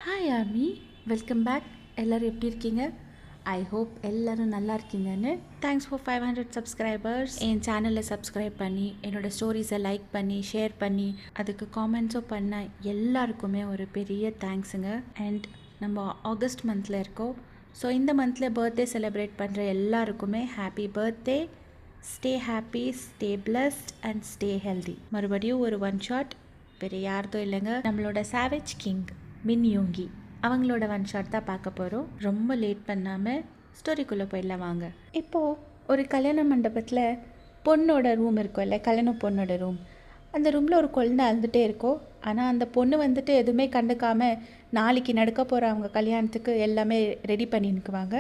Hi army, welcome back. எல்லோரும் எப்படி இருக்கீங்க? ஐ ஹோப் எல்லோரும் நல்லா இருக்கீங்கன்னு. Thanks for 500 subscribers. என் சேனலில் சப்ஸ்கிரைப் பண்ணி என்னோடய ஸ்டோரிஸை லைக் பண்ணி ஷேர் பண்ணி அதுக்கு காமெண்ட்ஸும் பண்ண எல்லாருக்குமே ஒரு பெரிய தேங்க்ஸுங்க. அண்ட் நம்ம ஆகஸ்ட் மந்தில் இருக்கோம். ஸோ இந்த மந்தில் பர்த்டே செலிப்ரேட் பண்ணுற எல்லாருக்குமே happy birthday. Stay happy, stay blessed and stay healthy. மறுபடியும் ஒரு ஒன் ஷாட், வேறு யார்தோ இல்லைங்க, நம்மளோட சாவேஜ் கிங் மின் யோங்கி அவங்களோட ஒன் ஷாட் தான் பார்க்க போகிறோம். ரொம்ப லேட் பண்ணாமல் ஸ்டோரிக்குள்ளே போயிடலாம் வாங்க. இப்போது ஒரு கல்யாண மண்டபத்தில் பொண்ணோட ரூம் இருக்கும்ல, கல்யாண பொண்ணோட ரூம். அந்த ரூமில் ஒரு குழந்தை அழுந்துகிட்டே இருக்கும். ஆனால் அந்த பொண்ணு வந்துட்டு எதுவுமே கண்டுக்காமல் நாளைக்கு நடக்க போகிற அவங்க கல்யாணத்துக்கு எல்லாமே ரெடி பண்ணி நிற்குவாங்க.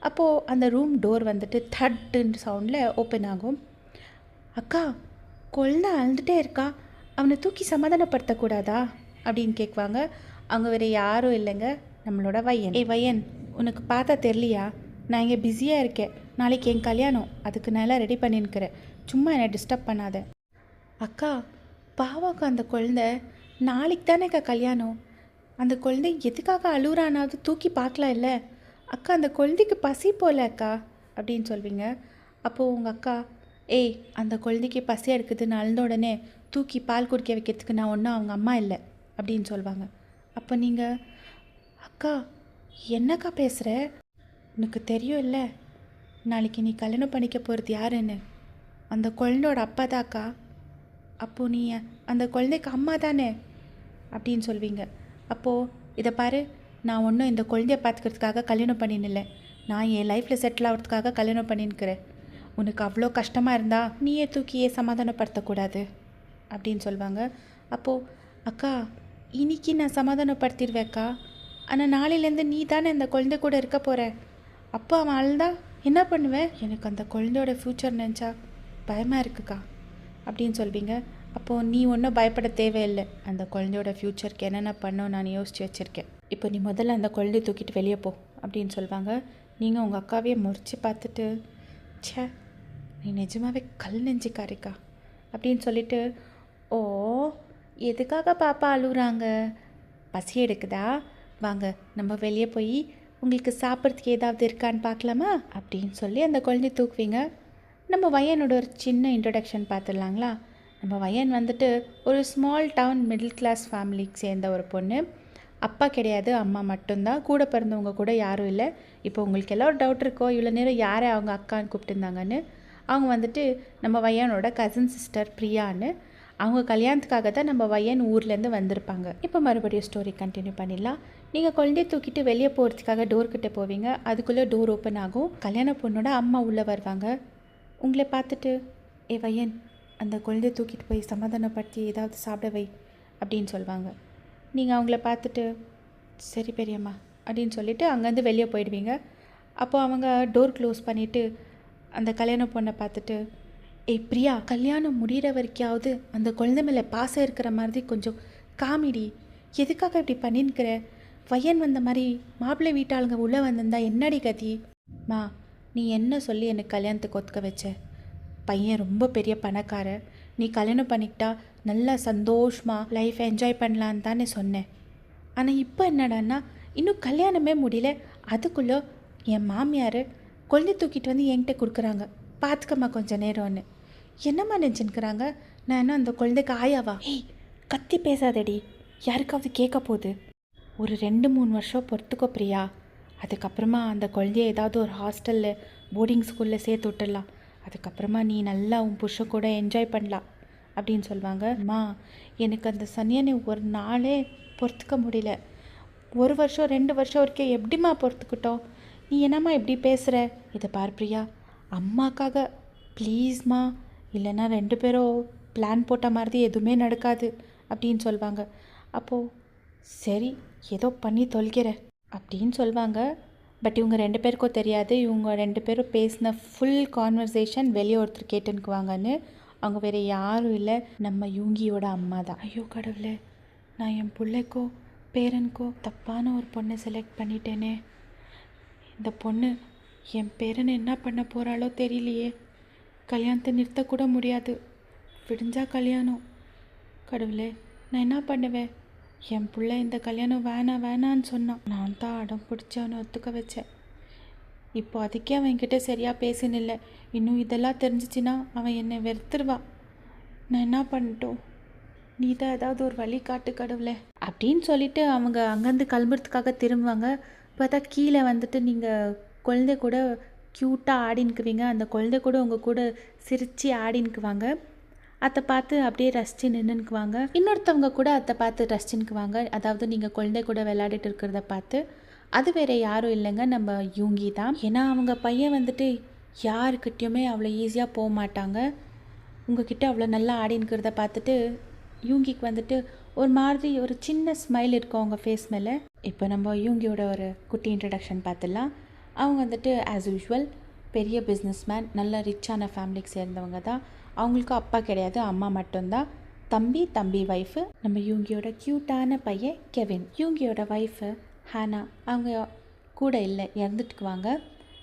அப்போது அந்த ரூம் டோர் வந்துட்டு தட்டுன்ற சவுண்டில் ஓப்பன் ஆகும். அக்கா, குழந்தை அழுந்துகிட்டே இருக்கா, அவனை தூக்கி சமாதானப்படுத்தக்கூடாதா அப்படின்னு கேட்குவாங்க. அவங்க வேறு யாரும் இல்லைங்க, நம்மளோட வையன். வையன், உனக்கு பார்த்தா தெரியலையா? நான் இங்கே பிஸியாக இருக்கேன், நாளைக்கு என் கல்யாணம், அதுக்கு நான் எல்லாம் ரெடி பண்ணின்னுக்கிறேன், சும்மா என்னை டிஸ்டர்ப் பண்ணாத. அக்கா, பாவாக்கா அந்த குழந்தை, நாளைக்கு தானேக்கா கல்யாணம், அந்த குழந்தை எதுக்காக அழுகுறானாவது தூக்கி பார்க்கலாம் இல்லை? அக்கா, அந்த குழந்தைக்கு பசி போல அக்கா அப்படின்னு சொல்வீங்க. அப்போது உங்கள் அக்கா, ஏய், அந்த குழந்தைக்கு பசி எடுக்குதுன்னு அழுந்த உடனே தூக்கி பால் குடிக்க வைக்கிறதுக்கு நான் ஒன்றும் அவங்க அம்மா இல்லை அப்படின்னு சொல்லுவாங்க. அப்போ நீங்கள், அக்கா என்னக்கா பேசுகிற? உனக்கு தெரியும் இல்லை, நாளைக்கு நீ கல்யாணம் பண்ணிக்க போகிறது யாருன்னு? அந்த குழந்தையோட அப்பா தாக்கா. அப்போது நீ அந்த குழந்தைக்கு அம்மா தானே அப்படின்னு சொல்வீங்க. அப்போது இதை பாரு, நான் ஒன்றும் இந்த குழந்தைய பார்த்துக்கிறதுக்காக கல்யாணம் பண்ணினில்லை, நான் என் லைஃப்பில் செட்டில் ஆகிறதுக்காக கல்யாணம் பண்ணின்னுக்கிறேன். உனக்கு அவ்வளோ கஷ்டமாக இருந்தால் நீயே தூக்கியே சமாதானப்படுத்தக்கூடாது அப்படின்னு சொல்லுவாங்க. அப்போது அக்கா, இன்னைக்கு நான் சமாதானப்படுத்திடுவேக்கா, ஆனால் நாளையிலேருந்து நீ தானே அந்த குழந்தை கூட இருக்க போகிற. அப்போ அவன் அழுதா என்ன பண்ணுவேன்? எனக்கு அந்த குழந்தையோட ஃப்யூச்சர் நினச்சா பயமாக இருக்குக்கா அப்படின்னு சொல்வீங்க. அப்போது நீ ஒன்றும் பயப்பட தேவையில்லை, அந்த குழந்தையோட ஃப்யூச்சருக்கு என்னென்ன பண்ணோம் நான் யோசித்து வச்சுருக்கேன். இப்போ நீ முதல்ல அந்த குழந்தைய தூக்கிட்டு வெளியே போ அப்படின்னு சொல்லுவாங்க. நீங்கள் உங்கள் அக்காவையே முறிச்சு பார்த்துட்டு, ச்சே, நீ நிஜமாகவே கல் நெஞ்சிக்காரிக்கா அப்படின்னு சொல்லிட்டு, ஓ, எதுக்காக பாப்பா அழுகுறாங்க? பசி எடுக்குதா? வாங்க நம்ம வெளியே போய் உங்களுக்கு சாப்பிட்றதுக்கு ஏதாவது இருக்கான்னு பார்க்கலாமா அப்படின்னு சொல்லி அந்த குழந்தைய தூக்குவீங்க. நம்ம வையனோட ஒரு சின்ன இன்ட்ரடக்ஷன் பார்த்துடலாங்களா? நம்ம வையன் வந்துட்டு ஒரு ஸ்மால் டவுன் மிடில் கிளாஸ் ஃபேமிலிக்கு சேர்ந்த ஒரு பொண்ணு. அப்பா கிடையாது, அம்மா மட்டும்தான், கூட பிறந்தவங்க கூட யாரும் இல்லை. இப்போ உங்களுக்கு எல்லாம் ஒரு டவுட் இருக்கோ, இவ்வளோ நேரம் யாரை அவங்க அக்கான்னு கூப்பிட்டுருந்தாங்கன்னு. அவங்க வந்துட்டு நம்ம வையனோட கசின் சிஸ்டர் பிரியான்னு. அவங்க கல்யாணத்துக்காக தான் நம்ம வையன் ஊர்லேருந்து வந்திருப்பாங்க. இப்போ மறுபடியும் ஸ்டோரி கண்டினியூ பண்ணிடலாம். நீங்கள் குழந்தைய தூக்கிட்டு வெளியே போகிறதுக்காக டோர்கிட்ட போவீங்க. அதுக்குள்ளே டோர் ஓப்பன் ஆகும். கல்யாண பொண்ணோட அம்மா உள்ளே வருவாங்க. உங்களை பார்த்துட்டு, ஏ வையன், அந்த குழந்தைய தூக்கிட்டு போய் சமாதானப்படுத்தி ஏதாவது சாப்பிட வை அப்படின்னு சொல்லுவாங்க. நீங்கள் அவங்கள பார்த்துட்டு, சரி பெரியம்மா அப்படின்னு சொல்லிவிட்டு அங்கேருந்து வெளியே போயிடுவீங்க. அப்போது அவங்க டோர் க்ளோஸ் பண்ணிவிட்டு அந்த கல்யாண பொண்ணை பார்த்துட்டு, ஏய் பிரியா, கல்யாணம் முடிகிற வரைக்காவது அந்த குழந்தை மேலே பாசம் இருக்கிற மாதிரி கொஞ்சம் காமிடி, எதுக்காக இப்படி பண்ணின்னுக்கிற? வையன் வந்த மாதிரி மாப்பிள்ளை வீட்டாளுங்க உள்ளே வந்திருந்தா என்னடி கதி? மா, நீ என்ன சொல்லி எனக்கு கல்யாணத்துக்கு ஒத்துக்க வச்ச? பையன் ரொம்ப பெரிய பணக்கார, நீ கல்யாணம் பண்ணிக்கிட்டா நல்லா சந்தோஷமாக லைஃப் என்ஜாய் பண்ணலான்னு தானே சொன்னேன். ஆனால் இப்போ என்னடான்னா, இன்னும் கல்யாணமே முடியல, அதுக்குள்ளே என் மாமியார் குழந்தை தூக்கிட்டு வந்து என்கிட்ட கொடுக்குறாங்க, பார்த்துக்கம்மா கொஞ்சம் நேரம்னு. என்னம்மா நினச்சின்னுக்கிறாங்க? நான் என்ன அந்த குழந்தைக்கு ஆயாவா? ஏய், கத்தி பேசாதடி, யாருக்காவது கேட்க போகுது. ஒரு 2-3 வருஷம் பொறுத்துக்கோ பிரியா, அதுக்கப்புறமா அந்த குழந்தைய ஏதாவது ஒரு ஹாஸ்டலில் போர்டிங் ஸ்கூலில் சேர்த்து விட்டுடலாம். அதுக்கப்புறமா நீ நல்லா உன் புருஷன் கூட என்ஜாய் பண்ணலாம் அப்படின்னு சொல்லுவாங்க. அம்மா, எனக்கு அந்த சனியனை ஒரு நாளே பொறுத்துக்க முடியல. 1 வருஷம் 2 வருஷம் வரைக்கும் எப்படிம்மா பொறுத்துக்கிட்டோம்? நீ என்னம்மா இப்படி பேசுகிற? இதை பார் பிரியா, அம்மாக்காக ப்ளீஸ்மா, இல்லைன்னா 2 பேரும் பிளான் போட்ட மாதிரி எதுவுமே நடக்காது அப்படின்னு சொல்லுவாங்க. அப்போது சரி, ஏதோ பண்ணி தொலைக்கிற அப்படின்னு சொல்லுவாங்க. பட் இவங்க 2 பேருக்கும் தெரியாது, இவங்க 2 பேரும் பேசின ஃபுல் கான்வர்சேஷன் வெளியே ஒருத்தர் கேட்டுன்னுக்குவாங்கன்னு. அவங்க வேறு யாரும் இல்லை, நம்ம யூங்கியோட அம்மா தான். ஐயோ கடவுளே, நான் என் பிள்ளைக்கோ பேரனுக்கோ தப்பான ஒரு பொண்ணை செலக்ட் பண்ணிட்டேனே. இந்த பொண்ணு என் பேரனை என்ன பண்ண போகிறாளோ தெரியலையே. கல்யாணத்தை நிறுத்தக்கூட முடியாது, விடிஞ்சா கல்யாணம். கடவுளே, நான் என்ன பண்ணுவேன்? என் பிள்ளை இந்த கல்யாணம் வேணாம் வேணான்னு சொன்னான். நான் தான் அடம் பிடிச்சி அவனை ஒத்துக்க வச்சேன். இப்போ அதுக்கே அவன் என்கிட்ட சரியாக பேசினில்லை. இன்னும் இதெல்லாம் தெரிஞ்சிச்சின்னா அவன் என்னை வெறுத்துருவா. நான் என்ன பண்ணிட்டோம்? நீ தான் ஏதாவது ஒரு வழி காட்டு கடவுளே அப்படின்னு சொல்லிட்டு அவங்க அங்கேருந்து கிளம்புறதுக்காக திரும்புவாங்க. பார்த்தா கீழே வந்துட்டு நீங்கள் குழந்தை கூட க்யூட்டாக ஆடின்னுக்குவீங்க. அந்த குழந்தை கூட உங்கள் கூட சிரித்து ஆடின்னுக்குவாங்க. அதை பார்த்து அப்படியே ரசித்து நின்றுக்குவாங்க. இன்னொருத்தவங்க கூட அதை பார்த்து ரசிச்சுன்னுக்குவாங்க. அதாவது நீங்கள் குழந்தை கூட விளையாடிட்டு இருக்கிறத பார்த்து. அது வேறு யாரும் இல்லைங்க, நம்ம யூங்கி தான். ஏன்னா அவங்க பையன் வந்துட்டு யாருக்கிட்டேயுமே அவ்வளோ ஈஸியாக போக மாட்டாங்க. உங்ககிட்ட அவ்வளோ நல்லா ஆடின்னுக்கிறத பார்த்துட்டு யூங்கிக்கு வந்துட்டு ஒரு மாதிரி ஒரு சின்ன ஸ்மைல் இருக்கும் அவங்க ஃபேஸ் மேலே. இப்போ நம்ம யூங்கியோட ஒரு குட்டி இன்ட்ரடக்ஷன் பார்த்துடலாம். அவங்க வந்துட்டு ஆஸ் யூஷுவல் பெரிய பிஸ்னஸ் மேன், நல்ல ரிச்சான ஃபேமிலிக்கு சேர்ந்தவங்க தான். அவங்களுக்கு அப்பா கிடையாது, அம்மா மட்டும்தான். தம்பி ஒய்ஃபு நம்ம யூங்கியோட க்யூட்டான பையன் கெவின். யூங்கியோட wife Hannah. அவங்க கூட இல்லை, இறந்துட்டுக்குவாங்க.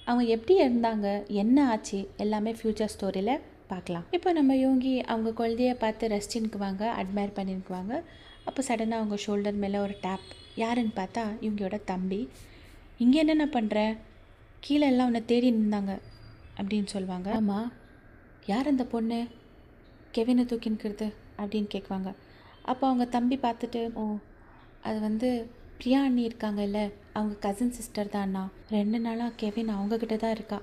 அவங்க எப்படி இருந்தாங்க, என்ன ஆச்சு, எல்லாமே ஃப்யூச்சர் ஸ்டோரியில் பார்க்கலாம். இப்போ நம்ம யூங்கி அவங்க குழந்தைய பார்த்து ரசிச்சுன்னுக்குவாங்க, அட்மையர் பண்ணிக்குவாங்க. அப்போ சடனாக அவங்க ஷோல்டர் மேலே ஒரு டேப். யாருன்னு பார்த்தா இவங்களோட தம்பி. இங்கே என்னென்ன பண்ணுற, கீழே எல்லாம் உன்னை தேடி நின்றாங்க அப்படின்னு சொல்லுவாங்க. ஆமாம், யார் அந்த பொண்ணு கெவினை தூக்கின்னுக்கிறது அப்படின்னு கேட்குவாங்க. அப்போ அவங்க தம்பி பார்த்துட்டு, ஓ அது வந்து பிரியா அண்ணி இருக்காங்கல்ல, அவங்க கசின் சிஸ்டர் தான் அண்ணா. 2 நாளாக கெவின் அவங்கக்கிட்ட தான் இருக்கா.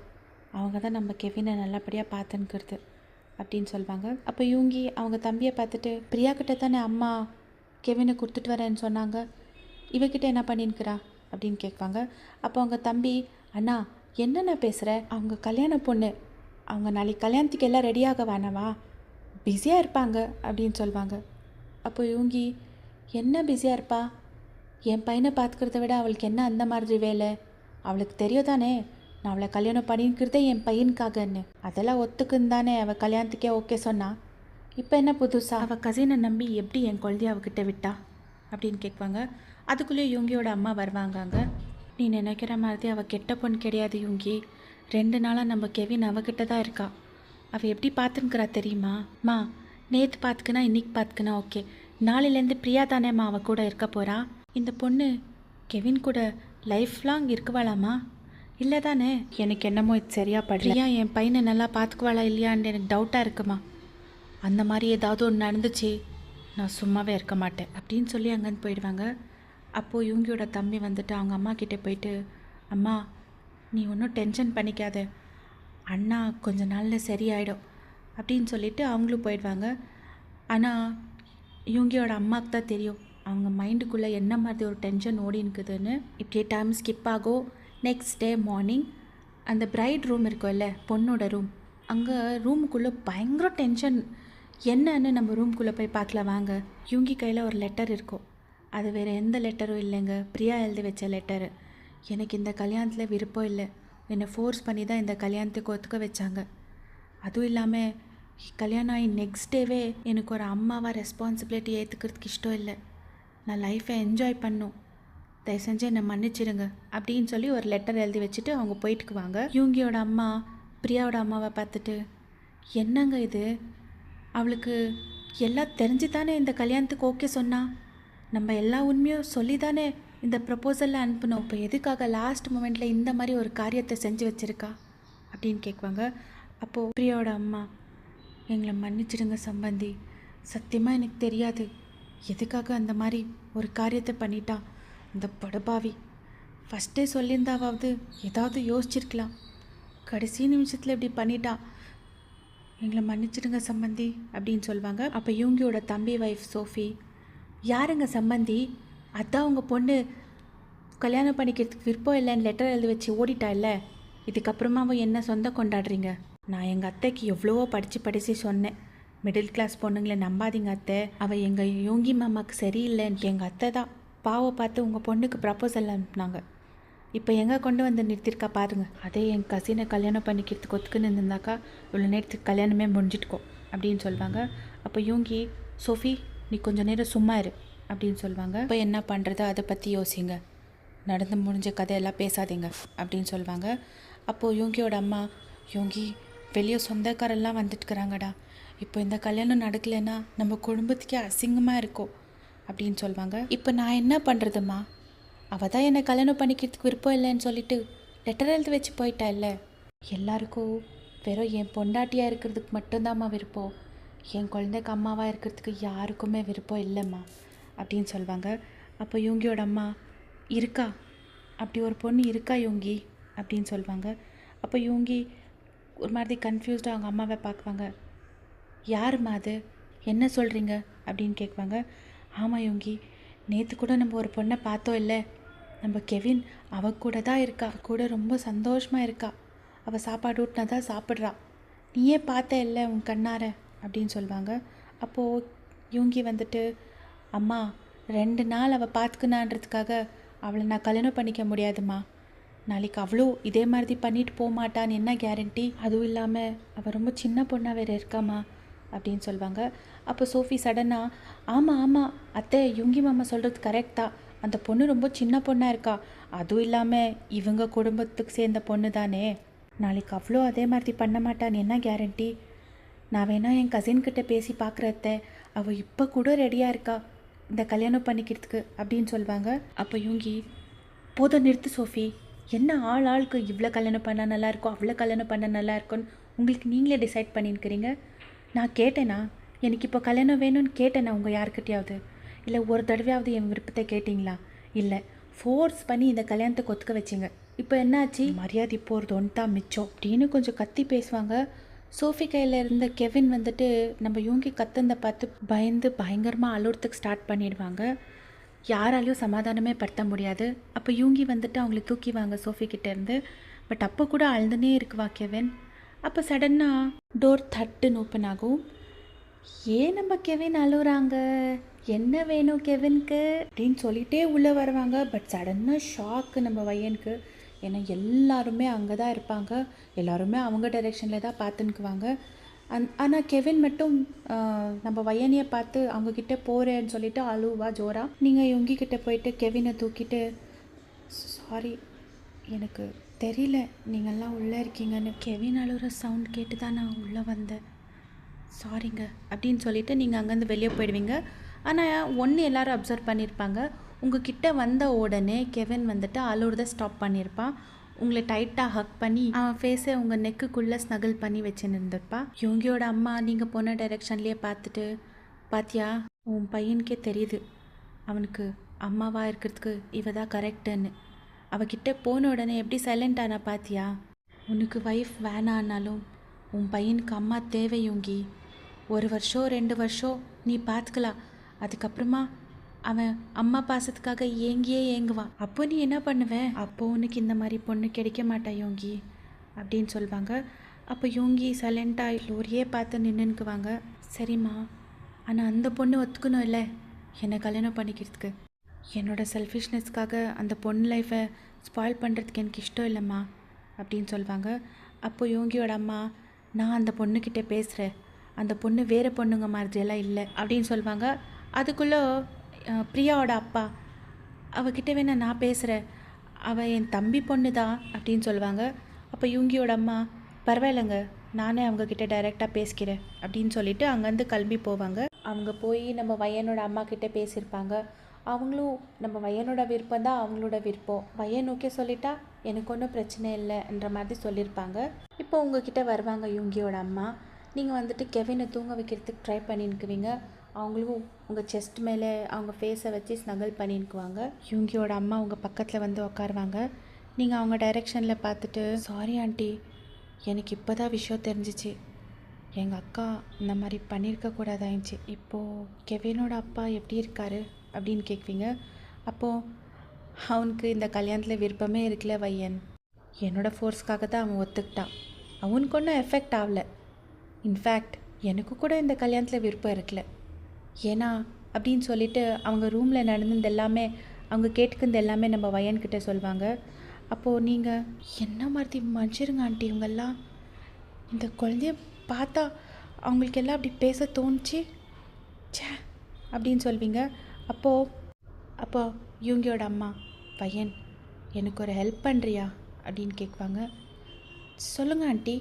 அவங்க தான் நம்ம கெவினை நல்லபடியாக பார்த்துன்னுக்கிறது அப்படின்னு சொல்லுவாங்க. அப்போ யூங்கி அவங்க தம்பியை பார்த்துட்டு, பிரியா கிட்ட தானே அம்மா கெவினை கொடுத்துட்டு வரேன்னு சொன்னாங்க, இவகிட்ட என்ன பண்ணின்னுக்கிறா அப்படின்னு கேட்பாங்க. அப்போ அவங்க தம்பி, அண்ணா என்னென்ன பேசுகிற, அவங்க கல்யாண பொண்ணு, அவங்க நாளைக்கு கல்யாணத்துக்கு எல்லாம் ரெடியாக வேணாவா, பிஸியாக இருப்பாங்க அப்படின்னு சொல்லுவாங்க. அப்போ யூங்கி, என்ன பிஸியாக இருப்பா, என் பையனை பார்த்துக்கிறத விட அவளுக்கு என்ன அந்த மாதிரி வேலை, அவளுக்கு தெரியும் தானே நான் அவளை கல்யாணம் பண்ணிக்கிறதே என் பையனுக்காகன்னு. அதெல்லாம் ஒத்துக்குன்னு தானே அவள் கல்யாணத்துக்கே ஓகே சொன்னா. இப்போ என்ன புதுசா, அவள் கசினை நம்பி எப்படி என் குழந்தைய அவகிட்ட விட்டா அப்படின்னு கேட்பாங்க. அதுக்குள்ளேயே யூங்கியோட அம்மா வருவாங்க. அங்கே நீ நினைக்கிற மாதிரி அவள் கெட்ட பொண்ணு கிடையாது யூங்கி. 2 நாளாக நம்ம கெவின் அவகிட்ட தான் இருக்கா. அவள் எப்படி பார்த்துன்னுக்கிறா தெரியுமா மா, நேற்று பார்த்துக்குனா இன்றைக்கி பார்த்துக்குனா ஓகே, நாளையிலேருந்து பிரியா தானேம்மா அவள் கூட இருக்க போகிறா. இந்த பொண்ணு கெவின் கூட லைஃப் லாங் இருக்குவாளாம்மா, இல்லை தானே? எனக்கு என்னமோ இது சரியாக படுறியா, என் பையனை நல்லா பார்த்துக்குவாளா இல்லையான்னு எனக்கு டவுட்டாக இருக்குமா. அந்த மாதிரி ஏதாவது ஒன்று நடந்துச்சு நான் சும்மாவே இருக்க மாட்டேன் அப்படின்னு சொல்லி அங்கேருந்து போயிடுவாங்க. அப்போது இவங்களோட தம்பி வந்துட்டு அவங்க அம்மா கிட்டே போயிட்டு, அம்மா நீ ஒன்றும் டென்ஷன் பண்ணிக்காத, அண்ணா கொஞ்ச நாளில் சரியாயிடும் அப்படின்னு சொல்லிவிட்டு அவங்களும் போயிடுவாங்க. ஆனால் இவங்களோட அம்மாவுக்கு தான் தெரியும் அவங்க மைண்டுக்குள்ளே என்ன மாதிரி ஒரு டென்ஷன் ஓடினுக்குதுன்னு. இப்படியே டைம் ஸ்கிப் ஆகும். நெக்ஸ்ட் டே மார்னிங் அந்த பிரைட் ரூம் இருக்கும்ல, பொண்ணோட ரூம், அங்கே ரூமுக்குள்ளே பயங்கர டென்ஷன். என்னன்னு நம்ம ரூம்குள்ளே போய் பார்க்கலாம் வாங்க. யூங்கி கையில் ஒரு லெட்டர் இருக்கும். அது வேறு எந்த லெட்டரும் இல்லைங்க, பிரியா எழுதி வச்ச லெட்டரு. எனக்கு இந்த கல்யாணத்தில் விருப்பம் இல்லை, என்னை ஃபோர்ஸ் பண்ணி தான் இந்த கல்யாணத்துக்கு ஒத்துக்க வச்சாங்க. அதுவும் இல்லாமல் கல்யாணம் ஆகி நெக்ஸ்ட் டேவே எனக்கு ஒரு அம்மாவாக ரெஸ்பான்சிபிலிட்டி ஏற்றுக்கிறதுக்கு இஷ்டம் இல்லை. நான் லைஃப்பை என்ஜாய் பண்ணும், தயவு செஞ்சு என்னை மன்னிச்சிடுங்க அப்படின்னு சொல்லி ஒரு லெட்டர் எழுதி வச்சுட்டு அவங்க போயிட்டுக்குவாங்க. யூங்கியோட அம்மா பிரியாவோட அம்மாவை பார்த்துட்டு, என்னங்க இது, அவளுக்கு எல்லாம் தெரிஞ்சு தானே இந்த கல்யாணத்துக்கு ஓகே சொன்னா, நம்ம எல்லா உண்மையும் சொல்லி தானே இந்த ப்ரப்போசலில் அனுப்பணும், இப்போ எதுக்காக லாஸ்ட் மூமெண்ட்டில் இந்த மாதிரி ஒரு காரியத்தை செஞ்சு வச்சுருக்கா அப்படின்னு கேட்குவாங்க. அப்போது பிரியாவோட அம்மா, எங்களை மன்னிச்சிடுங்க சம்பந்தி, சத்தியமாக எனக்கு தெரியாது எதுக்காக அந்த மாதிரி ஒரு காரியத்தை பண்ணிட்டா. இந்த படுபாவி ஃபஸ்ட்டே சொல்லியிருந்தாவது ஏதாவது யோசிச்சிருக்கலாம், கடைசி நிமிஷத்தில் இப்படி பண்ணிட்டா, எங்களை மன்னிச்சிடுங்க சம்பந்தி அப்படின்னு சொல்லுவாங்க. அப்போ யூங்கியோட தம்பி ஒய்ஃப் சோஃபி, யாருங்க சம்பந்தி, அதான் உங்கள் பொண்ணு கல்யாணம் பண்ணிக்கிறதுக்கு விருப்பம் இல்லைன்னு லெட்டர் எழுதி வச்சு ஓடிட்டா இல்லை, இதுக்கப்புறமா அவள் என்ன சொந்தம் கொண்டாடுறீங்க. நான் எங்கள் அத்தைக்கு எவ்வளவோ படித்து சொன்னேன், மிடில் கிளாஸ் பொண்ணுங்களை நம்பாதீங்க அத்தை, அவள் எங்கள் யோங்கி மாமாவுக்கு சரியில்லைன்னு எங்கள் அத்தை தான் பாவை பார்த்து உங்கள் பொண்ணுக்கு ப்ரப்போசல் அனுப்புனாங்க, இப்போ எங்கே கொண்டு வந்து நிறுத்திருக்கா பாருங்கள். அதே என் கசினை கல்யாணம் பண்ணிக்கிறதுக்கு ஒத்துக்குன்னு இருந்தாக்கா இவ்வளோ நேரத்துக்கு கல்யாணமே முடிஞ்சிட்டுக்கோ அப்படின்னு சொல்லுவாங்க. அப்போ யூங்கி, சோஃபி நீ கொஞ்சம் நேரம் சும்மா இரு அப்படின்னு சொல்லுவாங்க. இப்போ என்ன பண்ணுறது அதை பற்றி யோசிங்க, நடந்து முடிஞ்ச கதையெல்லாம் பேசாதீங்க அப்படின்னு சொல்லுவாங்க. அப்போது யூங்கியோட அம்மா, யூங்கி வெளியே சொந்தக்காரெல்லாம் வந்துட்டுக்கிறாங்கடா, இப்போ இந்த கல்யாணம் நடக்கலைன்னா நம்ம குடும்பத்துக்கே அசிங்கமாக இருக்கும் அப்படின்னு சொல்லுவாங்க. இப்போ நான் என்ன பண்ணுறதும்மா? அவள் தான் என்னை கல்யாணம் பண்ணிக்கிறதுக்கு விருப்பம் இல்லைன்னு சொல்லிட்டு லெட்டர் எழுதி வச்சு போயிட்டா இல்லை. எல்லாருக்கும் வெறும் என் பொண்டாட்டியாக இருக்கிறதுக்கு மட்டும்தாம்மா விருப்பம், என் குழந்தைக்கு அம்மாவாக இருக்கிறதுக்கு யாருக்குமே விருப்பம் இல்லைம்மா அப்படின்னு சொல்லுவாங்க. அப்போ யோங்கியோட அம்மா, இருக்கா அப்படி ஒரு பொண்ணு இருக்கா யோங்கி அப்படின்னு சொல்லுவாங்க. அப்போ யோங்கி ஒரு மாதிரி கன்ஃபியூஸ்டாக அவங்க அம்மாவை பார்க்குவாங்க. யாரும்மா அது, என்ன சொல்கிறீங்க அப்படின்னு கேட்குவாங்க. ஆமாம் யோங்கி, நேற்று கூட நம்ம ஒரு பொண்ணை பார்த்தோம் இல்லை, நம்ம கெவின், அவ கூட தான் இருக்கா, கூட ரொம்ப சந்தோஷமாக இருக்கா, அவள் சாப்பாடு ஊட்டினா தான் சாப்பிட்றா, நீயே பார்த்த இல்லை உன் கண்ணார அப்படின்னு சொல்லுவாங்க. அப்போது யோங்கி வந்துட்டு, அம்மா 2 நாள் அவள் பார்த்துக்குனான்றதுக்காக அவளை நான் கல்யாணம் பண்ணிக்க முடியாதும்மா. நாளைக்கு அவ்வளோ இதே மாதிரி பண்ணிட்டு போக மாட்டான்னு என்ன கேரண்டி? அதுவும் இல்லாமல் அவள் ரொம்ப சின்ன பொண்ணாக வேறு இருக்காம்மா அப்படின்னு சொல்லுவாங்க. அப்போ சோஃபி சடனாக, ஆமாம் அத்தை, யுங்கி மாமா சொல்கிறது கரெக்ட் தான், அந்த பொண்ணு ரொம்ப சின்ன பொண்ணாக இருக்கா, அதுவும் இல்லாமல் இவங்க குடும்பத்துக்கு சேர்ந்த பொண்ணு தானே, நாளைக்கு அவ்வளோ அதே மாதிரி பண்ண மாட்டான்னு என்ன கேரண்டி? நான் வேணா என் கசின்கிட்ட பேசி பார்க்குறத்த, அவள் இப்போ கூட ரெடியாக இருக்கா இந்த கல்யாணம் பண்ணிக்கிறதுக்கு அப்படின்னு சொல்லுவாங்க. அப்போ யுங்கி, போதும் நிறுத்து சோஃபி, என்ன ஆளுக்கு இவ்வளோ கல்யாணம் பண்ணால் நல்லாயிருக்கும், அவ்வளோ கல்யாணம் பண்ணால் நல்லாயிருக்கும்னு உங்களுக்கு நீங்களே டிசைட் பண்ணியிருக்கிறீங்க. நான் கேட்டேனா, எனக்கு இப்போ கல்யாணம் வேணும்னு கேட்டேனா உங்கள் யாருக்கிட்டையாவது? இல்லை ஒரு தடவையாவது என் விருப்பத்தை கேட்டிங்களா? இல்லை, ஃபோர்ஸ் பண்ணி இந்த கல்யாணத்தை ஒத்துக்க வச்சிங்க. இப்போ என்னாச்சு? மரியாதை போகிறது ஒன்று தான் மிச்சம் அப்படின்னு கொஞ்சம் கத்தி பேசுவாங்க. சோஃபி கையில் இருந்த கெவின் வந்துட்டு நம்ம யூங்கி கத்துந்த பார்த்து பயந்து பயங்கரமாக அழுறதுக்கு ஸ்டார்ட் பண்ணிடுவாங்க. யாராலையும் சமாதானமே படுத்த முடியாது. அப்போ யூங்கி வந்துட்டு அவங்களை தூக்கிவாங்க சோஃபி கிட்டேருந்து. பட் அப்போ கூட அழுதுனே இருக்குவா கெவின். அப்போ சடனாக டோர் தட்டுன்னு ஓப்பன் ஆகும். ஏன் நம்ம கெவின் அழுகுறாங்க, என்ன வேணும் கெவினுக்கு அப்படின்னு சொல்லிகிட்டே உள்ளே வருவாங்க. பட் சடனாக ஷாக்கு நம்ம பையனுக்கு. ஏன்னா எல்லாருமே அங்கே தான் இருப்பாங்க, எல்லாருமே அவங்க டைரெக்ஷனில் தான் பார்த்துன்னுக்குவாங்க. ஆனால் கெவின் மட்டும் நம்ம வயனியை பார்த்து அவங்கக்கிட்ட போகிறேன்னு சொல்லிட்டு அழுவா ஜோரா. நீங்கள் யுங்கிக்கிட்ட போயிட்டு கெவினை தூக்கிட்டு, சாரி எனக்கு தெரியல நீங்கள்லாம் உள்ளே இருக்கீங்கன்னு, கெவின் அழுகிற சவுண்ட் கேட்டு தான் நான் உள்ளே வந்தேன், சாரிங்க அப்படின்னு சொல்லிவிட்டு நீங்கள் அங்கேருந்து வெளியே போயிடுவீங்க. ஆனால் ஒன்று எல்லோரும் அப்சர்வ் பண்ணியிருப்பாங்க, உங்ககிட்ட வந்த உடனே கெவின் வந்துட்டு அழுறதை ஸ்டாப் பண்ணியிருப்பான். உங்களை டைட்டாக ஹக் பண்ணி அவன் ஃபேஸை உங்கள் நெக்குக்குள்ளே ஸ்னகிள் பண்ணி வச்சுன்னு இருந்திருப்பா. யோங்கியோட அம்மா நீங்கள் போன டைரெக்ஷன்லேயே பார்த்துட்டு, பாத்தியா உன் பையனுக்கே தெரியுது அவனுக்கு அம்மாவாக இருக்கிறதுக்கு இவ தான் கரெக்டுன்னு, அவகிட்ட போன உடனே எப்படி சைலண்ட் ஆனா பாத்தியா? உனக்கு ஒய்ஃப் வேணான்னாலும் உன் பையனுக்கு அம்மா தேவை யோங்கி. 1 வருஷம் 2 வருஷம் நீ பார்த்துக்கலாம், அதுக்கப்புறமா அவன் அம்மா பாசத்துக்காக ஏங்குவான். அப்போ நீ என்ன பண்ணுவேன்? அப்போ உனக்கு இந்த மாதிரி பொண்ணு கிடைக்க மாட்டா யோங்கி அப்படின்னு சொல்லுவாங்க. அப்போ யோங்கி சைலண்ட்டாக லோரியே பார்த்து நின்றுக்குவாங்க. சரிம்மா, ஆனால் அந்த பொண்ணு ஒத்துக்கணும் இல்லை என்னை கல்யாணம் பண்ணிக்கிறதுக்கு. என்னோடய செல்ஃபிஷ்னஸ்க்காக அந்த பொண்ணு லைஃப்பை ஸ்பாயில் பண்ணுறதுக்கு எனக்கு இஷ்டம் இல்லைம்மா அப்படின்னு சொல்லுவாங்க. அப்போ யோங்கியோட அம்மா, நான் அந்த பொண்ணுக்கிட்ட பேசுகிறேன், அந்த பொண்ணு வேறு பொண்ணுங்க மாதிரியெல்லாம் இல்லை அப்படின்னு சொல்லுவாங்க. அதுக்குள்ளே பிரியாவோட அப்பா, அவகிட்ட வேணா நான் பேசுகிறேன், அவள் என் தம்பி பொண்ணு தான் அப்படின்னு சொல்லுவாங்க. அப்போ யூங்கியோட அம்மா, பரவாயில்லைங்க, நானே அவங்கக்கிட்ட டைரெக்டாக பேசிக்கிறேன் அப்படின்னு சொல்லிட்டு அங்கேருந்து கிளம்பி போவாங்க. அவங்க போய் நம்ம பையனோட அம்மா கிட்டே பேசியிருப்பாங்க. அவங்களும் நம்ம பையனோட விருப்பம் தான் அவங்களோட விருப்பம், பையன் ஓகே சொல்லிட்டா எனக்கு ஒன்றும் பிரச்சனை இல்லைன்ற மாதிரி சொல்லியிருப்பாங்க. இப்போ உங்ககிட்ட வருவாங்க யூங்கியோட அம்மா. நீங்கள் வந்துட்டு கெவினை தூங்க வைக்கிறதுக்கு ட்ரை பண்ணின்னுக்குவீங்க. அவங்களும் உங்கள் செஸ்ட் மேலே அவங்க ஃபேஸை வச்சு ஸ்னகிள் பண்ணின்னுக்குவாங்க. யூங்கியோட அம்மா உங்கள் பக்கத்தில் வந்து உட்காருவாங்க. நீங்கள் அவங்க டைரெக்ஷனில் பார்த்துட்டு, சாரி ஆண்டி, எனக்கு இப்போ தான் விஷயம் தெரிஞ்சிச்சு, எங்கள் அக்கா இந்த மாதிரி பண்ணியிருக்கக்கூடாதாயிடுச்சு, இப்போது கெவினோட அப்பா எப்படி இருக்காரு அப்படின்னு கேட்குவீங்க. அப்போது அவனுக்கு இந்த கல்யாணத்தில் விருப்பமே இருக்கல வையன், என்னோடய ஃபோர்ஸ்க்காக தான் அவன் ஒத்துக்கிட்டான், அவனுக்கு ஒன்றும் எஃபெக்ட் ஆகலை, இன்ஃபேக்ட் எனக்கு கூட இந்த கல்யாணத்தில் விருப்பம் இருக்கல, ஏன்னா அப்படின்னு சொல்லிட்டு அவங்க ரூமில் நடந்தது எல்லாமே, அவங்க கேட்டுக்கிறது எல்லாமே நம்ம வயன்கிட்ட சொல்லுவாங்க. அப்போது நீங்கள் என்ன மாதிரி மன்னிச்சிருங்க ஆண்டி, இவங்கெல்லாம் இந்த குழந்தைய பார்த்தா அவங்களுக்கு எல்லாம் அப்படி பேச தோணுச்சு சே அப்படின்னு சொல்வீங்க. அப்போ இவங்களோட அம்மா, பையன் எனக்கு ஒரு ஹெல்ப் பண்ணுறியா அப்படின்னு கேட்குவாங்க. சொல்லுங்கள் ஆண்டி,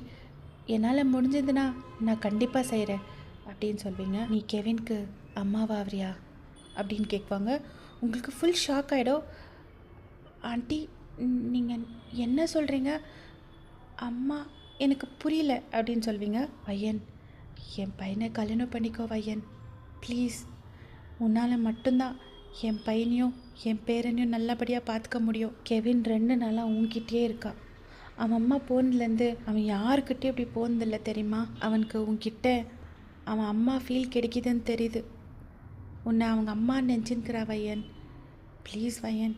என்னால் முடிஞ்சதுன்னா நான் கண்டிப்பாக செய்கிறேன் அப்படின்னு சொல்வீங்க. நீ கெவினுக்கு அம்மாவாகிறியா அப்படின்னு கேட்பாங்க. உங்களுக்கு ஃபுல் ஷாக் ஆகிடும். ஆண்டி, நீங்கள் என்ன சொல்கிறீங்க? அம்மா, எனக்கு புரியல அப்படின்னு சொல்வீங்க. வையன், என் பையனை கல்யாணம் பண்ணிக்கோ வையன், ப்ளீஸ். உன்னால் மட்டும்தான் என் பையனையும் என் பேரனையும் நல்லபடியாக பார்த்துக்க முடியும். கெவின் 2 நாளாக உன்கிட்டயே இருக்கா. அவன் அம்மா போனதுலேருந்து அவன் யாருக்கிட்டே இப்படி போனதில்லை தெரியுமா? அவனுக்கு உன்கிட்ட அவன் அம்மா ஃபீல் கிடைக்குதுன்னு தெரியுது. உன்னை அவங்க அம்மா நினச்சின்னுக்கிறா வையன், ப்ளீஸ் வையன்,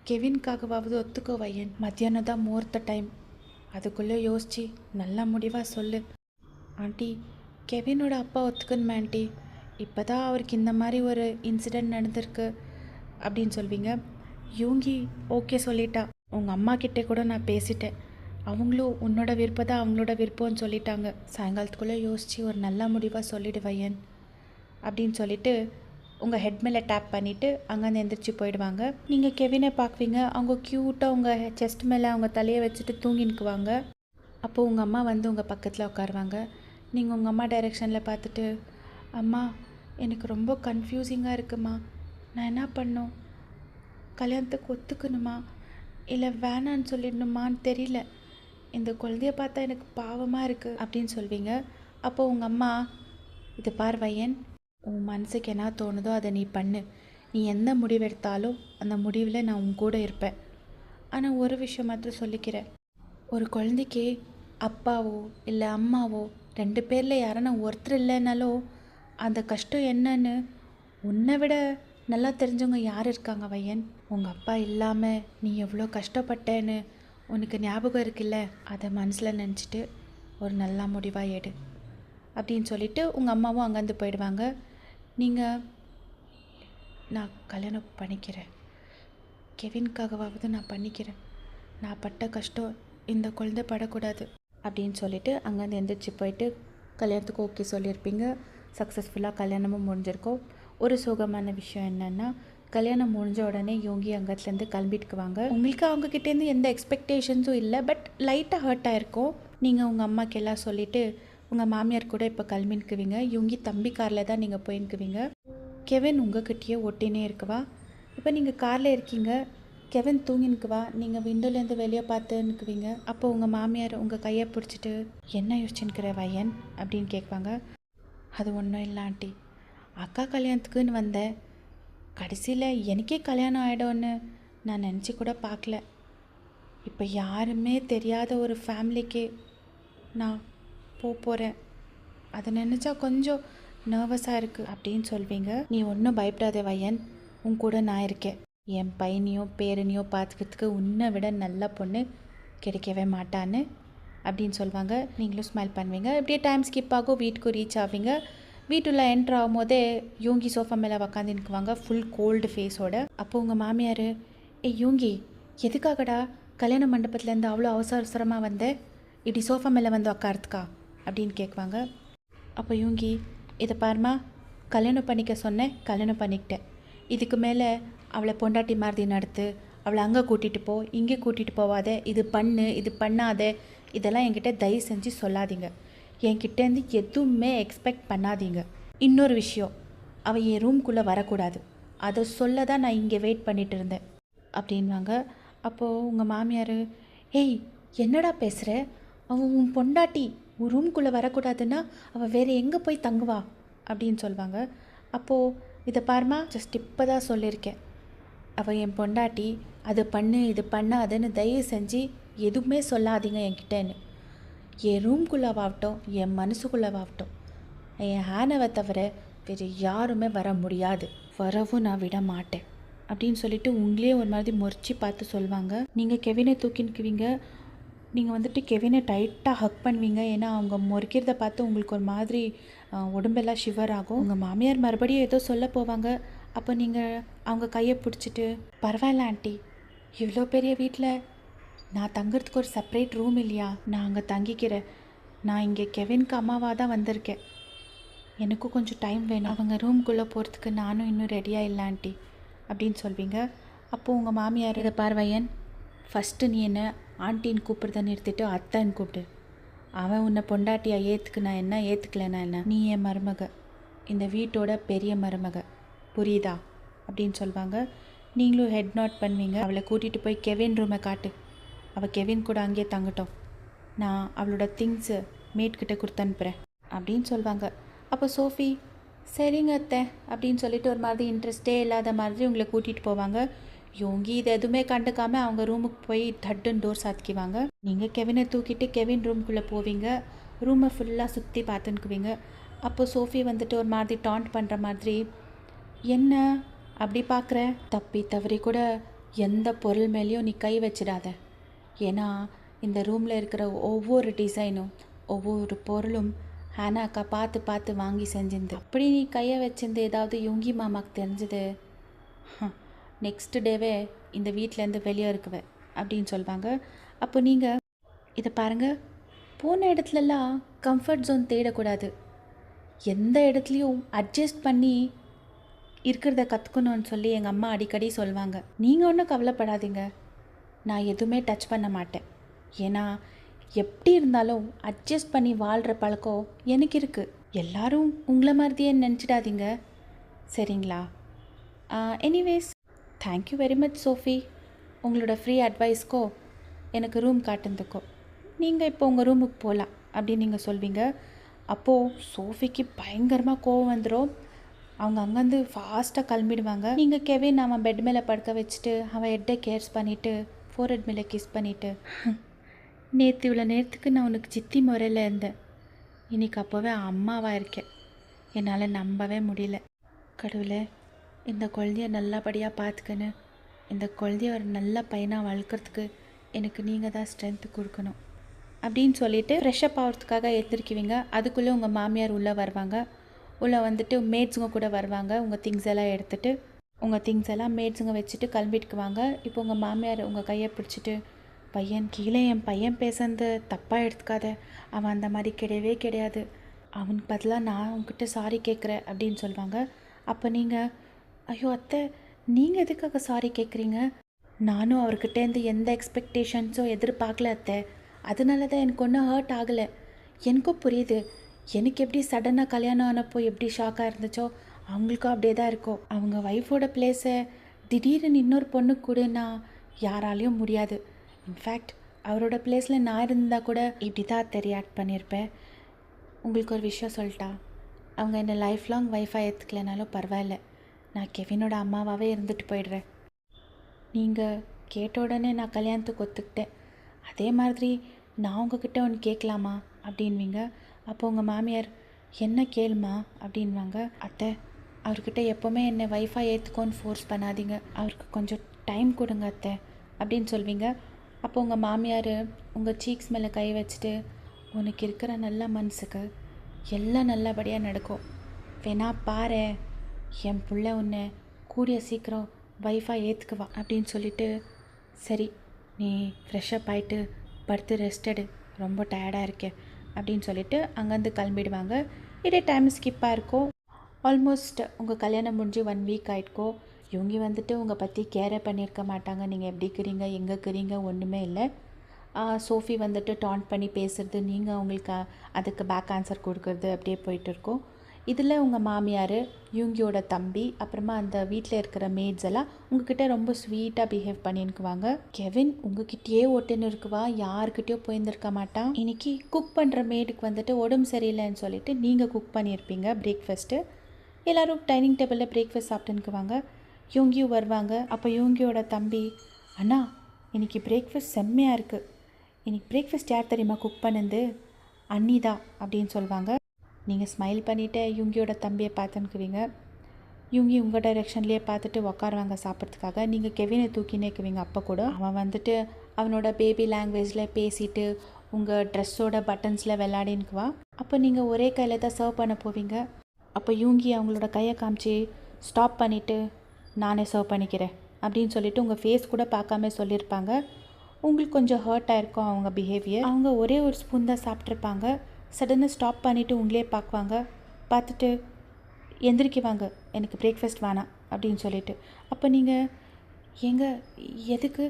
கெவின்காகவாவது ஒத்துக்கோ வையன். மத்தியானம் தான் முகூர்த்த டைம், அதுக்குள்ளே யோசிச்சு நல்ல முடிவாக சொல்லு. ஆண்டி, கெவினோட அப்பா ஒத்துக்கணுமே ஆண்டி, இப்போ தான் அவருக்கு இந்த மாதிரி ஒரு இன்சிடெண்ட் நடந்திருக்கு அப்படின்னு சொல்வீங்க. யூங்கி ஓகே சொல்லிட்டா. உங்கள் அம்மா கிட்டே கூட நான் பேசிட்டேன், அவங்களும் உன்னோட விருப்பம் தான் அவங்களோட விருப்பம்னு சொல்லிட்டாங்க. சாயங்காலத்துக்குள்ளே யோசித்து ஒரு நல்ல முடிவாக சொல்லிடு வையன் அப்படின்னு சொல்லிவிட்டு உங்கள் ஹெட் மேலே டேப் பண்ணிவிட்டு அங்கேருந்து எந்திரிச்சு போயிடுவாங்க. நீங்கள் கெவினை பார்க்குவீங்க. அவங்க க்யூட்டாக உங்கள் செஸ்ட் மேலே அவங்க தலையை வச்சுட்டு தூங்கினுக்குவாங்க. அப்போது உங்கள் அம்மா வந்து உங்கள் பக்கத்தில் உட்காருவாங்க. நீங்கள் உங்கள் அம்மா டைரெக்ஷனில் பார்த்துட்டு, அம்மா, எனக்கு ரொம்ப கன்ஃபியூசிங்காக இருக்குமா, நான் என்ன பண்ணணும்? கல்யாணத்துக்கு ஒத்துக்கணுமா இல்லை வேணான்னு சொல்லிடணுமான்னு தெரியல, இந்த குழந்தைய பார்த்தா எனக்கு பாவமாக இருக்குது அப்படின்னு சொல்வீங்க. அப்போது உங்கள் அம்மா, இது பார் வையன், உன் மனசுக்கு என்ன தோணுதோ அதை நீ பண்ணு. நீ எந்த முடிவு எடுத்தாலும் அந்த முடிவில் நான் உன் கூட இருப்பேன். ஆனால் ஒரு விஷயம் மாத்திரம் சொல்லிக்கிறேன், ஒரு குழந்தைக்கு அப்பாவோ இல்லை அம்மாவோ 2 பேரில் யாரானா ஒருத்தர் இல்லைனாலோ அந்த கஷ்டம் என்னன்னு உன்னை விட நல்லா தெரிஞ்சவங்க யார் இருக்காங்க வையன்? உங்கள் அப்பா இல்லாமல் நீ எவ்வளோ கஷ்டப்பட்டேன்னு உனக்கு ஞாபகம் இருக்குல்ல, அதை மனசில் நினச்சிட்டு ஒரு நல்ல முடிவாக எடு அப்படின்னு சொல்லிவிட்டு உங்கள் அம்மாவும் அங்கேருந்து போயிடுவாங்க. நீங்கள், நான் கல்யாணம் பண்ணிக்கிறேன், கெவின்காகவாவது நான் பண்ணிக்கிறேன், நான் பட்ட கஷ்டம் இந்த குழந்தை படக்கூடாது அப்படின்னு சொல்லிவிட்டு அங்கேருந்து எந்திரிச்சு போயிட்டு கல்யாணத்துக்கு ஓகே சொல்லியிருப்பீங்க. சக்ஸஸ்ஃபுல்லாக கல்யாணமும் முடிஞ்சிருக்கோம். ஒரு சோகமான விஷயம் என்னென்னா, கல்யாணம் முடிஞ்ச உடனே யோகி அங்கத்துலேருந்து கிளம்பிட்டுக்குவாங்க. உங்களுக்கு அவங்கக்கிட்டேருந்து எந்த எக்ஸ்பெக்டேஷன்ஸும் இல்லை, பட் லைட்டாக ஹர்ட் ஆகிருக்கும். நீங்கள் உங்கள் அம்மாவுக்கு எல்லாம் சொல்லிவிட்டு உங்கள் மாமியார் கூட இப்போ கிளம்பின்னுக்குவீங்க. யோகி தம்பி காரில் தான் நீங்கள் போயின்னுக்குவீங்க. கெவின் உங்ககிட்டயே ஒட்டினே இருக்குவா. இப்போ நீங்கள் காரில் இருக்கீங்க, கெவின் தூங்கினுக்குவா, நீங்கள் விண்டோலேருந்து வெளியே பார்த்துன்னுக்குவீங்க. அப்போ உங்கள் மாமியார் உங்கள் கையை பிடிச்சிட்டு, என்ன யோசிச்சுன்னுக்கிற வையன் அப்படின்னு கேட்பாங்க. அது ஒன்றும் இல்லை ஆண்டி, அக்கா கல்யாணத்துக்குன்னு வந்தேன், கடைசியில் எனக்கே கல்யாணம் ஆகிடும்னு நான் நினச்சி கூட பார்க்கல. இப்போ யாருமே தெரியாத ஒரு ஃபேமிலிக்கு நான் போகிறேன், அதை நினச்சா கொஞ்சம் நர்வஸாக இருக்குது அப்படின்னு சொல்வீங்க. நீ ஒன்றும் பயப்படாத வையன், உன் கூட நான் இருக்கேன். என் பையனையோ பேரனையோ பார்த்துக்கிறதுக்கு உன்னை விட நல்ல பொண்ணு கிடைக்கவே மாட்டான்னு அப்படின்னு சொல்லுவாங்க. நீங்களும் ஸ்மைல் பண்ணுவீங்க. இப்படியே டைம் ஸ்கிப் ஆகும், வீட்டுக்கு ரீச் ஆவீங்க. வீட்டுள்ள என்ட்ரு ஆகும் போதே யூங்கி சோஃபா மேலே உக்காந்து நிற்குவாங்க, ஃபுல் கோல்டு ஃபேஸோட. அப்போது உங்கள் மாமியார், யூங்கி, எதுக்காகடா கல்யாண மண்டபத்துலேருந்து அவ்வளோ அவசரமாக வந்தேன், இப்படி சோஃபா மேலே வந்து உக்காரத்துக்கா அப்படின்னு கேட்குவாங்க. அப்போ யூங்கி, இதை பாருமா, கல்யாணம் பண்ணிக்க சொன்னேன், கல்யாணம் பண்ணிக்கிட்டேன், இதுக்கு மேலே அவளை பொண்டாட்டி மாதிரி நடத்து, அவளை அங்கே கூட்டிகிட்டு போ, இங்கே கூட்டிகிட்டு போவாத, இது பண்ணு, இது பண்ணாத, இதெல்லாம் என்கிட்ட தயவு செஞ்சு சொல்லாதீங்க, என்கிட்டேருந்து எதுவுமே எக்ஸ்பெக்ட் பண்ணாதீங்க. இன்னொரு விஷயம், அவள் என் ரூம்குள்ளே வரக்கூடாது, அதை சொல்ல தான் நான் இங்கே வெயிட் பண்ணிகிட்டு இருந்தேன் அப்படின்வாங்க. அப்போது உங்கள் மாமியார், ஏய் என்னடா பேசுகிற, அவன் உன் பொண்டாட்டி, உன் ரூம்குள்ளே வரக்கூடாதுன்னா அவள் வேறு எங்கே போய் தங்குவா அப்படின்னு சொல்லுவாங்க. அப்போது இதை பாருமா, ஜஸ்ட் இப்போ தான் சொல்லியிருக்கேன், அவள் என் பொண்டாட்டி, அது பண்ணு இது பண்ணாதுன்னு தயவு செஞ்சு எதுவுமே சொல்லாதீங்க என்கிட்டேன்னு. என் ரூம்குள்ளவாகட்டும் என் மனசுக்குள்ளவாகட்டும் என் ஹேனவை தவிர வேறு யாருமே வர முடியாது, வரவும் நான் விட மாட்டேன் அப்படின்னு சொல்லிட்டு உங்களே ஒரு மாதிரி முறைச்சி பார்த்து சொல்லுவாங்க. நீங்கள் கெவினை தூக்கினுக்குவீங்க. நீங்கள் வந்துட்டு கெவினை டைட்டாக ஹக் பண்ணுவீங்க. ஏன்னா அவங்க முறைக்கிறத பார்த்து உங்களுக்கு ஒரு மாதிரி உடம்பெல்லாம் ஷிவர் ஆகும். உங்கள் மாமியார் மறுபடியும் ஏதோ சொல்ல போவாங்க. அப்போ நீங்கள் அவங்க கையை பிடிச்சிட்டு, பரவாயில்ல ஆண்டி, இவ்வளோ பெரிய வீட்டில் நான் தங்குறதுக்கு ஒரு செப்பரேட் ரூம் இல்லையா, நான் அங்கே தங்கிக்கிறேன், நான் இங்கே கெவினுக்கு அம்மாவாக தான் வந்திருக்கேன், எனக்கும் கொஞ்சம் டைம் வேணும், அவங்க ரூம்குள்ளே போகிறதுக்கு நானும் இன்னும் ரெடியாக இல்லை ஆண்டி அப்படின்னு சொல்வீங்க. அப்போது உங்கள் மாமியார், இதை பார்வையன், ஃபஸ்ட்டு நீ என்ன ஆண்டின்னு கூப்பிட்றத நிறுத்திட்டு அத்தைன்னு கூப்பிடு. அவன் உன்னை பொண்டாட்டியா ஏற்றுக்குனா என்ன, ஏற்றுக்கலனா என்ன, நீ என் மருமக, இந்த வீட்டோட பெரிய மருமக, புரியுதா அப்படின்னு சொல்லுவாங்க. நீங்களும் ஹெட் நாட் பண்ணுவீங்க. அவளை கூட்டிகிட்டு போய் கெவின் ரூமை காட்டு, அவள் கெவின் கூட அங்கேயே தங்கட்டும், நான் அவளோட திங்ஸு மேட்கிட்ட கொடுத்து அனுப்புகிறேன் அப்படின்னு சொல்லுவாங்க. அப்போ சோஃபி சரிங்க அத்தை அப்படின்னு சொல்லிட்டு ஒரு மாதிரி இன்ட்ரெஸ்டே இல்லாத மாதிரி உங்களை கூட்டிகிட்டு போவாங்க. யோங்கி இது எதுவுமே கண்டுக்காமல் அவங்க ரூமுக்கு போய் தட்டுன்னு டோர் சாத்திக்குவாங்க. நீங்கள் கெவினை தூக்கிட்டு கெவின் ரூமுக்குள்ளே போவீங்க. ரூமை ஃபுல்லாக சுற்றி பார்த்துக்குவீங்க. அப்போ சோஃபி வந்துட்டு ஒரு மாதிரி டாண்ட் பண்ணுற மாதிரி, என்ன அப்படி பார்க்குற, தப்பி தவறி கூட எந்த பொருள் மேலேயும் நீ கை வச்சிடாத, ஏன்னா இந்த ரூமில் இருக்கிற ஒவ்வொரு டிசைனும் ஒவ்வொரு பொருளும் ஹேனாக்கா பார்த்து பார்த்து வாங்கி செஞ்சிருந்து. அப்படி நீ கையை வச்சிருந்து ஏதாவது யோங்கி மாமாவுக்கு தெரிஞ்சது, நெக்ஸ்ட் டேவே இந்த வீட்டிலேருந்து வெளியே இருக்குவேன் அப்படின்னு சொல்லுவாங்க. அப்போ நீங்கள் இதை பாருங்கள், போன இடத்துலலாம் கம்ஃபர்ட் ஜோன் தேடக்கூடாது, எந்த இடத்துலையும் அட்ஜஸ்ட் பண்ணி இருக்கிறத கற்றுக்கணும்னு சொல்லி எங்கள் அம்மா அடிக்கடி சொல்லுவாங்க. நீங்கள் ஒன்றும் கவலைப்படாதீங்க, நான் எதுவுமே டச் பண்ண மாட்டேன், ஏன்னா எப்படி இருந்தாலும் அட்ஜஸ்ட் பண்ணி வாழ்கிற பழக்கம் எனக்கு இருக்குது. எல்லாரும் உங்களை மாதிரியே நினச்சிடாதீங்க, சரிங்களா? Anyways thank you very much Sophie, உங்களோட ஃப்ரீ அட்வைஸ்க்கோ எனக்கு ரூம் காட்டுறதுக்கோ. நீங்கள் இப்போ உங்கள் ரூமுக்கு போகலாம் அப்படின்னு நீங்கள் சொல்வீங்க. அப்போது சோஃபிக்கு பயங்கரமாக கோவம் வந்துடும். அவங்க அங்கேருந்து ஃபாஸ்ட்டாக கிளம்பிடுவாங்க. நீங்கள் கெவின் அவன் பெட் மேலே படுக்க வச்சுட்டு அவன் ஹெட்டை கேர்ஸ் பண்ணிவிட்டு ஃபோர்ஹெட் மேலே கிஸ் பண்ணிவிட்டு, நேற்று இவ்வளோ நேரத்துக்கு நான் உனக்கு சித்தி முறையில் இருந்தேன், இன்றைக்கி அப்போவே அம்மாவாக இருக்கேன், என்னால் நம்பவே முடியல. கடவுளே, இந்த குழந்தைய நல்லபடியாக பார்த்துக்கணும், இந்த குழந்தைய ஒரு நல்ல பையனாக வளர்க்குறதுக்கு எனக்கு நீங்கள் தான் ஸ்ட்ரென்த்து கொடுக்கணும் அப்படின்னு சொல்லிவிட்டு ஃப்ரெஷ்அப் ஆகிறதுக்காக எழுந்திருக்குவீங்க. அதுக்குள்ளே உங்கள் மாமியார் உள்ளே வருவாங்க. உள்ளே வந்துட்டு மேட்ஸுங்க கூட வருவாங்க. உங்கள் திங்ஸ் எல்லாம் எடுத்துகிட்டு உங்கள் திங்ஸ் எல்லாம் மேட்ஸுங்க வச்சுட்டு கிளம்பிட்டுக்குவாங்க. இப்போ உங்கள் மாமியார் உங்கள் கையை பிடிச்சிட்டு, பையன் கீழே என் பையன் பேசுறது தப்பாக எடுத்துக்காத, அவன் அந்த மாதிரி கிடையவே கிடையாது, அவனுக்கு பதிலாக நான் உங்ககிட்ட சாரி கேட்குறேன் அப்படின்னு சொல்லுவாங்க. அப்போ நீங்கள், ஐயோ அத்தை, நீங்கள் எதுக்காக சாரி கேட்குறீங்க, நானும் அவர்கிட்டேருந்து எந்த எக்ஸ்பெக்டேஷன்ஸும் எதிர்பார்க்கல அத்தை, அதனால தான் எனக்கு ஒன்றும் ஹர்ட் ஆகலை. எனக்கும் புரியுது, எனக்கு எப்படி சடனாக கல்யாணம் ஆனப்போ எப்படி ஷாக்காக இருந்துச்சோ அவங்களுக்கும் அப்படியே தான் இருக்கும். அவங்க ஒய்ஃபோட பிளேஸை திடீர்னு இன்னொரு பொண்ணு கூடனா யாராலையும் முடியாது. இன்ஃபேக்ட் அவரோட பிளேஸில் நான் இருந்தால் கூட இப்படி தான் ரியாக்ட் பண்ணியிருப்பேன். உங்களுக்கு ஒரு விஷயம் சொல்லிட்டா, அவங்க என்னை லைஃப் லாங் ஒய்ஃபாக ஏற்றுக்கலனாலும் பரவாயில்ல, நான் கெவினோட அம்மாவாகவே இருந்துட்டு போயிடுறேன். நீங்கள் கேட்ட உடனே நான் கல்யாணத்துக்கு ஒத்துக்கிட்டேன், அதே மாதிரி நான் உங்ககிட்ட ஒன்று கேட்கலாமா அப்படின்வீங்க. அப்போ உங்கள் மாமியார், என்ன கேளுமா அப்படின்வாங்க. அத்தை, அவர்கிட்ட எப்போவுமே என்னை ஒய்ஃபாக ஏற்றுக்கோன்னு ஃபோர்ஸ் பண்ணாதீங்க, அவருக்கு கொஞ்சம் டைம் கொடுங்க அத்தை அப்படின்னு சொல்வீங்க. அப்போ உங்கள் மாமியார் உங்கள் சீக்ஸ் மேலே கை வச்சுட்டு, உனக்கு இருக்கிற நல்ல மனசுக்கு எல்லாம் நல்லபடியாக நடக்கும், வேணா பாரு, என் பிள்ளை உன்னை கூடிய சீக்கிரம் ஒய்ஃபாக ஏற்றுக்குவா அப்படின்னு சொல்லிட்டு, சரி நீ ஃப்ரெஷ்அப் ஆகிட்டு படுத்து ரெஸ்ட் எடு, ரொம்ப டயர்டாக இருக்கேன் அப்படின்னு சொல்லிட்டு அங்கேருந்து கிளம்பிடுவாங்க. இதே டைம் ஸ்கிப்பாக இருக்கும். ஆல்மோஸ்ட் உங்கள் கல்யாணம் முடிஞ்சு 1 வீக் ஆகிருக்கோம். இவங்க வந்துட்டு உங்கள் பற்றி கேரே பண்ணியிருக்க மாட்டாங்க, நீங்கள் எப்படி இருக்கிறீங்க எங்கே இருக்கிறீங்க ஒன்றுமே இல்லை. சோஃபி வந்துட்டு டாண்ட் பண்ணி பேசுகிறது, நீங்கள் அவங்களுக்கு அதுக்கு பேக் ஆன்சர் கொடுக்குறது அப்படியே போயிட்டு இருக்கோம். இதில் உங்கள் மாமியார், யூங்கியோட தம்பி, அப்புறமா அந்த வீட்டில் இருக்கிற மேட்ஸ் எல்லாம் உங்ககிட்ட ரொம்ப ஸ்வீட்டாக பிஹேவ் பண்ணியிருக்குவாங்க. கெவின் உங்ககிட்டயே ஒட்டுன்னு இருக்குவா, யாருக்கிட்டேயோ போயிருந்துருக்க மாட்டான். இன்றைக்கி குக் பண்ணுற மேடுக்கு வந்துட்டு உடம்பு சரியில்லைன்னு சொல்லிட்டு நீங்கள் குக் பண்ணியிருப்பீங்க பிரேக்ஃபாஸ்ட்டு. எல்லோரும் டைனிங் டேபிளில் பிரேக்ஃபாஸ்ட் சாப்பிட்டுன்னுக்குவாங்க. யூங்கியும் வருவாங்க. அப்போ யூங்கியோட தம்பி, அண்ணா இன்றைக்கி பிரேக்ஃபாஸ்ட் செம்மையாக இருக்குது, இன்றைக்கி பிரேக்ஃபாஸ்ட் யார் தெரியுமா குக் பண்ணுது, அண்ணி தான் அப்படின்னு சொல்லுவாங்க. நீங்கள் ஸ்மைல் பண்ணிவிட்டு யூங்கியோட தம்பியை பார்த்துன்னுக்குவீங்க. யூங்கி உங்கள் டைரெக்ஷன்லேயே பார்த்துட்டு உக்காருவாங்க சாப்பிட்றதுக்காக. நீங்கள் கெவினை தூக்கினே இருக்குவீங்க. அப்போ கூட அவன் வந்துட்டு அவனோட பேபி லாங்குவேஜில் பேசிட்டு உங்கள் ட்ரெஸ்ஸோட பட்டன்ஸில் விளையாடின்னுக்குவா. அப்போ நீங்கள் ஒரே கையில் தான் சர்வ் பண்ண போவீங்க. அப்போ யூங்கி அவங்களோட கையை காமிச்சு ஸ்டாப் பண்ணிவிட்டு, நானே சர்வ் பண்ணிக்கிறேன் அப்படின்னு சொல்லிவிட்டு உங்கள் ஃபேஸ் கூட பார்க்காம சொல்லியிருப்பாங்க. உங்களுக்கு கொஞ்சம் ஹர்ட் ஆகிருக்கும் அவங்க பிஹேவியர். அவங்க ஒரே ஒரு ஸ்பூன் தான் சாப்பிட்ருப்பாங்க. சடனாக ஸ்டாப் பண்ணிவிட்டு உங்களே பார்க்குவாங்க. பார்த்துட்டு எந்திரிக்குவாங்க, எனக்கு பிரேக்ஃபாஸ்ட் வேணாம் அப்படின்னு சொல்லிட்டு. அப்போ நீங்கள், ஏங்க எதுக்கு,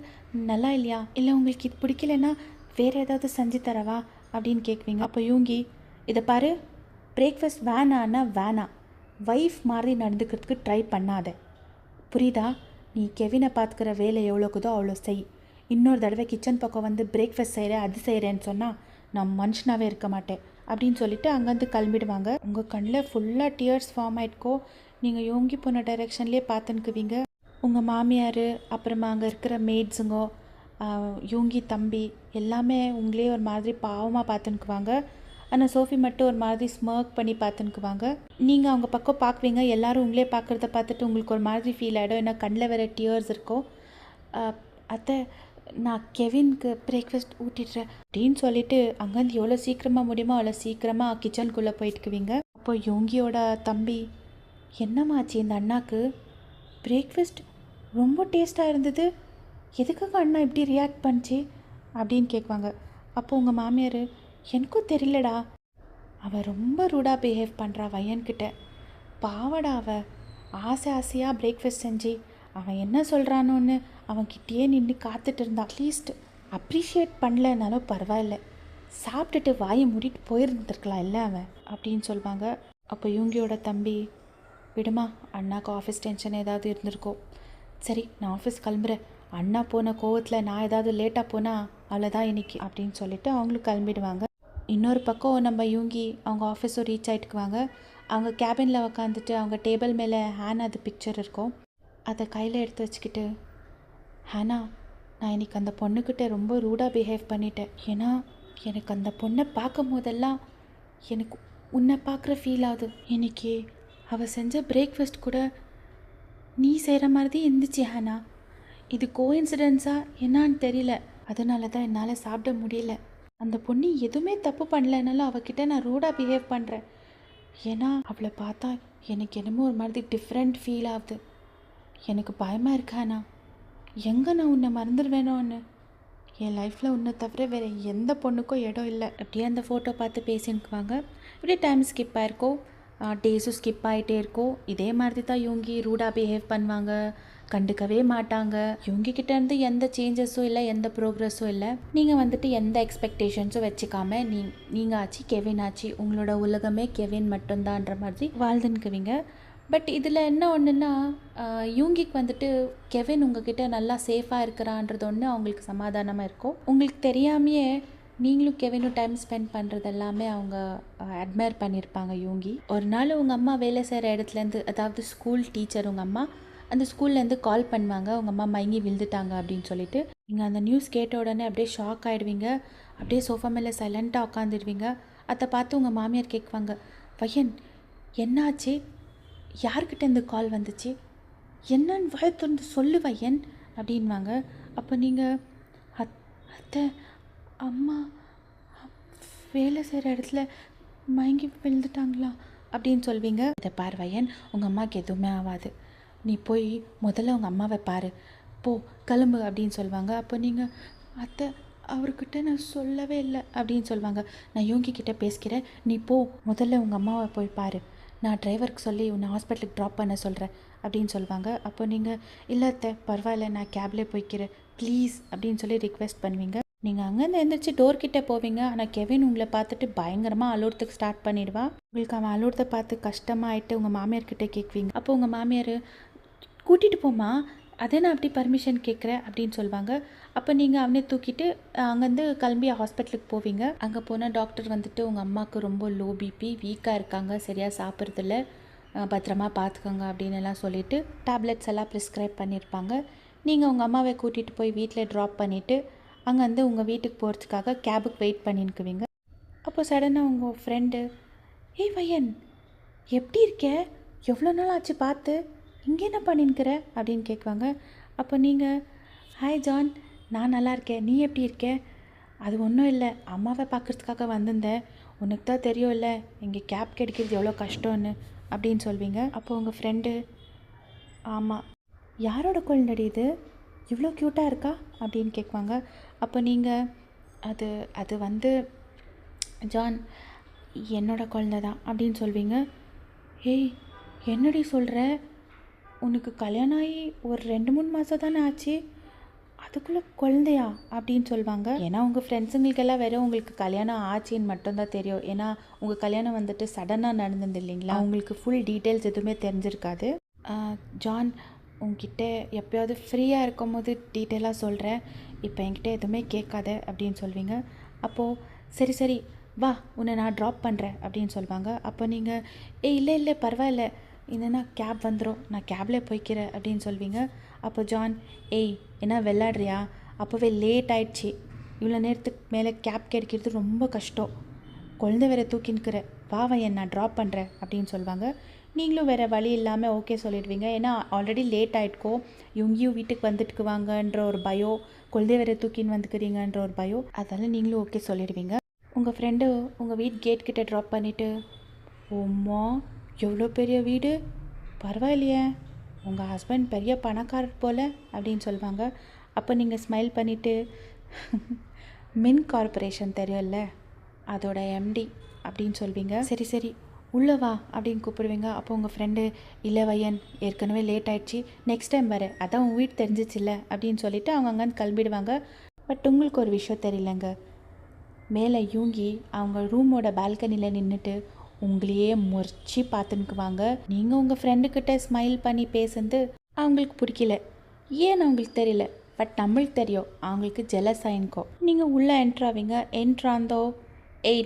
நல்லா இல்லையா, இல்லை உங்களுக்கு இது பிடிக்கலன்னா வேறு ஏதாவது செஞ்சு தரவா அப்படின்னு கேட்குவீங்க. அப்போ யூங்கி, இதை பாரு, பிரேக்ஃபாஸ்ட் வேணான்னா வேணாம், ஒய்ஃப் மாதிரி நடந்துக்கிறதுக்கு ட்ரை பண்ணாத, புரியுதா? நீ கெவினை பார்த்துக்கிற வேலை எவ்வளோக்குதோ அவ்வளோ செய். இன்னொரு தடவை கிச்சன் பக்கம் வந்து பிரேக்ஃபாஸ்ட் செய்கிறேன் அது செய்கிறேன்னு சொன்னால் நான் மனுஷனாகவே இருக்க மாட்டேன் அப்படின்னு சொல்லிட்டு அங்கேருந்து கிளம்பிடுவாங்க. உங்கள் கண்ணில் ஃபுல்லாக டியர்ஸ் ஃபார்ம் ஆகிட்கோ. நீங்கள் யோங்கி போன டைரெக்ஷன்லேயே பார்த்துன்னுக்குவீங்க. உங்கள் மாமியார் அப்புறமா அங்கே இருக்கிற மேட்ஸுங்கோ யோங்கி தம்பி எல்லாமே உங்களே ஒரு மாதிரி பாவமாக பார்த்துன்னுக்குவாங்க. ஆனால் சோஃபி மட்டும் ஒரு மாதிரி ஸ்மர்க் பண்ணி பார்த்துன்னுக்குவாங்க. நீங்கள் அவங்க பக்கம் பார்க்குவீங்க, எல்லோரும் உங்களே பார்க்குறத பார்த்துட்டு உங்களுக்கு ஒரு மாதிரி ஃபீல் ஆகிடும். ஏன்னா கண்ணில் வேறு டியர்ஸ் இருக்கும். அத்தை நான் கெவினுக்கு பிரேக்ஃபாஸ்ட் ஊட்டிடுறேன் அப்படின்னு சொல்லிட்டு அங்கேருந்து எவ்வளோ சீக்கிரமாக முடியுமோ அவ்வளோ சீக்கிரமாக கிச்சனுக்குள்ளே போயிட்டுக்குவீங்க. அப்போ யோங்கியோட தம்பி, என்னம்மாச்சு இந்த அண்ணாக்கு பிரேக்ஃபாஸ்ட் ரொம்ப டேஸ்ட்டாக இருந்தது, எதுக்காக அண்ணா இப்படி ரியாக்ட் பண்ணிச்சு அப்படின்னு கேட்குவாங்க. அப்போ உங்கள் மாமியார், எனக்கும் தெரியலடா, அவள் ரொம்ப ரூடாக பிஹேவ் பண்ணுறா வயன்கிட்ட. பாவடா, அவள் ஆசையாக பிரேக்ஃபாஸ்ட் செஞ்சு அவன் என்ன சொல்கிறானோன்னு அவன்கிட்டயே நின்று காத்துட்டு இருந்தா. அட்லீஸ்ட் அப்ரிஷியேட் பண்ணலனாலும் பரவாயில்ல, சாப்பிட்டுட்டு வாயை மூடிட்டு போயிருந்துருக்கலாம் இல்லை அவன் அப்படின்னு சொல்லுவாங்க. அப்போ யோங்கியோட தம்பி, விடுமா, அண்ணாக்கு ஆஃபீஸ் டென்ஷன் ஏதாவது இருந்திருக்கோ, சரி நான் ஆஃபீஸ் கிளம்புறேன், அண்ணா போன கோவத்தில் நான் ஏதாவது லேட்டாக போனால் அவ்வளோதான் இன்னைக்கு அப்படின்னு சொல்லிட்டு அவங்களும் கிளம்பிடுவாங்க. இன்னொரு பக்கம் நம்ம யோங்கி அவங்க ஆஃபீஸும் ரீச் ஆகிட்டுக்குவாங்க. அவங்க கேபினில் உக்காந்துட்டு அவங்க டேபிள் மேலே ஹேனாது பிக்சர் இருக்கும். அதை கையில் எடுத்து வச்சுக்கிட்டு, ஹேனா, நான் இன்றைக்கி அந்த பொண்ணுக்கிட்ட ரொம்ப ரூடாக பிஹேவ் பண்ணிட்டேன். ஏன்னா எனக்கு அந்த பொண்ணை பார்க்கும் போதெல்லாம் எனக்கு உன்னை பார்க்குற ஃபீல் ஆகுது. இன்றைக்கி அவள் செஞ்ச பிரேக்ஃபாஸ்ட் கூட நீ செய்கிற மாதிரி இருந்துச்சு ஹேனா. இது கோஇன்சிடென்ஸா என்னான்னு தெரியல, அதனால தான் என்னால் சாப்பிட முடியல. அந்த பொண்ணு எதுவுமே தப்பு பண்ணலனாலும் அவகிட்ட நான் ரூடாக பிஹேவ் பண்ணுறேன். ஏன்னா அவளை பார்த்தா எனக்கு என்னமோ ஒரு மாதிரி டிஃப்ரெண்ட் ஃபீல் ஆகுது. எனக்கு பயமாக இருக்காண்ணா, எங்கே நான் உன்னை மறந்துடுவேனோன்னு. என் லைஃப்பில் உன்னை தவிர வேறு எந்த பொண்ணுக்கும் இடம் இல்லை. அப்படியே அந்த ஃபோட்டோ பார்த்து பேசினுக்குவாங்க. இப்படியே டைம் ஸ்கிப் ஆகிருக்கோம், டேஸும் ஸ்கிப் ஆகிட்டே இருக்கும். இதே மாதிரி தான் யோங்கி ரூடாக பிஹேவ் பண்ணுவாங்க, கண்டுக்கவே மாட்டாங்க. இவங்ககிட்டேருந்து எந்த சேஞ்சஸும் இல்லை, எந்த ப்ரோக்ரஸும் இல்லை. நீங்கள் வந்துட்டு எந்த எக்ஸ்பெக்டேஷன்ஸும் வச்சுக்காம நீங்கள் ஆச்சு கெவின் ஆச்சு, உங்களோட உலகமே கெவின் மட்டும்தான்ற மாதிரி வாழ்ந்துன்னுக்குவீங்க. பட் இதில் என்ன ஒன்றுன்னா, யூங்கிக்கு வந்துட்டு கெவின் உங்ககிட்ட நல்லா சேஃபாக இருக்கிறான்றது ஒன்று அவங்களுக்கு சமாதானமாக இருக்கும். உங்களுக்கு தெரியாமையே நீங்களும் கெவினும் டைம் ஸ்பெண்ட் பண்ணுறது எல்லாமே அவங்க அட்மையர் பண்ணியிருப்பாங்க யூங்கி. ஒரு நாள் உங்கள் அம்மா வேலை செய்கிற இடத்துலேருந்து, அதாவது ஸ்கூல் டீச்சர் உங்கள் அம்மா, அந்த ஸ்கூல்லேருந்து கால் பண்ணுவாங்க, உங்கள் அம்மா மயங்கி விழுந்துட்டாங்க அப்படின்னு சொல்லிட்டு. நீங்கள் அந்த நியூஸ் கேட்ட உடனே அப்படியே ஷாக் ஆகிடுவீங்க. அப்படியே சோஃபா மேலே சைலண்ட்டாக உட்காந்துடுவீங்க. அதை பார்த்து உங்கள் மாமியார் கேட்குவாங்க, பையன் என்னாச்சு, யார்கிட்ட இந்த கால் வந்துச்சு, என்னன்னு வயத்துந்து சொல்லு பையன் அப்படின்வாங்க. அப்போ நீங்கள் அத்தை அம்மா வேலை செய்கிற இடத்துல மயங்கி விழுந்துட்டாங்களா அப்படின்னு சொல்வீங்க. இதை பார் வயன், உங்கள் அம்மாவுக்கு எதுவுமே ஆகாது, நீ போய் முதல்ல உங்கள் அம்மாவை பாரு, போ கிளம்பு அப்படின்னு சொல்லுவாங்க. அப்போ நீங்கள், அத்தை அவர்கிட்ட நான் சொல்லவே இல்லை அப்படின்னு சொல்லுவாங்க. நான் யோங்கிக்கிட்ட பேசிக்கிறேன், நீ போ முதல்ல உங்கள் அம்மாவை போய் பாரு, நான் டிரைவருக்கு சொல்லி உன்னை ஹாஸ்பிட்டலுக்கு ட்ராப் பண்ண சொல்கிறேன் அப்படின்னு சொல்லுவாங்க. அப்போ நீங்கள், இல்லை அத்தை பரவாயில்ல, நான் கேப்லேயே போய்க்கிறேன் ப்ளீஸ் அப்படின்னு சொல்லி ரிக்வெஸ்ட் பண்ணுவீங்க. நீங்கள் அங்கேருந்து எழுந்திரிச்சு டோர்கிட்ட போவீங்க. ஆனால் கெவின் உங்களை பார்த்துட்டு பயங்கரமாக அழுறதுக்கு ஸ்டார்ட் பண்ணிடுவா. உங்களுக்கு அவன் அழுறதை பார்த்து கஷ்டமாயிட்டு உங்கள் மாமியார்கிட்ட கேட்குவீங்க. அப்போ உங்கள் மாமியார், கூட்டிகிட்டு போமா, அதே நான் அப்படி பர்மிஷன் கேட்குறேன் அப்படின்னு சொல்லுவாங்க. அப்போ நீங்கள் அவனே தூக்கிட்டு அங்கேருந்து கிளம்பி ஹாஸ்பிட்டலுக்கு போவீங்க. அங்கே போனால் டாக்டர் வந்துட்டு உங்கள் அம்மாவுக்கு ரொம்ப லோ பிபி, வீக்காக இருக்காங்க, சரியாக சாப்பிட்றதில்ல, பத்திரமா பார்த்துக்கோங்க அப்படின்னு எல்லாம் சொல்லிவிட்டு டேப்லெட்ஸ் எல்லாம் ப்ரிஸ்கிரைப் பண்ணியிருப்பாங்க. நீங்கள் உங்கள் அம்மாவை கூட்டிகிட்டு போய் வீட்டில் ட்ராப் பண்ணிவிட்டு அங்கேருந்து உங்கள் வீட்டுக்கு போகிறதுக்காக கேபுக்கு வெயிட் பண்ணின்னுக்குவீங்க. அப்போ சடனாக உங்கள் ஃப்ரெண்டு, ஏய் பையன் எப்படி இருக்க, எவ்வளோ நாள் ஆச்சு பார்த்து, இங்கே என்ன பண்ணின்னுக்கிற அப்படின்னு கேட்குவாங்க. அப்போ நீங்கள், ஹாய் ஜான், நான் நல்லா இருக்கேன், நீ எப்படி இருக்க, அது ஒன்றும் இல்லை, அம்மாவை பார்க்குறதுக்காக வந்திருந்தேன், உனக்கு தான் தெரியும் இல்லை இங்கே கேப் கிடைக்கிறது எவ்வளோ கஷ்டம்னு அப்படின்னு சொல்வீங்க. அப்போ உங்கள் ஃப்ரெண்டு, ஆமாம், யாரோட குழந்தை இது, இவ்வளோ க்யூட்டாக இருக்கா அப்படின்னு கேட்குவாங்க. அப்போ நீங்கள், அது வந்து ஜான் என்னோட குழந்தை தான் அப்படின்னு சொல்வீங்க. ஏய் என்னடி சொல்கிற, உனக்கு கல்யாணம் ஆகி ஒரு 2-3 மாதம் தானே ஆச்சு, அதுக்குள்ளே குழந்தையா அப்படின்னு சொல்லுவாங்க. ஏன்னா உங்கள் ஃப்ரெண்ட்ஸுங்களுக்கெல்லாம் வெறும் உங்களுக்கு கல்யாணம் ஆச்சின்னு மட்டும்தான் தெரியும். ஏன்னா உங்கள் கல்யாணம் வந்துட்டு சடனாக நடந்தது இல்லைங்களா, உங்களுக்கு ஃபுல் டீட்டெயில்ஸ் எதுவுமே தெரிஞ்சிருக்காது. ஜான் உங்ககிட்ட எப்போயாவது ஃப்ரீயாக இருக்கும் போது டீட்டெயிலாக சொல்கிறேன், இப்போ என்கிட்ட எதுவுமே கேட்காத அப்படின்னு சொல்வீங்க. அப்போது சரி சரி வா உன்னை நான் ட்ராப் பண்ணுறேன் அப்படின்னு சொல்லுவாங்க. அப்போ நீங்கள் இல்லை இல்லை பரவாயில்ல, என்னென்னா கேப் வந்துடும், நான் கேப்லேயே போய்க்கிறேன் அப்படின்னு சொல்வீங்க. அப்போ ஜான் என்ன விளாட்றியா, அப்போவே லேட் ஆயிடுச்சு, இவ்வளோ நேரத்துக்கு மேலே கேப் கிடைக்கிறது ரொம்ப கஷ்டம், குழந்தை வேற தூக்கின்னுக்கிற, வாவையன் நான் ட்ராப் பண்ணுறேன் அப்படின்னு சொல்லுவாங்க. நீங்களும் வேறு வழி இல்லாமல் ஓகே சொல்லிடுவீங்க. ஏன்னா ஆல்ரெடி லேட் ஆகிட்கோ, இவங்கேயும் வீட்டுக்கு வந்துட்டுக்குவாங்கன்ற ஒரு பயம், குழந்தை வேற தூக்கின்னு வந்துக்கிறீங்கன்ற ஒரு பயம், அதனால் நீங்களும் ஓகே சொல்லிடுவீங்க. உங்கள் ஃப்ரெண்டு உங்கள் வீட்டு கேட் கிட்டே ட்ராப் பண்ணிவிட்டு, ஓம்மா எவ்வளோ பெரிய வீடு, பரவாயில்லையே, உங்கள் ஹஸ்பண்ட் பெரிய பணக்காரர் போல் அப்படின்னு சொல்லுவாங்க. அப்போ நீங்கள் ஸ்மைல் பண்ணிவிட்டு, மின் கார்பரேஷன் தெரியும்ல, அதோட எம்டி அப்படின்னு சொல்வீங்க. சரி சரி உள்ளே வா அப்படின்னு கூப்பிடுவீங்க. அப்போ உங்கள் ஃப்ரெண்டு, இல்லை வையன் ஏற்கனவே லேட் ஆகிடுச்சி, நெக்ஸ்ட் டைம் வர, அதான் உங்கள் வீட்டு தெரிஞ்சிச்சில்ல அப்படின்னு சொல்லிவிட்டு அவங்க அங்கேருந்து கிளம்பிடுவாங்க. பட் உங்களுக்கு ஒரு விஷயம் தெரியலங்க, மேலே யூங்கி அவங்க ரூமோட பால்கனியில் நின்றுட்டு உங்களையே முறைச்சி பார்த்துன்னுக்குவாங்க. நீங்கள் உங்கள் ஃப்ரெண்டுக்கிட்ட ஸ்மைல் பண்ணி பேசுறது அவங்களுக்கு பிடிக்கல, ஏன்னு அவங்களுக்கு தெரியல, பட் நம்மளுக்கு தெரியும் அவங்களுக்கு ஜெலஸ் ஆகின்கோ. நீங்கள் உள்ளே என்ட்ராவீங்க, என்ட்ராந்தோ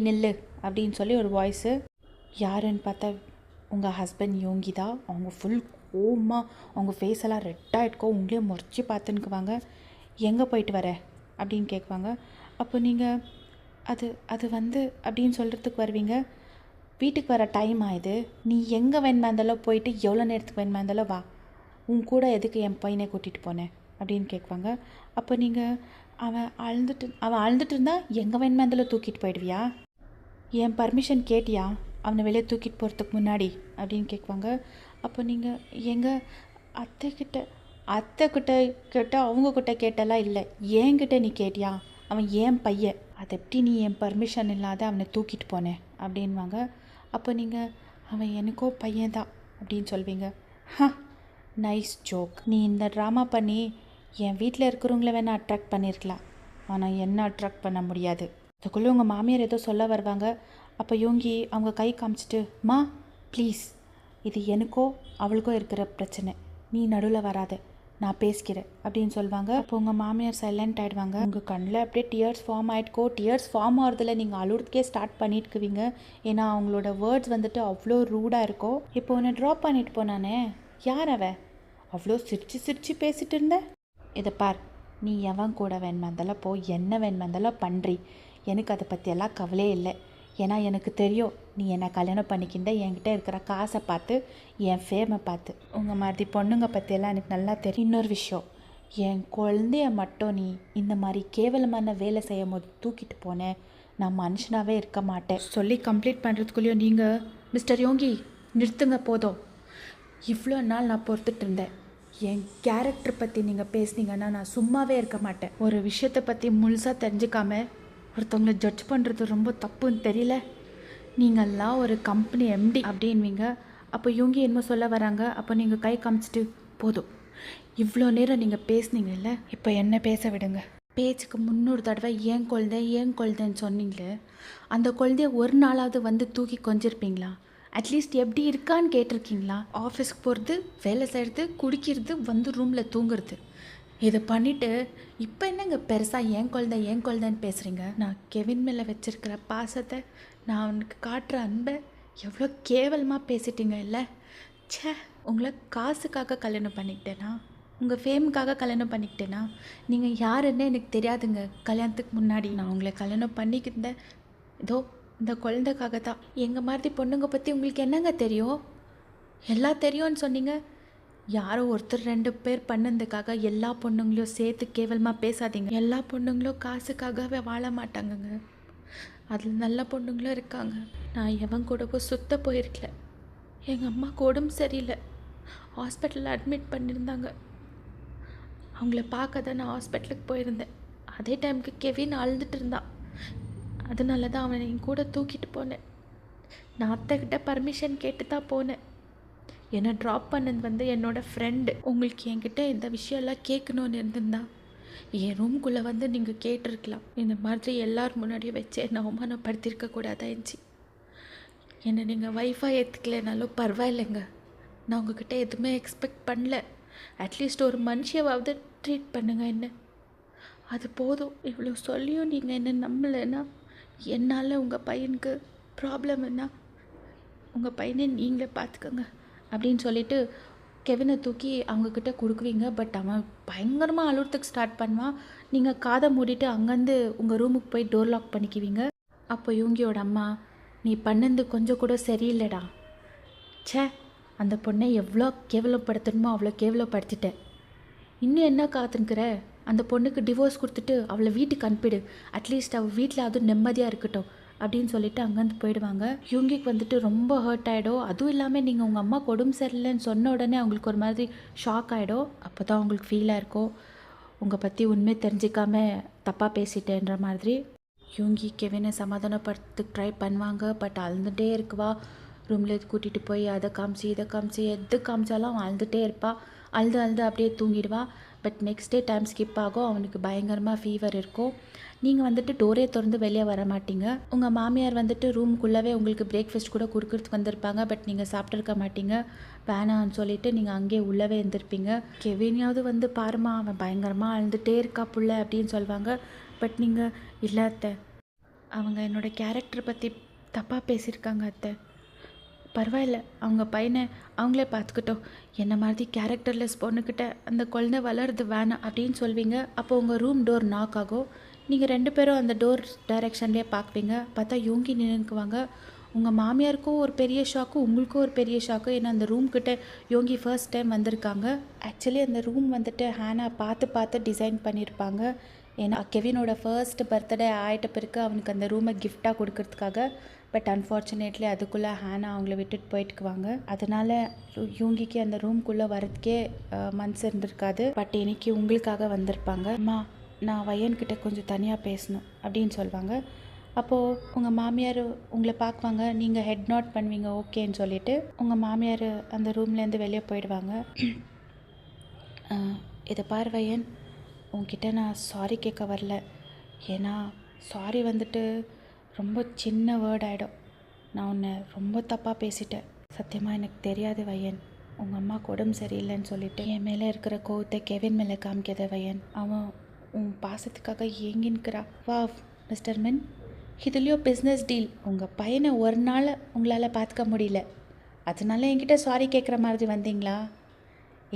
நில்லு அப்படின்னு சொல்லி ஒரு வாய்ஸு. யாருன்னு பார்த்தா உங்கள் ஹஸ்பண்ட் யோங்கி தான். அவங்க ஃபுல் கோவமாக அவங்க ஃபேஸ் எல்லாம் ரெட்டாகிட்கோ, உங்களே முறைச்சி பார்த்துன்னுக்குவாங்க. எங்கே போயிட்டு வர அப்படின்னு கேட்குவாங்க. அப்போ நீங்கள் அது வந்து அப்படின்னு சொல்கிறதுக்கு வருவீங்க. வீட்டுக்கு வர டைம் ஆகுது, நீ எங்கே வேணுமா இருந்தாலும் போயிட்டு எவ்வளோ நேரத்துக்கு வேணுமா இருந்தாலும் வா, உன் கூட எதுக்கு என் பையனை கூட்டிகிட்டு போனேன் அப்படின்னு கேட்குவாங்க. அப்போ நீங்கள் அவன் அழுந்துட்டு இருந்தால் எங்கே வேணுமா இருந்தாலும் தூக்கிட்டு போயிடுவியா, என் பர்மிஷன் கேட்டியா அவனை வெளியே தூக்கிட்டு போகிறதுக்கு முன்னாடி அப்படின்னு கேட்குவாங்க. அப்போ நீங்கள் எங்கள் அத்தைக்கிட்ட கேட்டால் அவங்கக்கிட்ட கேட்டெல்லாம் இல்லை, என்கிட்ட நீ கேட்டியா, அவன் ஏன் பையன், அதை எப்படி நீ என் பர்மிஷன் இல்லாத அவனை தூக்கிட்டு போனேன் அப்படின்வாங்க. அப்போ நீங்கள் அவன் எனக்கோ பையன்தான் அப்படின்னு சொல்வீங்க. நைஸ் ஜோக், நீ இந்த ட்ராமா பண்ணி என் வீட்டில் இருக்கிறவங்கள வேணால் அட்ராக்ட் பண்ணியிருக்கலாம், ஆனால் என்ன அட்ராக்ட் பண்ண முடியாது. அதுக்குள்ளே உங்கள் மாமியார் ஏதோ சொல்ல வருவாங்க. அப்போ யோங்கி அவங்க கை காமிச்சிட்டு, மா ப்ளீஸ், இது எனக்கோ அவளுக்கோ இருக்கிற பிரச்சனை, நீ நடுவில் வராத, நான் பேசிக்கிறேன் அப்படின்னு சொல்லுவாங்க. அப்போ உங்கள் மாமியார் சைலண்ட் ஆகிடுவாங்க. உங்கள் கண்ணில் அப்படியே டியர்ஸ் ஃபார்ம் ஆகிட்கோ. டியர்ஸ் ஃபார்ம் ஆகிறதுல நீங்கள் அழுறதுக்கே ஸ்டார்ட் பண்ணிட்டுக்குவீங்க. ஏன்னா அவங்களோட வேர்ட்ஸ் வந்துட்டு அவ்வளோ ரூடாக இருக்கோ. இப்போ உன்னை ட்ராப் பண்ணிட்டு போனானே, யார் அவ்வளோ சிரித்து பேசிகிட்டு இருந்த, இதை பார், நீ எவன் கூட வேணுமா இருந்தாலும் போ, என்ன வேணுமா இருந்தாலும் பண்ணுறி, எனக்கு அதை பற்றியெல்லாம் கவலையே இல்லை. ஏன்னா எனக்கு தெரியும் நீ என்னை கல்யாணம் பண்ணிக்கிட்ட என்கிட்ட இருக்கிற காசை பார்த்து, என் ஃபேமை பார்த்து. உங்கள் மாதிரி பொண்ணுங்க பற்றியெல்லாம் எனக்கு நல்லா தெரியும். இன்னொரு விஷயம், என் குழந்தைய மட்டும் நீ இந்த மாதிரி கேவலமான வேலை செய்யும் போது தூக்கிட்டு போனேன், நான் மனுஷனாகவே இருக்க மாட்டேன். சொல்லி கம்ப்ளீட் பண்ணுறதுக்குள்ளேயும் நீங்கள், மிஸ்டர் யோங்கி நிறுத்துங்க போதும், இவ்வளோ நாள் நான் பொறுத்துட்டு இருந்தேன், என் கேரக்டர் பற்றி நீங்கள் பேசுனீங்கன்னா நான் சும்மாவே இருக்க மாட்டேன். ஒரு விஷயத்தை பற்றி முழுசாக தெரிஞ்சுக்காம ஒருத்தவங்களை ஜட்ஜ் பண்ணுறது ரொம்ப தப்புன்னு தெரியல, நீங்கள்லாம் ஒரு கம்பெனி எம்டி அப்படின்வீங்க. அப்போ இவங்க என்னமோ சொல்ல வராங்க. அப்போ நீங்கள் கை காமிச்சிட்டு, போதும் இவ்வளோ நேரம் நீங்கள் பேசுனீங்கல்ல, இப்போ என்ன பேச விடுங்க. பேச்சுக்கு 300 தடவை ஏன் குழந்தைன்னு சொன்னீங்களே, அந்த குழந்தைய ஒரு நாளாவது வந்து தூக்கி கொஞ்சிருப்பீங்களா, அட்லீஸ்ட் எப்படி இருக்கான்னு கேட்டிருக்கீங்களா. ஆஃபீஸ்க்கு போகிறது, வேலை செய்கிறது, குடிக்கிறது, வந்து ரூமில் தூங்குறது, இதை பண்ணிவிட்டு இப்போ என்னங்க பெருசாக ஏன் குழந்தைன்னு பேசுகிறீங்க. நான் கெவின் மேலே வச்சுருக்கிற பாசத்தை, நான் அவனுக்கு காட்டுற அன்பை எவ்வளோ கேவலமாக பேசிட்டீங்க இல்லை. ச்சே, உங்களை காசுக்காக கல்யாணம் பண்ணிக்கிட்டேனா, உங்கள் ஃபேமுக்காக கல்யாணம் பண்ணிக்கிட்டேனா, நீங்கள் யாருன்னு எனக்கு தெரியாதுங்க. கல்யாணத்துக்கு முன்னாடி நான் உங்களை கல்யாணம் பண்ணிக்கிட்டேன் இதோ இந்த குழந்தைக்காக தான். எங்கள் மாதிரி பொண்ணுங்க பற்றி உங்களுக்கு என்னங்க தெரியும், எல்லாம் தெரியும்னு சொன்னீங்க. யாரோ ஒருத்தர் 2 பேர் பண்ணதுக்காக எல்லா பொண்ணுங்களையும் சேர்த்து கேவலமாக பேசாதீங்க. எல்லா பொண்ணுங்களும் காசுக்காகவே வாழ மாட்டாங்கங்க, அதில் நல்ல பொண்ணுங்களும் இருக்காங்க. நான் எவன் கூடவோ சுத்த போயிருக்கல, எங்கள் அம்மா உடம்பு சரியில்லை, ஹாஸ்பிட்டலில் அட்மிட் பண்ணியிருந்தாங்க, அவங்கள பார்க்க தான் நான் ஹாஸ்பிட்டலுக்கு போயிருந்தேன். அதே டைமுக்கு கெவின் அழுதுட்டு இருந்தான், அதனால தான் அவனை என் கூட தூக்கிட்டு போனேன். நான் அத்தைக்கிட்ட பர்மிஷன் கேட்டு தான் போனேன். என்னை ட்ராப் பண்ணது வந்து என்னோடய ஃப்ரெண்டு. உங்களுக்கு என்கிட்ட இந்த விஷயம்லாம் கேட்கணுன்னு இருந்திருந்தா என் ரூம்குள்ளே வந்து நீங்கள் கேட்டிருக்கலாம். இந்த மாதிரி எல்லோரும் முன்னாடியும் வச்சு என்னை அவமானப்படுத்தியிருக்க கூடாதாச்சு. என்னை நீங்கள் ஒய்ஃபாக ஏற்றுக்கலைனாலும் பரவாயில்லைங்க, நான் உங்ககிட்ட எதுவுமே எக்ஸ்பெக்ட் பண்ணல. அட்லீஸ்ட் ஒரு மனுஷியாவது ட்ரீட் பண்ணுங்க என்ன. அது போதும். இவ்வளோ சொல்லியும் நீங்கள் என்ன நம்பலைன்னா என்னால் உங்கள் பையனுக்கு ப்ராப்ளம் என்ன, உங்கள் பையனை நீங்களே பார்த்துக்கோங்க அப்படின்னு சொல்லிட்டு கெவினை தூக்கி அவங்கக்கிட்ட கொடுக்குவீங்க. பட் அவன் பயங்கரமாக அழுறதுக்கு ஸ்டார்ட் பண்ணுவான். நீங்கள் காதை மூடிட்டு அங்கேருந்து உங்கள் ரூமுக்கு போய் டோர் லாக் பண்ணிக்குவீங்க. அப்போ யூங்கியோட அம்மா, நீ பண்ணது கொஞ்சம் கூட சரியில்லைடா, ச்சே அந்த பொண்ணை எவ்வளோ கேவலப்படுத்தணுமோ அவ்வளோ கேவலப்படுத்திட்டேன், இன்னும் என்ன காத்துங்கிற, அந்த பொண்ணுக்கு டிவோர்ஸ் கொடுத்துட்டு அவளை வீட்டுக்கு அனுப்பிடு, அட்லீஸ்ட் அவள் வீட்டில் அதுவும் நிம்மதியாக இருக்கட்டும் அப்படின்னு சொல்லிட்டு அங்கேருந்து போயிடுவாங்க. யூங்கிக்கு வந்துட்டு ரொம்ப ஹர்ட் ஆகிடும். அதுவும் இல்லாமல் நீங்கள் உங்கள் அம்மா கொடுமை சரியில்லைன்னு சொன்ன உடனே அவங்களுக்கு ஒரு மாதிரி ஷாக் ஆகிடும். அப்போ தான் அவங்களுக்கு ஃபீலாக இருக்கும், உங்கள் பற்றி உண்மை தெரிஞ்சிக்காம தப்பாக பேசிட்டேன்ற மாதிரி. யூங்கி கெவினை சமாதானப்படுறதுக்கு ட்ரை பண்ணுவாங்க. பட் அழுந்துகிட்டே இருக்குவா. ரூமில் கூட்டிகிட்டு போய் அதை காமிச்சு இதை காமிச்சு எது காமிச்சாலும் அவன் அழுதுகிட்டே இருப்பாள். அழுது அப்படியே தூங்கிடுவா. But next day time skip ஆகும். அவனுக்கு பயங்கரமாக ஃபீவர் இருக்கும். நீங்கள் வந்துட்டு டோரே திறந்து வெளியே வர மாட்டீங்க. உங்கள் மாமியார் வந்துட்டு ரூமுக்குள்ளவே உங்களுக்கு பிரேக்ஃபாஸ்ட் கூட கொடுக்குறதுக்கு வந்திருப்பாங்க. பட் நீங்கள் சாப்பிட்ருக்க மாட்டீங்க. வேணான்னு சொல்லிவிட்டு நீங்கள் அங்கேயே உள்ளவே இருந்திருப்பீங்க. கெவினையாவது வந்து பாருமா அவன் பயங்கரமாக அழுதுகிட்டே இருக்கா புள்ள அப்படின்னு சொல்லுவாங்க. பட் நீங்கள் இல்லை அத்தை, அவங்க என்னோடய கேரக்டர் பற்றி தப்பாக பேசியிருக்காங்க அத்தை, பரவாயில்ல அவங்க பையனை அவங்களே பார்த்துக்கிட்டோம், என்ன மாதிரி கேரக்டர்லெஸ் பொண்ணுக்கிட்ட அந்த குழந்தை வளருது வேணாம் அப்படின்னு சொல்வீங்க. அப்போ உங்கள் ரூம் டோர் நாக் ஆகும். நீங்கள் 2 பேரும் அந்த டோர் டைரெக்ஷன்லேயே பார்க்குவீங்க. பார்த்தா யூங்கி நின்றுக்குவாங்க. உங்கள் மாமியாருக்கும் ஒரு பெரிய ஷாக்கு, உங்களுக்கும் ஒரு பெரிய ஷாக்கு. ஏன்னா அந்த ரூம்கிட்ட யோங்கி ஃபர்ஸ்ட் டைம் வந்திருக்காங்க. ஆக்சுவலி அந்த ரூம் வந்துட்டு ஹேனா பார்த்து டிசைன் பண்ணியிருப்பாங்க. ஏன்னா கெவினோட ஃபர்ஸ்ட் பர்த்டே ஆகிட்ட பிறகு அவனுக்கு அந்த ரூமை கிஃப்டாக கொடுக்கறதுக்காக. பட் அன்ஃபார்ச்சுனேட்லி அதுக்குள்ளே ஹேனா அவங்கள விட்டுட்டு போயிட்டுக்குவாங்க. அதனால் யூங்கிக்கு அந்த ரூம்குள்ளே வரதுக்கே மனசு இருந்திருக்காது. பட் இன்னைக்கு உங்களுக்காக வந்திருப்பாங்க. அம்மா நான் வயன்கிட்ட கொஞ்சம் தனியாக பேசணும் அப்படின்னு சொல்லுவாங்க. அப்போது உங்கள் மாமியார் உங்களை பார்க்குவாங்க. நீங்கள் ஹெட் நோட் பண்ணுவீங்க ஓகேன்னு சொல்லிவிட்டு உங்கள் மாமியார் அந்த ரூம்லேருந்து வெளியே போயிடுவாங்க. இதை பார் வயன், உங்ககிட்ட நான் சாரி கேட்க வரல. ஏன்னா சாரி வந்துட்டு ரொம்ப சின்ன வேர்ட் ஆகிடும். நான் உன்னை ரொம்ப தப்பாக பேசிட்டேன். சத்தியமாக எனக்கு தெரியாது வயன், உங்கள் அம்மா உடம்பு சரியில்லைன்னு சொல்லிட்டு என் மேலே இருக்கிற கோவத்தை கெவின் மேலே காமிக்காத வயன். அவன் உன் பாசத்துக்காக ஏங்கின்னுக்கிறா. வா மிஸ்டர் மின், இதுலேயும் பிஸ்னஸ் டீல். உங்கள் பையனை ஒரு நாள் உங்களால் பார்த்துக்க முடியல, அதனால என்கிட்ட சாரி கேட்குற மாதிரி வந்தீங்களா?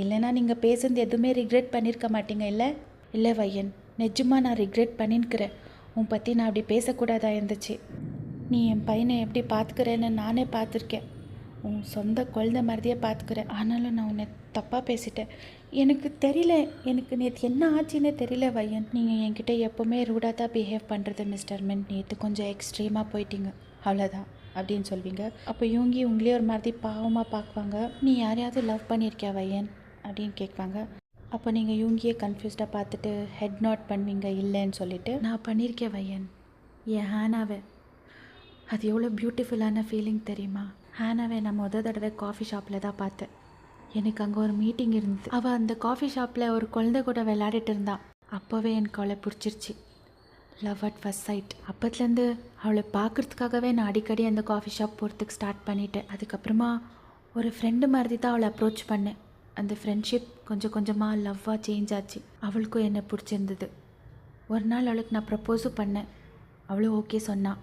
இல்லைனா நீங்கள் பேசுறது எதுவுமே ரிக்ரெட் பண்ணியிருக்க மாட்டீங்க இல்லை? இல்லை வையன், நிஜமாக நான் ரிக்ரெட் பண்ணின்னுக்கிறேன். உன் பற்றி நான் அப்படி பேசக்கூடாதா இருந்துச்சு. நீ என் பையனை எப்படி பார்த்துக்கிறேன்னு நானே பார்த்துருக்கேன். உன் சொந்த குழந்தை மாதிரியே பார்த்துக்கிறேன். ஆனாலும் நான் உன்னை தப்பாக பேசிட்டேன். எனக்கு தெரியல, எனக்கு நேற்று என்ன ஆச்சுன்னே தெரியல வையன். நீங்கள் என்கிட்ட எப்போவுமே ரூடாக தான் பிஹேவ் பண்ணுறது மிஸ்டர் மின். நேற்று கொஞ்சம் எக்ஸ்ட்ரீமாக போயிட்டீங்க, அவ்வளோதான் அப்படின்னு சொல்வீங்க. அப்போ யூங்கி உங்களே ஒரு மாதிரி பாவமாக பார்க்குவாங்க. நீ யாரையாவது லவ் பண்ணியிருக்கியா வையன் அப்படின்னு கேட்பாங்க. அப்போ நீங்கள் யூங்கியே கன்ஃபியூஸ்டாக பார்த்துட்டு ஹெட் நோட் பண்ணுவீங்க இல்லைன்னு சொல்லிவிட்டு. நான் பண்ணியிருக்கேன் வையன், என் ஹேனாவை. அது எவ்வளோ பியூட்டிஃபுல்லான ஃபீலிங் தெரியுமா? ஹேனாவை நான் தடவை காஃபி ஷாப்பில் தான் பார்த்தேன். எனக்கு அங்கே ஒரு மீட்டிங் இருந்தது. அவள் அந்த காஃபி ஷாப்பில் ஒரு குழந்தை கூட விளையாடிட்டு இருந்தாள். அப்போவே எனக்கு அவளை பிடிச்சிருச்சு. Love at first sight. அப்போத்துலேருந்து அவளை பார்க்குறதுக்காகவே நான் அடிக்கடி அந்த காஃபி ஷாப் போகிறதுக்கு ஸ்டார்ட் பண்ணிட்டேன். அதுக்கப்புறமா ஒரு ஃப்ரெண்டு மாதிரி தான் அவளை அப்ரோச் பண்ணேன். அந்த ஃப்ரெண்ட்ஷிப் கொஞ்சம் கொஞ்சமாக லவ்வாக சேஞ்ச் ஆச்சு. அவளுக்கும் என்னை பிடிச்சிருந்தது. ஒரு நாள் அவளுக்கு நான் ப்ரப்போஸும் பண்ணேன். அவளும் ஓகே சொன்னான்.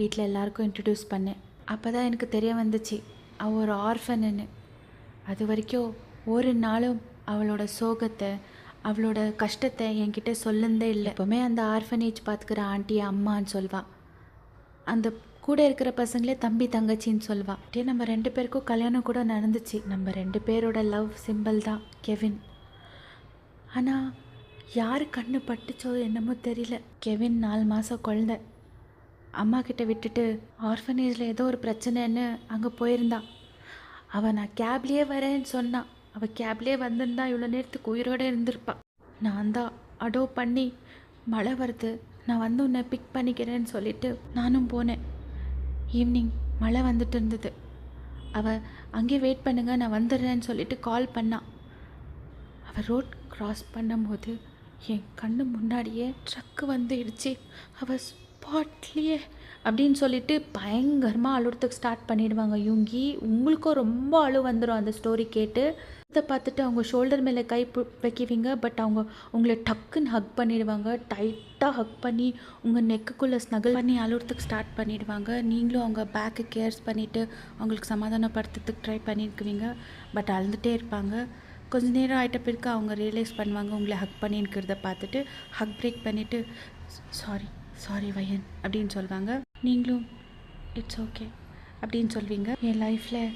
வீட்டில் எல்லாருக்கும் இன்ட்ரடியூஸ் பண்ணேன். அப்போ தான் எனக்கு தெரிய வந்துச்சு அவள் ஒரு ஆர்ஃபன்னு. அது வரைக்கும் ஒரு நாளும் அவளோட சோகத்தை அவளோட கஷ்டத்தை என்கிட்ட சொல்லுந்தே இல்லை. எப்போவுமே அந்த ஆர்ஃபனேஜ் பார்த்துக்கிற ஆண்டி அம்மான்னு சொல்வாள். அந்த கூட இருக்கிற பசங்களே தம்பி தங்கச்சின்னு சொல்வா. அப்படியே நம்ம 2 பேருக்கும் கல்யாணம் கூட நடந்துச்சு. நம்ம 2 பேரோட லவ் சிம்பிள் தான் கெவின். ஆனால் யார் கண்ணு பட்டுச்சோ என்னமோ தெரியல, கெவின் 4 மாதம் குழந்தை அம்மா கிட்ட விட்டுட்டு ஆர்ஃபனேஜில் ஏதோ ஒரு பிரச்சனைன்னு அங்கே போயிருந்தான். அவள் நான் கேப்லேயே வரேன்னு சொன்னான். அவள் கேப்லேயே வந்திருந்தா இவ்வளோ நேரத்துக்கு உயிரோடு இருந்திருப்பாள். நான் தான் அடோ பண்ணி மழை வருது நான் வந்து உன்னை பிக் பண்ணிக்கிறேன்னு சொல்லிவிட்டு நானும் போனேன். ஈவினிங் மழை வந்துட்டு இருந்தது. அவள் அங்கேயே வெயிட் பண்ணுங்க நான் வந்துடுறேன்னு சொல்லிட்டு கால் பண்ணான். அவள் ரோட் க்ராஸ் பண்ணும்போது என் கண்ணு முன்னாடியே ட்ரக்கு வந்து இடிச்சு அவள் ஸ்பாட்லேயே அப்படின்னு சொல்லிட்டு பயங்கரமாக அழுறதுக்கு ஸ்டார்ட் பண்ணிடுவாங்க யூங்கி. உங்களுக்கும் ரொம்ப அழு வந்துடும் அந்த ஸ்டோரி கேட்டு. இதை பார்த்துட்டு அவங்க ஷோல்டர் மேலே கை வைக்குவீங்க. பட் அவங்க உங்களை டக்குன்னு ஹக் பண்ணிடுவாங்க. டைட்டாக ஹக் பண்ணி உங்கள் நெக்குக்குள்ளே ஸ்னகிள் பண்ணி அழுறதுக்கு ஸ்டார்ட் பண்ணிடுவாங்க. நீங்களும் அவங்க பேக்கு கேர்ஸ் பண்ணிவிட்டு அவங்களுக்கு சமாதானப்படுத்துறதுக்கு ட்ரை பண்ணியிருக்குவீங்க. பட் அழுந்துகிட்டே இருப்பாங்க. கொஞ்சம் நேரம் ஆகிட்ட பிறகு அவங்க ரியலைஸ் பண்ணுவாங்க உங்களை ஹக் பண்ணியிருக்கிறத பார்த்துட்டு. ஹக் பிரேக் பண்ணிவிட்டு சாரி சாரி வயன் அப்படின்னு சொல்லுவாங்க. நீங்களும் இட்ஸ் ஓகே அப்படின்னு சொல்வீங்க. என் லைஃப்பில்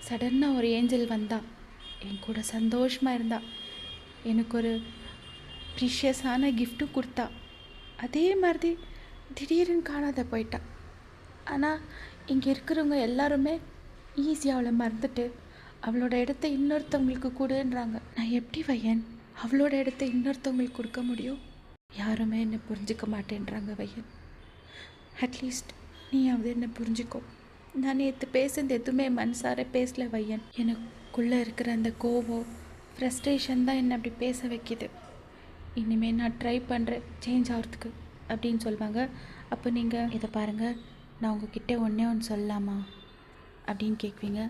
சடனாக ஒரு ஏஞ்சல் வந்தா, என் கூட சந்தோஷமாக இருந்தா, எனக்கு ஒரு ப்ரீஷியஸான கிஃப்ட்டும் கொடுத்தா. அதே மாதிரி திடீர்னு காணாத போயிட்டா. ஆனால் இங்கே இருக்கிறவங்க எல்லாருமே ஈஸியாக அவளை மறந்துட்டு அவளோட இடத்த இன்னொருத்தவங்களுக்கு கொடுன்றாங்க. நான் எப்படி வையன் அவளோட இடத்த இன்னொருத்தவங்களுக்கு கொடுக்க முடியும்? யாருமே என்னை புரிஞ்சிக்க மாட்டேன்றாங்க வையன். அட்லீஸ்ட் நீயாவது என்னை புரிஞ்சுக்கோ. நான் நேற்று பேசுனது எதுவுமே மனசார பேசல வையன். எனக்குள்ளே இருக்கிற அந்த கோவம், ஃப்ரஸ்ட்ரேஷன் தான் என்னை அப்படி பேச வைக்கிது. இனிமேல் நான் ட்ரை பண்ணுறேன் சேஞ்ச் ஆகிறதுக்கு அப்படின்னு சொல்லுவாங்க. அப்போ நீங்கள் இதை பாருங்கள், நான் உங்ககிட்ட ஒன்றே ஒன்று சொல்லலாமா அப்படின்னு கேட்குவீங்க.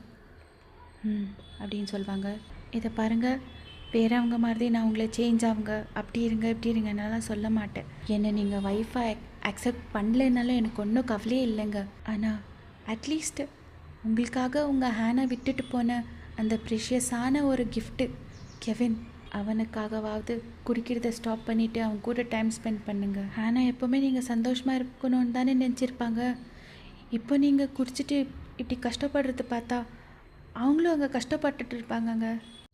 அப்படின்னு சொல்லுவாங்க. இதை பாருங்கள், வேறவங்க மாதிரி நான் உங்களை சேஞ்ச் ஆகுங்க, அப்படி இருங்க இப்படி இருங்கன்னாலாம் சொல்ல மாட்டேன். என்னை நீங்கள் ஒய்ஃபாக அக்செப்ட் பண்ணலைன்னாலும் எனக்கு ஒன்றும் கவலையே இல்லைங்க. ஆனால் அட்லீஸ்ட்டு உங்களுக்காக உங்கள் ஹேனை விட்டுட்டு போன அந்த ப்ரிஷியஸான ஒரு கிஃப்ட்டு கெவின், அவனுக்காகவாவது குடிக்கிறத ஸ்டாப் பண்ணிவிட்டு அவன் கூட டைம் ஸ்பெண்ட் பண்ணுங்க. ஹேனா எப்போவுமே நீங்கள் சந்தோஷமாக இருக்கணும்னு தானே நினச்சிருப்பாங்க. இப்போ நீங்கள் குடிச்சிட்டு இப்படி கஷ்டப்படுறது பார்த்தா அவங்களும் அங்கே கஷ்டப்பட்டுட்டு இருப்பாங்கங்க.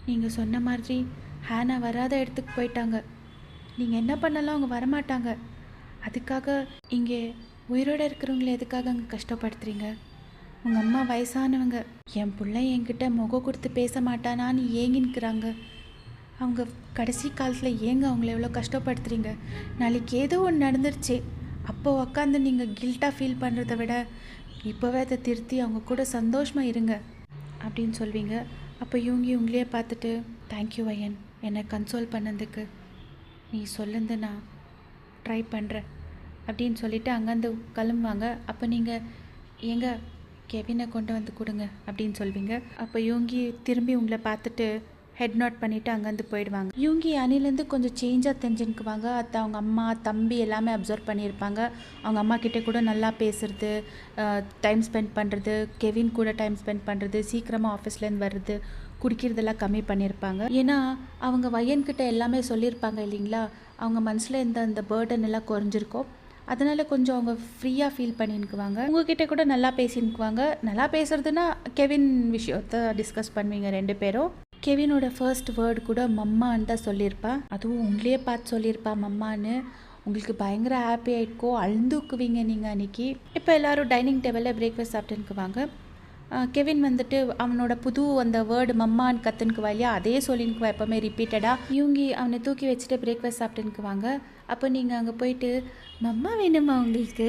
நீங்கள் சொன்ன மாதிரி ஹேனா வராத இடத்துக்கு போயிட்டாங்க. நீங்கள் என்ன பண்ணாலும் அவங்க வரமாட்டாங்க. அதுக்காக இங்கே உயிரோடு இருக்கிறவங்கள எதுக்காக அங்கே கஷ்டப்படுத்துறீங்க? உங்கள் அம்மா வயசானவங்க. என் பிள்ளை என்கிட்ட முகம் கொடுத்து பேச மாட்டானான்னு ஏங்கின்னுக்குறாங்க. அவங்க கடைசி காலத்தில் ஏங்க அவங்கள எவ்வளோ கஷ்டப்படுத்துறீங்க? நாளைக்கு ஏதோ ஒன்று நடந்துருச்சு, அப்போ உக்காந்து நீங்கள் கில்ட்டாக ஃபீல் பண்ணுறத விட இப்போவே அதை திருத்தி அவங்க கூட சந்தோஷமாக இருங்க அப்படின்னு சொல்வீங்க. அப்போ இவங்க உங்களையே பார்த்துட்டு, தேங்க்யூ வயன், என்னை கன்சோல் பண்ணதுக்கு. நீ சொல்லுந்து நான் ட்ரை பண்ணுறேன் அப்படின்னு சொல்லிவிட்டு அங்கேருந்து கிளம்புவாங்க. அப்போ நீங்கள் எங்க கெவினை கொண்டு வந்து கொடுங்க அப்படின்னு சொல்வீங்க. அப்போ யூங்கி திரும்பி உங்களை பார்த்துட்டு ஹெட் நோட் பண்ணிவிட்டு அங்கேருந்து போயிடுவாங்க. யூங்கி அணிலேருந்து கொஞ்சம் சேஞ்சாக தெரிஞ்சுக்குவாங்க. அதை அவங்க அம்மா தம்பி எல்லாமே அப்சர்வ் பண்ணியிருப்பாங்க. அவங்க அம்மா கிட்டே கூட நல்லா பேசுகிறது, டைம் ஸ்பெண்ட் பண்ணுறது, கெவின் கூட டைம் ஸ்பெண்ட் பண்ணுறது, சீக்கிரமாக ஆஃபீஸ்லேருந்து வர்றது, குடிக்கிறதெல்லாம் கம்மி பண்ணியிருப்பாங்க. ஏன்னா அவங்க வயன்கிட்ட எல்லாமே சொல்லியிருப்பாங்க இல்லைங்களா, அவங்க மனசில் இந்த அந்த பேர்டன் எல்லாம் குறைஞ்சிருக்கும். அதனால் கொஞ்சம் அவங்க ஃப்ரீயாக ஃபீல் பண்ணிக்குவாங்க. உங்ககிட்ட கூட நல்லா பேசினுக்குவாங்க. நல்லா பேசுறதுன்னா கெவின் விஷயத்தை டிஸ்கஸ் பண்ணுவீங்க ரெண்டு பேரும். கெவினோட ஃபர்ஸ்ட் வேர்டு கூட மம்மான்னு தான் சொல்லியிருப்பா. அதுவும் உங்களையே பார்த்து சொல்லியிருப்பா மம்மான்னு. உங்களுக்கு பயங்கர ஹாப்பி ஆகிட்கோ, அழுந்துக்குவீங்க நீங்கள் அன்றைக்கி. இப்போ எல்லோரும் டைனிங் டேபிளில் பிரேக்ஃபாஸ்ட் சாப்பிட்டுக்குவாங்க. கெவின் வந்துட்டு அவனோட புது அந்த வேர்டு மம்மான்னு கற்றுனுக்குவா இல்லையா, அதே சொல்லினுக்குவா எப்போவுமே ரிப்பீட்டடாக. இவங்க அவனை தூக்கி வச்சுட்டு பிரேக்ஃபாஸ்ட் சாப்பிட்டுக்குவாங்க. அப்போ நீங்கள் அங்கே போயிட்டு மம்மா வேணுமா உங்களுக்கு,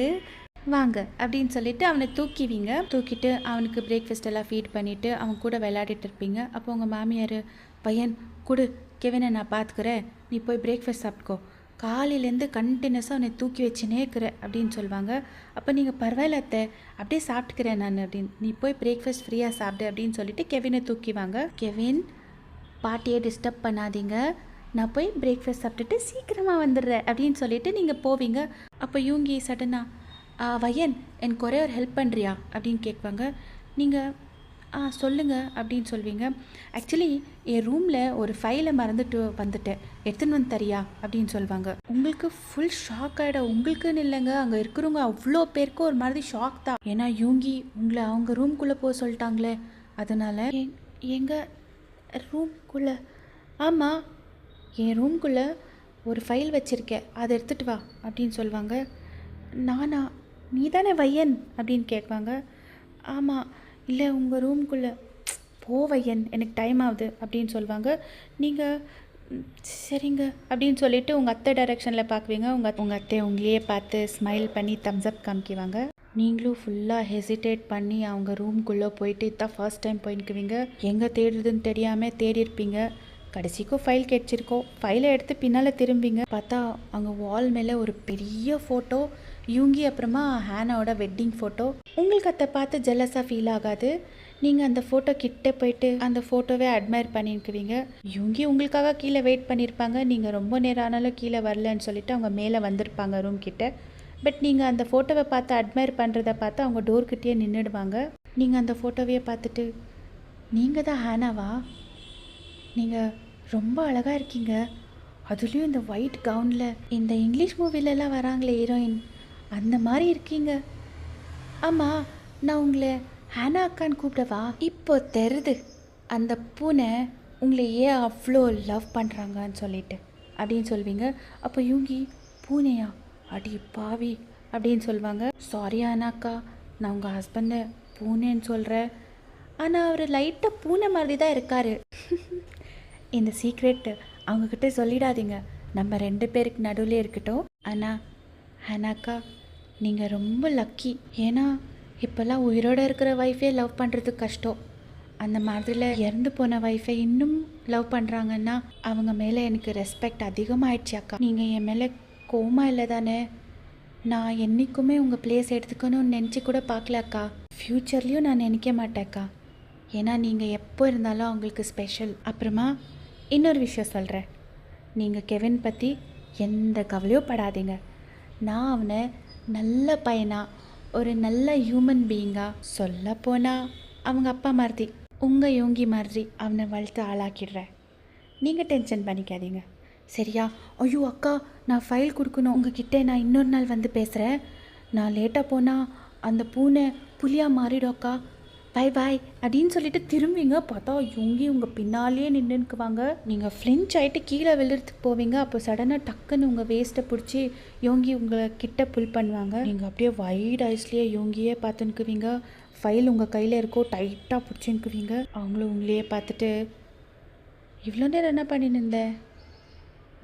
வாங்க அப்படின்னு சொல்லிட்டு அவனை தூக்கிவிங்க. தூக்கிட்டு அவனுக்கு பிரேக்ஃபாஸ்ட் எல்லாம் ஃபீட் பண்ணிவிட்டு அவன் கூட விளையாடிட்டு இருப்பீங்க. அப்போ உங்கள் மாமியார், பையன் கொடு, கெவினை நான் பார்த்துக்கிறேன், நீ போய் பிரேக்ஃபாஸ்ட் சாப்பிட்டுக்கோ, காலையிலேருந்து கண்டினியூஸாக அவனை தூக்கி வச்சுனே இருக்கிற அப்படின்னு சொல்லுவாங்க. அப்போ நீங்கள் பரவாயில்ல அத்தை, அப்படியே சாப்பிட்டுக்கிறேன் நான் அப்படின்னு, நீ போய் பிரேக்ஃபாஸ்ட் ஃப்ரீயாக சாப்பிடு அப்படின்னு சொல்லிட்டு கெவினை தூக்கிவாங்க. கெவின், பாட்டியை டிஸ்டர்ப் பண்ணாதீங்க, நான் போய் பிரேக்ஃபாஸ்ட் சாப்பிட்டுட்டு சீக்கிரமாக வந்துடுறேன் அப்படின்னு சொல்லிட்டு நீங்கள் போவீங்க. அப்போ யூங்கி சடனாக, வயன் எனக்கு ஒரே ஒரு ஹெல்ப் பண்ணுறியா அப்படின்னு கேட்பாங்க. நீங்கள் சொல்லுங்கள் அப்படின்னு சொல்வீங்க. ஆக்சுவலி என் ரூமில் ஒரு ஃபைலை மறந்துட்டு வந்துட்டேன், எடுத்துன்னு வந்து தரியா அப்படின்னு சொல்லுவாங்க. உங்களுக்கு ஃபுல் ஷாக் ஆகிடும். உங்களுக்குன்னு இல்லைங்க, அங்கே இருக்கிறவங்க அவ்வளோ பேருக்கும் ஒரு மாதிரி ஷாக் தான். ஏன்னா யூங்கி உங்களை அவங்க ரூம்குள்ளே போக சொல்லிட்டாங்களே, அதனால் எங்கள் ரூம்குள்ளே, ஆமாம் என் ரூம்குள்ளே ஒரு ஃபைல் வச்சுருக்கேன், அதை எடுத்துகிட்டு வா அப்படின்னு சொல்லுவாங்க. நானா, நீ தானே வையன் அப்படின்னு கேட்பாங்க. ஆமாம், இல்லை உங்கள் ரூம்குள்ளே, போ வையன் எனக்கு டைம் ஆகுது அப்படின்னு சொல்லுவாங்க. நீங்கள் சரிங்க அப்படின்னு சொல்லிவிட்டு உங்கள் அத்தை டைரெக்ஷனில் பார்க்குவீங்க. உங்கள் அத்தை உங்களையே பார்த்து ஸ்மைல் பண்ணி தம்ஸ் அப் காமிக்குவாங்க. நீங்களும் ஃபுல்லாக ஹெசிடேட் பண்ணி அவங்க ரூம்குள்ளே போயிட்டு இதான் ஃபர்ஸ்ட் டைம் போயின்னுக்குவீங்க. எங்கே தேடுறதுன்னு தெரியாமல் தேடி இருப்பீங்க. கடைசிக்கும் ஃபைல் கிடச்சிருக்கோம். ஃபைலை எடுத்து பின்னால் திரும்பிங்க. பார்த்தா அங்கே வால் மேலே ஒரு பெரிய ஃபோட்டோ, யூங்கி அப்புறமா ஹேனாவோட வெட்டிங் ஃபோட்டோ. உங்களுக்கு அதை பார்த்து ஜெலஸாக ஃபீல் ஆகாது. நீங்கள் அந்த ஃபோட்டோ கிட்ட போயிட்டு அந்த ஃபோட்டோவே அட்மையர் பண்ணியிருக்குவீங்க. இவங்க உங்களுக்காக கீழே வெயிட் பண்ணியிருப்பாங்க. நீங்கள் ரொம்ப நேரம் ஆனாலும் கீழே வரலன்னு சொல்லிட்டு அவங்க மேலே வந்திருப்பாங்க ரூம் கிட்ட. பட் நீங்கள் அந்த ஃபோட்டோவை பார்த்து அட்மையர் பண்ணுறத பார்த்து அவங்க டோர்கிட்டே நின்றுடுவாங்க. நீங்கள் அந்த ஃபோட்டோவையே பார்த்துட்டு, நீங்கள் தான் ஹேனாவா? நீங்கள் ரொம்ப அழகாக இருக்கீங்க, அதுலேயும் இந்த ஒயிட் கவுனில் இந்த இங்கிலீஷ் மூவிலெலாம் வராங்களே ஹீரோயின், அந்த மாதிரி இருக்கீங்க. ஆமாம், நான் உங்களை ஹேனா அக்கான்னு கூப்பிடவா? இப்போ தெரியுது அந்த பூனை உங்களை ஏன் அவ்வளோ லவ் பண்ணுறாங்கன்னு சொல்லிட்டு அப்படின்னு சொல்வீங்க. அப்போ யூங்கி, பூனையா? அடி பாவி அப்படின்னு சொல்லுவாங்க. சாரி ஹேனாக்கா, நான் உங்கள் ஹஸ்பண்டை பூனைன்னு சொல்கிறேன், ஆனால் அவர் லைட்டாக பூனை மாதிரி தான் இருக்கார். இந்த சீக்ரெட் அவங்கக்கிட்ட சொல்லிடாதீங்க, நம்ம 2 பேருக்கு நடுவில் இருக்கட்டும். ஆனால் ஹேனாக்கா, நீங்கள் ரொம்ப லக்கி. ஏன்னா இப்போல்லாம் உயிரோடு இருக்கிற ஒய்ஃபே லவ் பண்ணுறது கஷ்டம். அந்த மாதிரியில் இறந்து போன ஒய்ஃபை இன்னும் லவ் பண்ணுறாங்கன்னா அவங்க மேலே எனக்கு ரெஸ்பெக்ட் அதிகமாகிடுச்சு அக்கா. நீங்கள் என் மேலே கோமா இல்லை தானே? நான் என்றைக்குமே உங்கள் பிளேஸ் எடுத்துக்கணும்னு நினச்சி கூட பார்க்கல அக்கா. ஃப்யூச்சர்லேயும் நான் நினைக்க மாட்டேன்க்கா. ஏன்னா நீங்கள் எப்போ இருந்தாலும் அவங்களுக்கு ஸ்பெஷல். அப்புறமா இன்னொரு விஷயம் சொல்கிறேன், நீங்கள் கெவின் பற்றி எந்த கவலையும் படாதீங்க. நான் அவனை நல்ல பையனாக, ஒரு நல்ல ஹியூமன் பீயிங்காக, சொல்ல போனால் அவங்க அப்பா மாதிரி, உங்கள் யோங்கி மாதிரி அவனை வளர்த்து ஆளாக்கிடுறேன். நீங்கள் டென்ஷன் பண்ணிக்காதீங்க, சரியா? ஐயோ அக்கா, நான் ஃபைல் கொடுக்கணும் உங்ககிட்ட, நான் இன்னொரு நாள் வந்து பேசுகிறேன். நான் லேட்டாக போனால் அந்த பூனை புலியாக மாறிடும் அக்கா, பை பாய் அப்படின்னு சொல்லிட்டு திரும்பிங்க. பார்த்தா யோங்கி உங்கள் பின்னாலேயே நின்றுக்குவாங்க. நீங்கள் ஃப்ளின்ச் ஆகிட்டு கீழே விழுறதுக்கு போவீங்க. அப்போ சடனாக டக்குன்னு உங்கள் வேஸ்ட்டை பிடிச்சி யோங்கி உங்களை கிட்ட புல் பண்ணுவாங்க. நீங்கள் அப்படியே வைட் ஐஸ்லேயே யோங்கியே பார்த்துன்னுக்குவீங்க. ஃபைல் உங்கள் கையில் இருக்கோ டைட்டாக பிடிச்சின்னுக்குவீங்க. அவங்களும் உங்களையே பார்த்துட்டு, இவ்வளோ நேரம் என்ன பண்ணின்னு இருந்தேன்,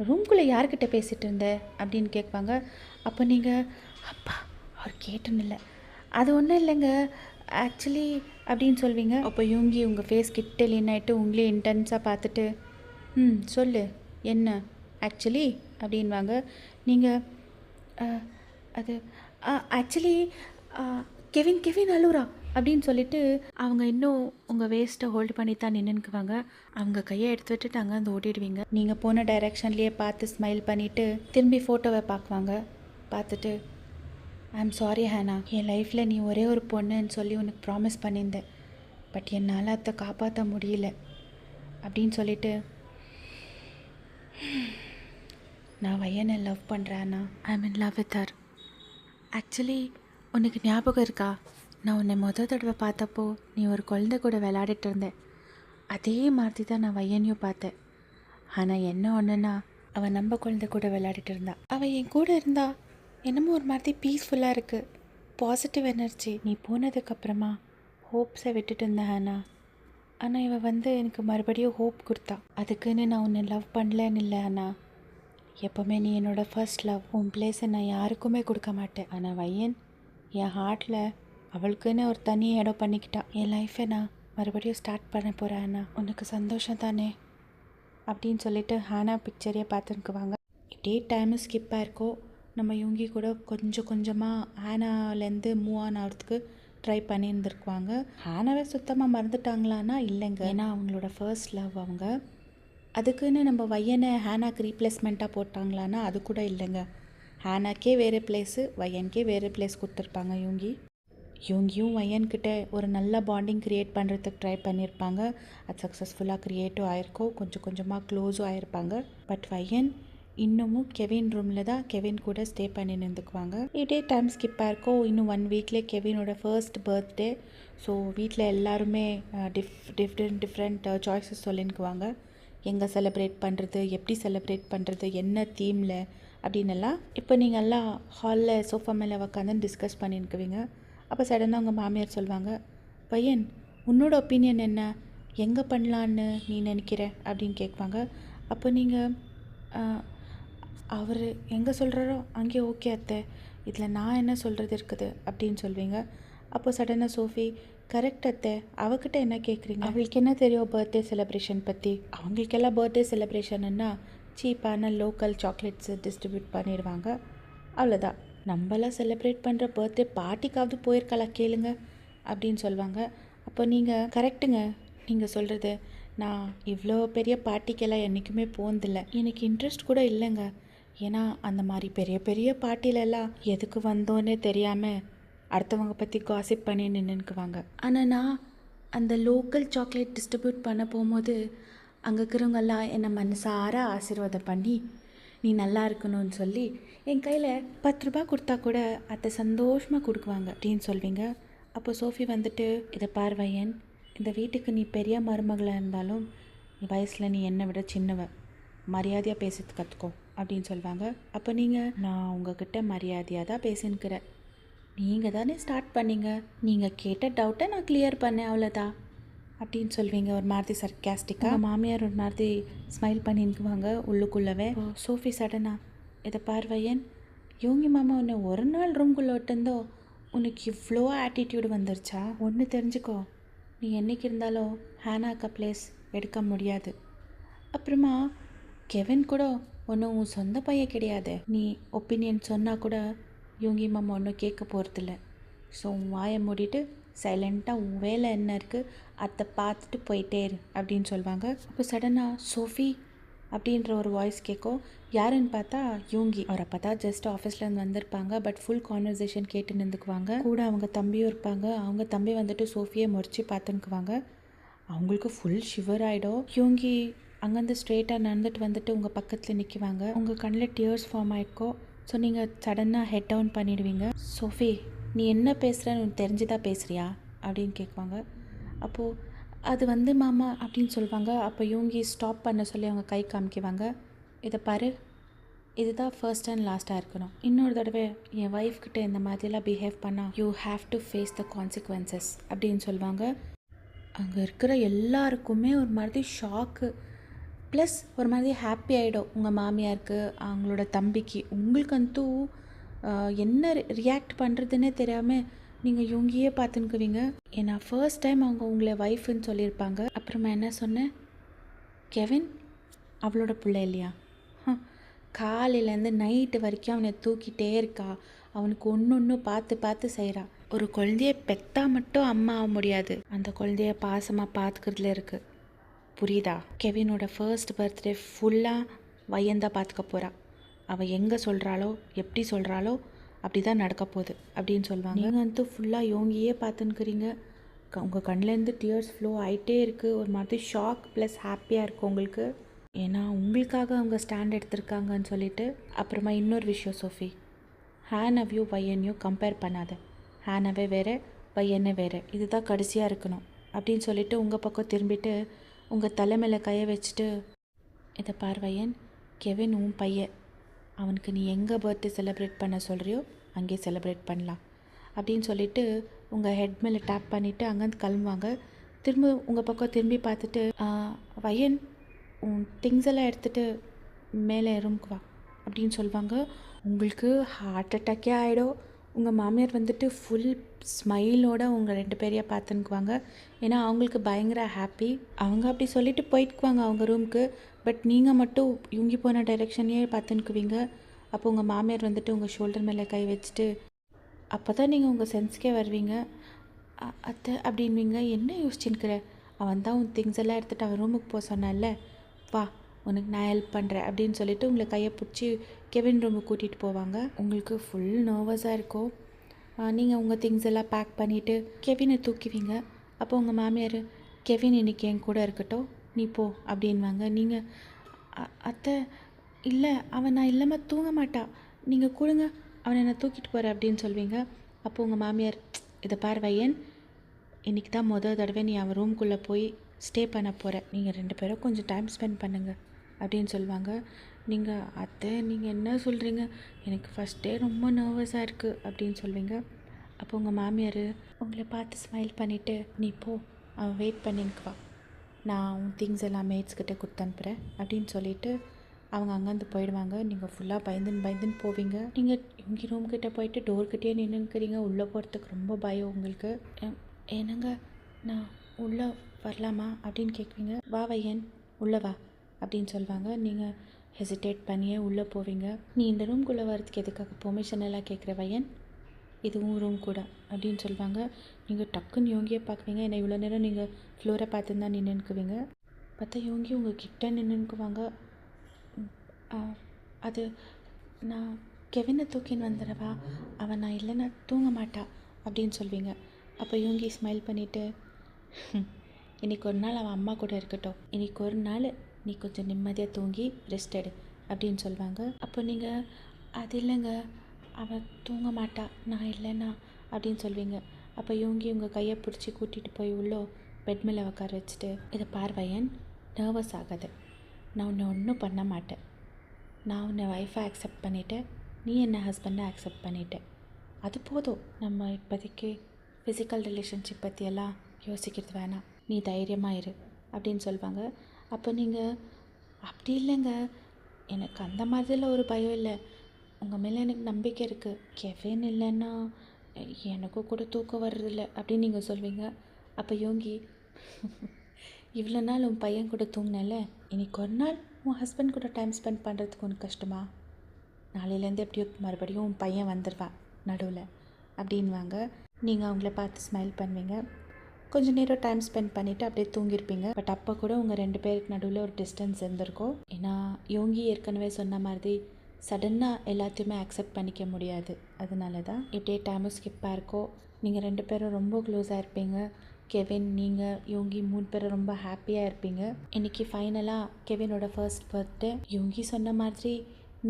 ரூம்குள்ளே யார்கிட்ட பேசிகிட்டு இருந்தேன் அப்படின்னு கேட்பாங்க. அப்போ நீங்கள், அப்பா அவர் கேட்டுன்னு இல்லை, அது ஒன்றும் இல்லைங்க ஆக்சுவலி அப்படின்னு சொல்வீங்க. அப்போ யூங்கி உங்கள் ஃபேஸ் கிட்ட லீன் ஆகிட்டு உங்களே இன்டென்ஸாக பார்த்துட்டு, சொல்லு என்ன ஆக்சுவலி அப்படின்வாங்க. நீங்கள் அது ஆக்சுவலி கெவின் கெவின் அழுவுறா அப்படின்னு சொல்லிட்டு அவங்க இன்னும் உங்கள் வேஸ்ட்டை ஹோல்டு பண்ணி தான் நின்றுக்குவாங்க. அவங்க கையை எடுத்து விட்டுட்டு அங்கேருந்து ஓடிடுவீங்க. நீங்கள் போன டைரெக்ஷன்லேயே பார்த்து ஸ்மைல் பண்ணிவிட்டு திரும்பி ஃபோட்டோவை பார்க்குவாங்க. பார்த்துட்டு, ஐம் சாரி ஹேனா, என் லைஃப்பில் நீ ஒரே ஒரு பொண்ணுன்னு சொல்லி உனக்கு ப்ராமிஸ் பண்ணியிருந்தேன், பட் என்னால் அதை காப்பாற்ற முடியல அப்படின்னு சொல்லிட்டு, நான் வையனை லவ் பண்ணுறேன்னா, I'm in love with her. Actually உனக்கு ஞாபகம் இருக்கா, நான் உன்னை தடவை பார்த்தப்போ நீ ஒரு குழந்தை கூட விளையாடிட்டு இருந்தேன், அதே மாதிரி தான் நான் வையனையும் பார்த்தேன். ஆனால் என்ன ஒன்றுன்னா, அவன் நம்ம குழந்தை கூட விளையாடிட்டு இருந்தா. அவள் என் கூட இருந்தா என்னமோ ஒரு மாதிரி பீஸ்ஃபுல்லாக இருக்குது, பாசிட்டிவ் எனர்ஜி. நீ போனதுக்கப்புறமா ஹோப்ஸை விட்டுட்டு இருந்தேன் ஹேனா. ஆனால் இவள் வந்து எனக்கு மறுபடியும் ஹோப் கொடுத்தா. அதுக்குன்னு நான் உன்னை லவ் பண்ணலன்னு இல்லை ஹேனா, எப்போவுமே நீ என்னோடய ஃபர்ஸ்ட் லவ். உன் பிளேஸை நான் யாருக்குமே கொடுக்க மாட்டேன். ஆனால் வையன் என் ஹார்ட்டில் அவளுக்குன்னு ஒரு தனி இடம் பண்ணிக்கிட்டான். என் லைஃப்பை நான் மறுபடியும் ஸ்டார்ட் பண்ண போகிறேன் ஹேனா, உனக்கு சந்தோஷம் தானே அப்படின்னு சொல்லிட்டு ஹேனா பிக்சரையே பார்த்துக்குவாங்க. இப்படியே டைமு ஸ்கிப் ஆயிருக்கோ. நம்ம யூங்கி கூட கொஞ்சம் கொஞ்சமாக ஹேனாலேருந்து மூவ் ஆன் ஆகிறதுக்கு ட்ரை பண்ணியிருந்துருக்குவாங்க. ஹேனாவே சுத்தமாக மறந்துட்டாங்களான்னா இல்லைங்க, ஏன்னா அவங்களோட ஃபர்ஸ்ட் லவ் அவங்க. அதுக்குன்னு நம்ம வையனை ஹேனாக்கு ரீப்ளேஸ்மெண்ட்டாக போட்டாங்களான்னா அது கூட இல்லைங்க. ஹேனாக்கே வேறு பிளேஸு, வையனுக்கே வேறு பிளேஸ் கொடுத்துருப்பாங்க யூங்கி. யூங்கியும் வையன்கிட்ட ஒரு நல்ல பாண்டிங் க்ரியேட் பண்ணுறதுக்கு ட்ரை பண்ணியிருப்பாங்க. அது சக்ஸஸ்ஃபுல்லாக க்ரியேட்டும் ஆயிருக்கோ, கொஞ்சம் கொஞ்சமாக க்ளோஸும் ஆயிருப்பாங்க. பட் வையன் இன்னமும் கெவின் ரூமில் தான் கெவின் கூட ஸ்டே பண்ணி நின்றுக்குவாங்க. இதே டைம் ஸ்கிப் ஆயிருக்கோ. இன்னும் 1 வீக்லேயே கெவினோட ஃபர்ஸ்ட் பர்த்டே. ஸோ வீட்டில் எல்லாருமே டிஃப்ரெண்ட் சாய்ஸஸ் சொல்லினுக்குவாங்க. எங்கே செலிப்ரேட் பண்ணுறது, எப்படி செலிப்ரேட் பண்ணுறது, என்ன தீமில் அப்படின்னெல்லாம். இப்போ நீங்கள் எல்லாம் ஹாலில் சோஃபா மேலே உட்காந்து டிஸ்கஸ் பண்ணினுக்குவீங்க. அப்போ சடனாக உங்கள் மாமியார் சொல்லுவாங்க, பையன் உன்னோட ஒப்பீனியன் என்ன, எங்கே பண்ணலான்னு நீ நினைக்கிற அப்படின்னு கேட்பாங்க. அப்போ நீங்கள் அவர் எங்கே சொல்கிறாரோ அங்கே ஓகே அத்தை, இதில் நான் என்ன சொல்கிறது இருக்குது அப்படின்னு சொல்வீங்க. அப்போ சடனாக சோஃபி, கரெக்ட் அத்தை, அவகிட்ட என்ன கேட்குறீங்க, அவங்களுக்கு என்ன தெரியும் பர்த்டே செலிப்ரேஷன் பற்றி, அவங்களுக்கெல்லாம் பர்த்டே செலிப்ரேஷன்னா சீப்பான லோக்கல் சாக்லேட்ஸு டிஸ்ட்ரிபியூட் பண்ணிடுவாங்க, அவ்வளோதான். நம்மளாம் செலிப்ரேட் பண்ணுற பர்த்டே பார்ட்டிக்காவது போயிருக்கலாம் கேளுங்க அப்படின்னு சொல்லுவாங்க. அப்போ நீங்கள் கரெக்டுங்க, நீங்கள் சொல்கிறது. நான் இவ்வளோ பெரிய பார்ட்டிக்கெல்லாம் என்றைக்குமே போனதில்லை. எனக்கு இன்ட்ரெஸ்ட் கூட இல்லைங்க. ஏன்னா அந்த மாதிரி பெரிய பெரிய பார்ட்டிலெல்லாம் எதுக்கு வந்தோன்னே தெரியாமல் அடுத்தவங்க பற்றி காசிப் பண்ணி நின்றுக்குவாங்க. ஆனால் நான் அந்த லோக்கல் சாக்லேட் டிஸ்ட்ரிபியூட் பண்ண போகும்போது அங்கே இருக்கிறவங்கெல்லாம் என்னை மனசார ஆசீர்வாதம் பண்ணி நீ நல்லா இருக்கணும்னு சொல்லி என் கையில் 10 ரூபா கொடுத்தா கூட அதை சந்தோஷமாக கொடுக்குவாங்க அப்படின்னு சொல்வீங்க. அப்போ சோஃபி வந்துட்டு, இதை பார்வையன், இந்த வீட்டுக்கு நீ பெரிய மருமகளாக இருந்தாலும் நீ வயசில் நீ என்னை விட சின்னவ, மரியாதையாக பேசுறது கற்றுக்கோ அப்படின்னு சொல்லுவாங்க. அப்போ நீங்கள், நான் உங்ககிட்ட மரியாதையாக தான் பேசினுக்கிறேன், நீங்கள் தானே ஸ்டார்ட் பண்ணீங்க, நீங்கள் கேட்ட டவுட்டை நான் கிளியர் பண்ணேன், அவ்வளோதான் அப்படின்னு சொல்வீங்க ஒரு மாதிரி சர்க்காஸ்டிக்காக. மாமியார் ஒரு மாதிரி ஸ்மைல் பண்ணிக்குவாங்க உள்ளுக்குள்ளவே. சோஃபி சடனாக, இதை பார்வையன், யோகி மாமா உன்னை ஒரு நாள் ரூம்குள்ளே விட்டுருந்தோ உனக்கு இவ்வளோ ஆட்டிடியூடு வந்துருச்சா? ஒன்று தெரிஞ்சுக்கோ, நீ என்றைக்கு இருந்தாலும் ஹேனாக்கா பிளேஸ் எடுக்க முடியாது. அப்புறமா கெவின் கூட ஒன்றும் உன் சொந்த பையன் கிடையாது. நீ ஒப்பீனியன் சொன்னால் கூட யோகி மாமா ஒன்றும் கேட்க போகிறதில்ல. ஸோ உன் வாயை மூடிட்டு சைலண்ட்டாக உன் வேலை என்ன இருக்குது அதை பார்த்துட்டு போயிட்டே இரு அப்படின்னு சொல்லுவாங்க. அப்போ சடனாக சோஃபி அப்படின்ற ஒரு வாய்ஸ் கேட்கும். யாருன்னு பார்த்தா யோங்கி. அவர் அப்போ தான் ஜஸ்ட் ஆஃபீஸ்லேருந்து வந்திருப்பாங்க. பட் ஃபுல் கான்வர்சேஷன் கேட்டு நின்றுக்குவாங்க. கூட அவங்க தம்பியும் இருப்பாங்க. அவங்க தம்பி வந்துட்டு சோஃபியை முறைச்சி பார்த்துக்குவாங்க. அவங்களுக்கு ஃபுல் ஷிவர் ஆகிடும். யோங்கி அங்கேருந்து ஸ்ட்ரெயிட்டாக நடந்துட்டு வந்துட்டு உங்கள் பக்கத்தில் நிற்குவாங்க. உங்கள் கண்ணில் டியர்ஸ் ஃபார்ம் ஆகிருக்கோ. ஸோ நீங்கள் சடனாக ஹெட் டவுன் பண்ணிடுவீங்க. சோஃபி, நீ என்ன பேசுகிறன்னு உனக்கு தெரிஞ்சுதான் பேசுகிறியா அப்படின்னு கேட்குவாங்க. அப்போது அது வந்து மாமா அப்படின்னு சொல்லுவாங்க. அப்போ யோங்கி ஸ்டாப் பண்ண சொல்லி அவங்க கை காமிக்குவாங்க. இதை பாரு, இதுதான் ஃபர்ஸ்ட் அண்ட் லாஸ்ட்டாக இருக்கணும். இன்னொரு தடவை என் ஒய்ஃப்கிட்ட இந்த மாதிரிலாம் பிஹேவ் பண்ணால் you have to face the consequences அப்படின்னு சொல்லுவாங்க. அங்கே இருக்கிற எல்லாருக்குமே ஒரு மாதிரி ஷாக்கு ப்ளஸ் ஒரு மாதிரி ஹாப்பி ஆகிடும். உங்கள் மாமியாருக்கு, அவங்களோட தம்பிக்கு. உங்களுக்கு என்ன ரியாக்ட் பண்ணுறதுன்னே தெரியாமல் நீங்கள் யோங்கியே பார்த்துக்குவீங்க. ஏன்னா ஃபர்ஸ்ட் டைம் அவங்க உங்களை ஒய்ஃப்னு சொல்லியிருப்பாங்க. அப்புறமா என்ன சொன்னேன், கெவின் அவளோட பிள்ளை இல்லையா? காலையிலேருந்து நைட்டு வரைக்கும் அவனை தூக்கிட்டே இருக்கா. அவனுக்கு ஒன்று பார்த்து பார்த்து செய்கிறா. ஒரு குழந்தைய பெற்றா மட்டும் அம்மா ஆக முடியாது. அந்த குழந்தைய பாசமாக பார்த்துக்கிறதுல இருக்குது. புரியுதா? கெவினோட ஃபர்ஸ்ட் பர்த்டே ஃபுல்லாக வையந்தான் பார்த்துக்க போகிறா. அவள் எங்கே சொல்கிறாளோ எப்படி சொல்கிறாளோ அப்படி தான் நடக்க போகுது அப்படின்னு சொல்லுவாங்க. நீங்கள் ஃபுல்லாக யோங்கியே பார்த்துன்னுக்கிறீங்க. உங்கள் கண்ணிலேருந்து டியர்ஸ் ஃப்ளோ ஆகிட்டே இருக்குது. ஒரு மாதிரி ஷாக் ப்ளஸ் ஹாப்பியாக இருக்குது உங்களுக்கு. ஏன்னா உங்களுக்காக அவங்க ஸ்டாண்ட் எடுத்திருக்காங்கன்னு சொல்லிட்டு. அப்புறமா இன்னொரு விஷயம் சோஃபி, ஹேனவையோ வையனையோ கம்பேர் பண்ணாத. ஹேனவே வேறு, வையனே வேறு. இதுதான் கடைசியாக இருக்கணும் அப்படின்னு சொல்லிட்டு உங்கள் பக்கம் திரும்பிட்டு உங்கள் தலைமையில் கையை வச்சுட்டு, இதை பார் வையன், கெவின் உன் பையன். அவனுக்கு நீ எங்கே பர்த்டே செலிப்ரேட் பண்ண சொல்கிறியோ அங்கேயே செலிப்ரேட் பண்ணலாம் அப்படின்னு சொல்லிவிட்டு உங்கள் ஹெட் மேலே டேப் பண்ணிவிட்டு அங்கேருந்து கிளம்புவாங்க. திரும்ப உங்கள் பக்கம் திரும்பி பார்த்துட்டு, வையன் உன் திங்ஸ் எல்லாம் எடுத்துகிட்டு மேலே ரூமுக்கு வா அப்படின்னு சொல்லுவாங்க. உங்களுக்கு ஹார்ட் அட்டாக்கே ஆகிடும். உங்கள் மாமியார் வந்துட்டு ஃபுல் ஸ்மைலோட உங்கள் 2 பேரையும் பார்த்துக்குவாங்க. ஏன்னா அவங்களுக்கு பயங்கர ஹாப்பி. அவங்க அப்படி சொல்லிட்டு போயிட்டுக்குவாங்க அவங்க ரூமுக்கு. பட் நீங்கள் மட்டும் யூங்கி போன டைரெக்ஷனையே பார்த்துக்குவீங்க. அப்போ உங்கள் மாமியார் வந்துட்டு உங்கள் ஷோல்டர் மேலே கை வச்சுட்டு, அப்போ தான் நீங்கள் உங்கள் சென்ஸ்க்கே வருவீங்க. அத்தை அப்படின்வீங்க. என்ன யோசிச்சுன்னுக்கிற, அவன் தான் உன் திங்ஸ் எல்லாம் எடுத்துகிட்டு அவன் ரூமுக்கு போக சொன்னான்ல, வா உனக்கு நான் ஹெல்ப் பண்ணுறேன் அப்படின்னு சொல்லிவிட்டு உங்களை கையை பிடிச்சி கெவின் ரூமுக்கு கூட்டிகிட்டு போவாங்க. உங்களுக்கு ஃபுல் நர்வஸாக இருக்கும். நீங்கள் உங்கள் திங்ஸ் எல்லாம் பேக் பண்ணிவிட்டு கெவினை தூக்குவீங்க. அப்போ உங்கள் மாமியார், கெவின் இன்றைக்கி என் கூட இருக்கட்டும், நீ போ அப்படின்வாங்க. நீங்கள், அத்தை இல்லை, அவன் நான் இல்லாமல் தூங்க மாட்டா, நீங்கள் கொடுங்க, அவனை நான் தூக்கிட்டு போகிறேன் அப்படின்னு சொல்வீங்க. அப்போ உங்கள் மாமியார், இதை பார் வையன், இன்றைக்கி தான் தடவை நீ அவன் ரூம்குள்ளே போய் ஸ்டே பண்ண போகிற. நீங்கள் 2 பேரும் கொஞ்சம் டைம் ஸ்பெண்ட் பண்ணுங்கள் அப்படின்னு சொல்லுவாங்க. நீங்கள், அத்தை நீங்கள் என்ன சொல்கிறீங்க, எனக்கு ஃபஸ்ட் டே ரொம்ப நர்வஸாக இருக்குது அப்படின்னு சொல்வீங்க. அப்போ உங்கள் மாமியார் உங்களை பார்த்து ஸ்மைல் பண்ணிவிட்டு, நீ போ, அவன் வெயிட் பண்ணிக்குவா, நான் உன் திங்ஸ் எல்லாம் மேட்ஸ்கிட்ட கொடுத்து அனுப்புகிறேன் அப்படின்னு சொல்லிவிட்டு அவங்க அங்கேருந்து போயிடுவாங்க. நீங்கள் ஃபுல்லாக பயந்துன்னு போவீங்க. நீங்கள் இங்கே ரூம்கிட்ட போயிட்டு டோர்கிட்டே நின்றுக்கிறீங்க. உள்ளே போகிறதுக்கு ரொம்ப பயம் உங்களுக்கு. என்னங்க நான் உள்ளே வரலாமா அப்படின்னு கேட்குவீங்க. வா வையன் உள்ளே வா அப்படின்னு சொல்லுவாங்க. நீங்கள் ஹெசிடேட் பண்ணியே உள்ளே போவீங்க. நீ இந்த ரூம்குள்ளே வரதுக்கு எதுக்காக பெர்மிஷன் எல்லாம் கேட்குற வையன்? இதுவும் ரூம் கூட அப்படின்னு சொல்லுவாங்க. நீங்கள் டக்குன்னு யோங்கியை பார்க்குவீங்க. ஏன்னா இவ்வளோ நேரம் நீங்கள் ஃப்ளோரை பார்த்துன்னு தான் நின்றுக்குவீங்க. பார்த்தா யோங்கி உங்கள் கிட்ட நின்றுக்குவாங்க. அது நான் கெவினை தூக்கின்னு வந்துடுவா, அவன் நான் இல்லைன்னா தூங்க மாட்டா அப்படின்னு சொல்வீங்க. அப்போ யோங்கி ஸ்மைல் பண்ணிவிட்டு, இன்றைக்கி ஒரு நாள் அவன் அம்மா கூட இருக்கட்டும், இன்றைக்கி ஒரு நாள் நீ கொஞ்சம் நிம்மதியாக தூங்கி ரெஸ்ட் எடு அப்படின்னு சொல்லுவாங்க. அப்போ நீங்கள் அது இல்லைங்க, அவள் தூங்க மாட்டா நான் இல்லைன்னா அப்படின்னு சொல்வீங்க. அப்போ யோங்கி உங்கள் கையை பிடிச்சி கூட்டிகிட்டு போய் உள்ளே பெட் மேலே உட்கார வச்சுட்டு, இதை பார்வையன், நர்வஸ் ஆகாது, நான் உன்னை ஒன்றும் பண்ண மாட்டேன், நான் உன்னை ஒய்ஃபை அக்செப்ட் பண்ணிவிட்டேன், நீ என்ன ஹஸ்பண்டை அக்செப்ட் பண்ணிட்டேன், அது போதும், நம்ம இப்போதைக்கு ஃபிசிக்கல் ரிலேஷன்ஷிப் பற்றியெல்லாம் யோசிக்கிறது வேணாம், நீ தைரியமாக இரு அப்படின்னு சொல்லுவாங்க. அப்போ நீங்கள் அப்படி இல்லைங்க, எனக்கு அந்த மாதிரிலாம் ஒரு பயம் இல்லை, உங்கள் மேலே எனக்கு நம்பிக்கை இருக்குது, கெவின் இல்லைன்னா எனக்கும் கூட தூக்கம் வர்றதில்ல அப்படின்னு நீங்கள் சொல்வீங்க. அப்போ யோங்கி, இவ்வளோ நாள் உன் பையன் கூட தூங்கினல, இன்றைக்கி ஒரு நாள் உன் ஹஸ்பண்ட் கூட டைம் ஸ்பெண்ட் பண்ணுறதுக்கு உனக்கு கஷ்டமா, நாளையிலேருந்து எப்படியோ மறுபடியும் உன் பையன் வந்துடுவா நடுவில் அப்படின்வாங்க. நீங்கள் அவங்கள பார்த்து ஸ்மைல் பண்ணுவீங்க. கொஞ்சம் நேரம் டைம் ஸ்பெண்ட் பண்ணிவிட்டு அப்படியே தூங்கியிருப்பீங்க. பட் அப்போ கூட உங்கள் 2 பேருக்கு நடுவில் ஒரு டிஸ்டன்ஸ் இருந்திருக்கும். ஏன்னா யோங்கி ஏற்கனவே சொன்ன மாதிரி சடனாக எல்லாத்தையுமே அக்செப்ட் பண்ணிக்க முடியாது. அதனால தான் இப்படியே டைமும் ஸ்கிப்பாக இருக்கோ. நீங்கள் 2 பேரும் ரொம்ப க்ளோஸாக இருப்பீங்க. கெவின், நீங்கள், யோங்கி 3 பேரும் ரொம்ப ஹாப்பியாக இருப்பீங்க. இன்றைக்கி ஃபைனலாக கெவினோட ஃபர்ஸ்ட் பர்த்டே. யோங்கி சொன்ன மாதிரி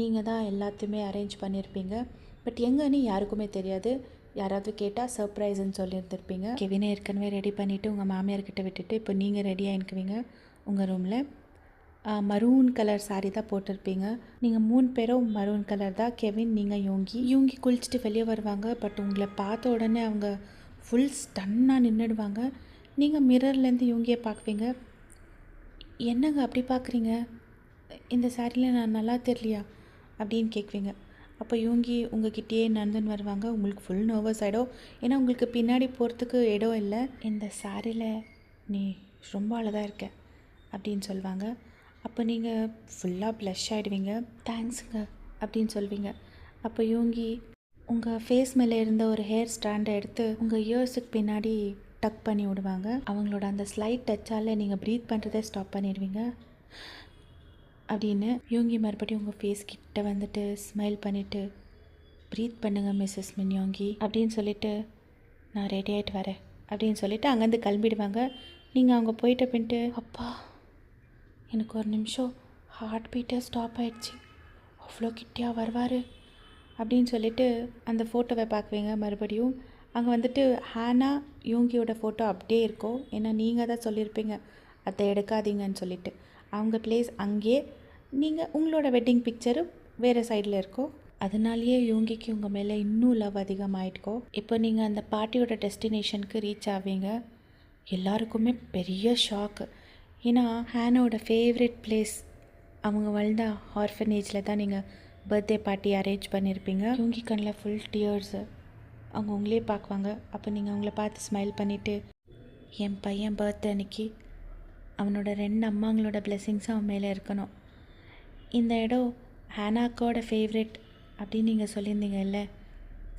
நீங்கள் தான் எல்லாத்தையுமே அரேஞ்ச் பண்ணியிருப்பீங்க. பட் எங்கன்னு யாருக்குமே தெரியாது. யாராவது கேட்டால் சர்ப்ரைஸ்ன்னு சொல்லியிருந்துருப்பீங்க. கெவினை ஏற்கனவே ரெடி பண்ணிவிட்டு உங்கள் மாமியார்கிட்ட விட்டுட்டு இப்போ நீங்கள் ரெடியாக இருக்குவீங்க. உங்கள் ரூமில் மரூன் கலர் சாரீ தான் போட்டிருப்பீங்க. நீங்கள் 3 பேரும் மரூன் கலர் தான். கெவின், நீங்கள், யோங்கி குளிச்சுட்டு வெளியே வருவாங்க. பட் உங்களை பார்த்த உடனே அவங்க ஃபுல் ஸ்டன்னாக நின்றுடுவாங்க. நீங்கள் மிரர்லேருந்து யோங்கியை பார்க்குவீங்க. என்னங்க அப்படி பார்க்குறீங்க, இந்த சாரியில் நான் நல்லா தெரியலையா அப்படின்னு கேட்குவீங்க. அப்போ யோங்கி உங்ககிட்டயே நடந்துன்னு வருவாங்க. உங்களுக்கு ஃபுல் நர்வஸ் ஆகிடும். ஏன்னா உங்களுக்கு பின்னாடி போகிறதுக்கு இடம் இல்லை. இந்த சாரியில் நீ ரொம்ப அழகாக இருக்க அப்படின்னு சொல்லுவாங்க. அப்போ நீங்கள் ஃபுல்லாக ப்ளஷ் ஆகிடுவீங்க. தேங்க்ஸுங்க அப்படின்னு சொல்வீங்க. அப்போ யோங்கி உங்கள் ஃபேஸ் மேலே இருந்த ஒரு ஹேர் ஸ்டாண்டை எடுத்து உங்கள் இயர்ஸுக்கு பின்னாடி டக் பண்ணி விடுவாங்க. அவங்களோட அந்த ஸ்லைட் டச்சால் நீங்கள் ப்ரீத் பண்ணுறதே ஸ்டாப் பண்ணிடுவீங்க. அப்படின்னு யோங்கி மறுபடியும் உங்கள் ஃபேஸ் கிட்ட வந்துட்டு ஸ்மைல் பண்ணிவிட்டு, ப்ரீத் பண்ணுங்கள் மிஸ்ஸஸ் மின்யோங்கி அப்படின்னு சொல்லிவிட்டு, நான் ரெடி ஆகிட்டு வரேன் அப்படின்னு சொல்லிவிட்டு அங்கேருந்து கிளம்பிடுவாங்க. நீங்கள் அவங்க போயிட்ட பின்ட்டு, அப்பா எனக்கு ஒரு நிமிஷம் ஹார்ட் பீட்டே ஸ்டாப் ஆகிடுச்சு, அவ்வளோ கிட்டியாக வருவார் அப்படின்னு சொல்லிவிட்டு அந்த ஃபோட்டோவை பார்க்குவீங்க. மறுபடியும் அங்கே வந்துட்டு ஹானா யோங்கியோட ஃபோட்டோ அப்படியே இருக்கும். ஏன்னா நீங்கள் தான் சொல்லியிருப்பீங்க அதை எடுக்காதீங்கன்னு சொல்லிவிட்டு. அவங்க பிளேஸ் அங்கேயே, நீங்கள் உங்களோட வெட்டிங் பிக்சரும் வேறு சைடில் இருக்கும். அதனாலேயே யோங்கிக்கு உங்கள் மேலே இன்னும் லவ் அதிகமாகிட்டுக்கோ. இப்போ நீங்கள் அந்த பார்ட்டியோட டெஸ்டினேஷனுக்கு ரீச் ஆவீங்க. எல்லாருக்குமே பெரிய ஷாக்கு. ஏன்னா ஹானோட ஃபேவரட் பிளேஸ், அவங்க வளர்ந்த ஆர்ஃபனேஜில் தான் நீங்கள் பர்த்டே பார்ட்டி அரேஞ்ச் பண்ணியிருப்பீங்க. யோங்கி கண்ணில் ஃபுல் டியர்ஸு. அவங்க உங்களே பார்க்குவாங்க. அப்போ நீங்கள் அவங்கள பார்த்து ஸ்மைல் பண்ணிவிட்டு, என் பையன் பர்த்டே அன்னைக்கு அவனோட 2 அம்மாங்களோட பிளெஸ்ஸிங்ஸும் அவன் மேலே இருக்கணும். இந்த இடம் ஹானாக்கோட ஃபேவரெட் அப்படின்னு நீங்கள் சொல்லியிருந்தீங்க இல்லை,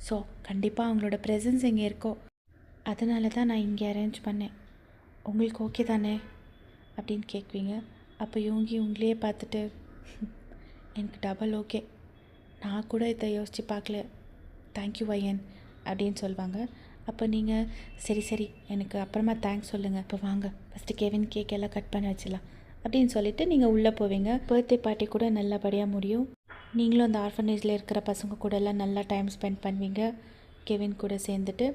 ஸோ கண்டிப்பாக அவங்களோட ப்ரெசன்ஸ் இங்கே இருக்கோ, அதனால தான் நான் இங்கே அரேஞ்ச் பண்ணேன், உங்களுக்கு ஓகே தானே அப்படின்னு கேட்குவீங்க. அப்போ யோங்கி உங்களையே பார்த்துட்டு, எனக்கு டபுள் ஓகே, நான் கூட இதை யோசித்து பார்க்கல, தேங்க்யூ வையன் அப்படின்னு சொல்லுவாங்க. அப்போ நீங்கள் சரி எனக்கு அப்புறமா தேங்க்ஸ் சொல்லுங்கள், இப்போ வாங்க ஃபஸ்ட்டு கெவின் கேக் எல்லாம் கட் பண்ணி வச்சிடலாம் அப்படின்னு சொல்லிவிட்டு நீங்கள் உள்ளே போவீங்க. பர்த்டே பார்ட்டி கூட நல்லபடியாக முடியும். நீங்களும் அந்த ஆர்ஃபனேஜில் இருக்கிற பசங்க கூட எல்லாம் நல்லா டைம் ஸ்பெண்ட் பண்ணுவீங்க. கெவின் கூட சேர்ந்துட்டு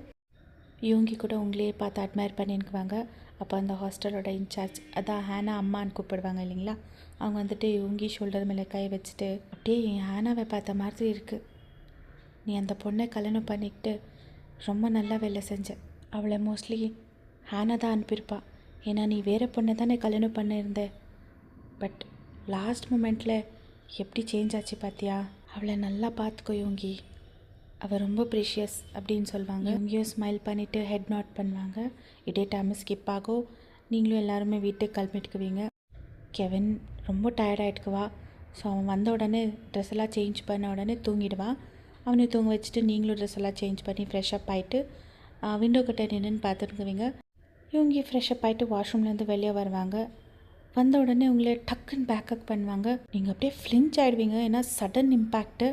யோங்கி கூட உங்களையே பார்த்து அட்மையர் பண்ணிக்குவாங்க. அப்போ அந்த ஹாஸ்டலோட இன்சார்ஜ், அதான் ஹானா அம்மான்னு கூப்பிடுவாங்க இல்லைங்களா, அவங்க வந்துட்டு யோங்கி ஷோல்டர் மேலே கை வச்சுட்டு, அப்படியே என் ஹானாவை பார்த்த மாதிரி இருக்குது, நீ அந்த பொண்ணை கல்யாணம் பண்ணிக்கிட்டு ரொம்ப நல்லா வேலை செஞ்ச, அவளை மோஸ்ட்லி ஹானா தான் அனுப்பியிருப்பா, ஏன்னா நீ வேறு பொண்ணை தானே கல்யாணம் பண்ணியிருந்த, பட் லாஸ்ட் மூமெண்ட்டில் எப்படி சேஞ்ச் ஆச்சு பார்த்தியா, அவளை நல்லா பார்த்துக்கோ யோங்கி, அவள் ரொம்ப ப்ரீஷியஸ் அப்படின்னு சொல்லுவாங்க. யோங்கியும் ஸ்மைல் பண்ணிவிட்டு ஹெட் நாட் பண்ணுவாங்க. இதே டைம் ஸ்கிப் ஆகும். நீங்களும் எல்லாருமே வீட்டுக்கு கிளம்பிட்டுக்குவீங்க. கெவின் ரொம்ப டயர்டாகிட்டுக்குவா. ஸோ அவன் வந்த உடனே ட்ரெஸ் எல்லாம் சேஞ்ச் பண்ண உடனே தூங்கிடுவான். அவனை தூங்க வச்சுட்டு நீங்களும் ட்ரெஸ் எல்லாம் சேஞ்ச் பண்ணி ஃப்ரெஷ்அப் ஆகிட்டு விண்டோ கிட்ட நின்றுன்னு பார்த்துருக்குவீங்க. இவங்க ஃப்ரெஷ்அப் ஆகிட்டு வாஷ்ரூம்லேருந்து வெளியே வருவாங்க. வந்த உடனே உங்களை டக்குன்னு பேக்கப் பண்ணுவாங்க. நீங்கள் அப்படியே ஃப்ளின்ச் ஆகிடுவீங்க, ஏன்னா சடன் இம்பேக்ட்டு.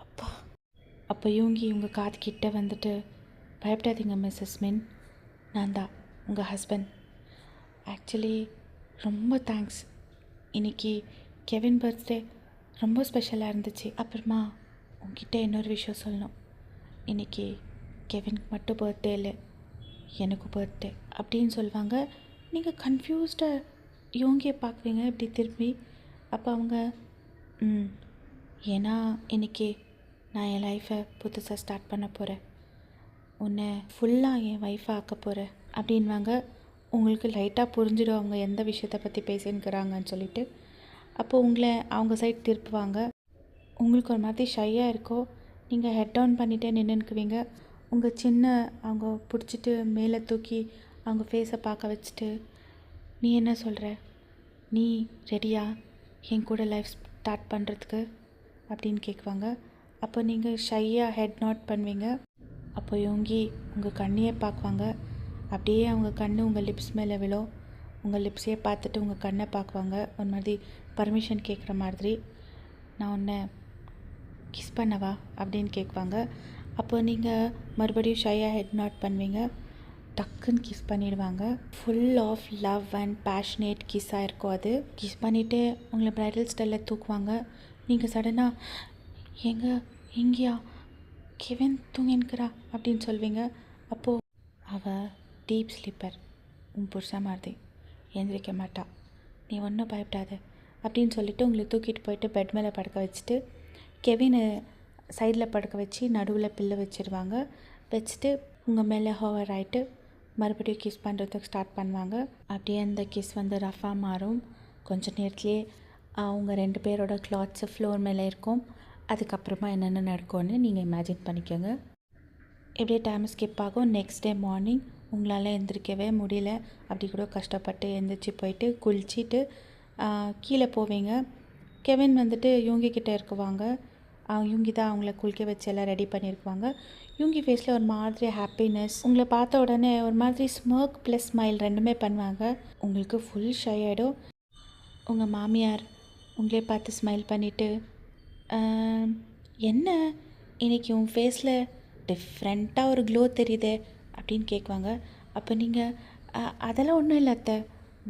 அப்பா அப்போ இவங்க காது கிட்ட வந்துட்டு, பயப்படாதீங்க மிஸ்ஸஸ் மின், நான் தான் உங்கள் ஹஸ்பண்ட். ஆக்சுவலி ரொம்ப தேங்க்ஸ், இன்றைக்கி கெவின் பர்த்டே ரொம்ப ஸ்பெஷலாக இருந்துச்சு. அப்புறமா உங்ககிட்ட இன்னொரு விஷயம் சொல்லணும். இன்றைக்கி கெவினுக்கு மட்டும் பர்த்டே இல்லை, எனக்கும் பர்த்டே அப்படின்னு சொல்லுவாங்க. நீங்கள் கன்ஃபியூஸ்டாக இவங்கியை பார்க்குறீங்க இப்படி திரும்பி. அப்போ அவங்க ஏன்னா இன்றைக்கி நான் என் லைஃப்பை புதுசாக ஸ்டார்ட் பண்ண போகிறேன், உன்னை ஃபுல்லாக என் ஒய்ஃபாக ஆக்க போகிறேன் அப்படின்வாங்க. உங்களுக்கு லைட்டாக புரிஞ்சிடும் அவங்க எந்த விஷயத்தை பற்றி பேசினுக்கிறாங்கன்னு சொல்லிட்டு. அப்போ உங்களை அவங்க சைட் திருப்புவாங்க. உங்களுக்கு ஒரு மாதிரி ஷையாக இருக்கோ, நீங்கள் ஹெட் டவுன் பண்ணிகிட்டே நின்றுக்குவீங்க. உங்கள் சின்ன அவங்க பிடிச்சிட்டு மேலே தூக்கி அவங்க ஃபேஸை பார்க்க வச்சுட்டு, நீ என்ன சொல்கிற, நீ ரெடியா என் கூட லைஃப் ஸ்டார்ட் பண்ணுறதுக்கு அப்படின்னு கேட்குவாங்க. அப்போ நீங்கள் ஷையாக ஹெட் நாட் பண்ணுவீங்க. அப்போ யோங்கி உங்கள் கண்ணையே பார்க்குவாங்க. அப்படியே அவங்க கண் உங்கள் லிப்ஸ் மேலே விழும். உங்கள் லிப்ஸையே பார்த்துட்டு உங்கள் கண்ணை பார்க்குவாங்க, ஒரு மாதிரி பர்மிஷன் கேட்குற மாதிரி. நான் உன்னை கிஸ் பண்ணவா அப்படின்னு கேட்குவாங்க. அப்போ நீங்கள் மறுபடியும் ஷையாக ஹெட் நாட் பண்ணுவீங்க. டக்குன்னு கிஸ் பண்ணிடுவாங்க. Full of love and passionate கிஸ்ஸாக இருக்கும் அது. கிஸ் பண்ணிவிட்டு உங்களை ப்ரைடல் ஸ்டைலில் தூக்குவாங்க. நீங்கள் சடனாக எங்கேயா கெவின் தூங்கின்னுக்கிறா அப்படின்னு சொல்வீங்க. அப்போது அவள் டீப் ஸ்லீப்பர், உன் புருஷா மாதிரி எழுந்திரிக்க மாட்டா, நீ ஒன்றும் பயப்படாத அப்படின்னு சொல்லிவிட்டு உங்களை தூக்கிட்டு போயிட்டு பெட் மேலே படுக்க வச்சுட்டு கெவினை சைடில் படுக்க வச்சு நடுவில் பில்லை வச்சுருவாங்க. வச்சுட்டு உங்கள் மேலே ஹோவர் ஆகிட்டு மறுபடியும் கிஸ் பண்ணுறதுக்கு ஸ்டார்ட் பண்ணுவாங்க. அப்படியே அந்த கிஸ் வந்து ரஃபாக மாறும். கொஞ்சம் நேரத்துலேயே அவங்க 2 பேரோட கிளாத்ஸு ஃப்ளோர் மேலே இருக்கும். அதுக்கப்புறமா என்னென்ன நடக்கும்னு நீங்கள் இமேஜின் பண்ணிக்கோங்க. இப்படியே டைம் ஸ்கிப் ஆகும். நெக்ஸ்ட் டே மார்னிங் உங்களால் எந்திரிக்கவே முடியல. அப்படி கூட கஷ்டப்பட்டு எந்திரிச்சு போயிட்டு குளிச்சுட்டு கீழே போவீங்க. கெவின் வந்துட்டு யூங்கிக்கிட்ட இருக்குவாங்க. யூங்கி தான் அவங்கள குளிக்க வச்சு எல்லாம் ரெடி பண்ணியிருக்குவாங்க. யூங்கி ஃபேஸில் ஒரு மாதிரி ஹாப்பினஸ், உங்களை பார்த்த உடனே ஒரு மாதிரி ஸ்மர்க் ப்ளஸ் ஸ்மைல் ரெண்டுமே பண்ணுவாங்க. உங்களுக்கு ஃபுல் ஷை ஆகிடும். உங்கள் மாமியார் உங்களே பார்த்து ஸ்மைல் பண்ணிவிட்டு, என்ன இன்றைக்கி உன் ஃபேஸில் டிஃப்ரெண்ட்டாக ஒரு க்ளோ தெரியுதே அப்படின்னு கேட்குவாங்க. அப்போ நீங்கள் அதெல்லாம் ஒன்றும் இல்லை அத்தை,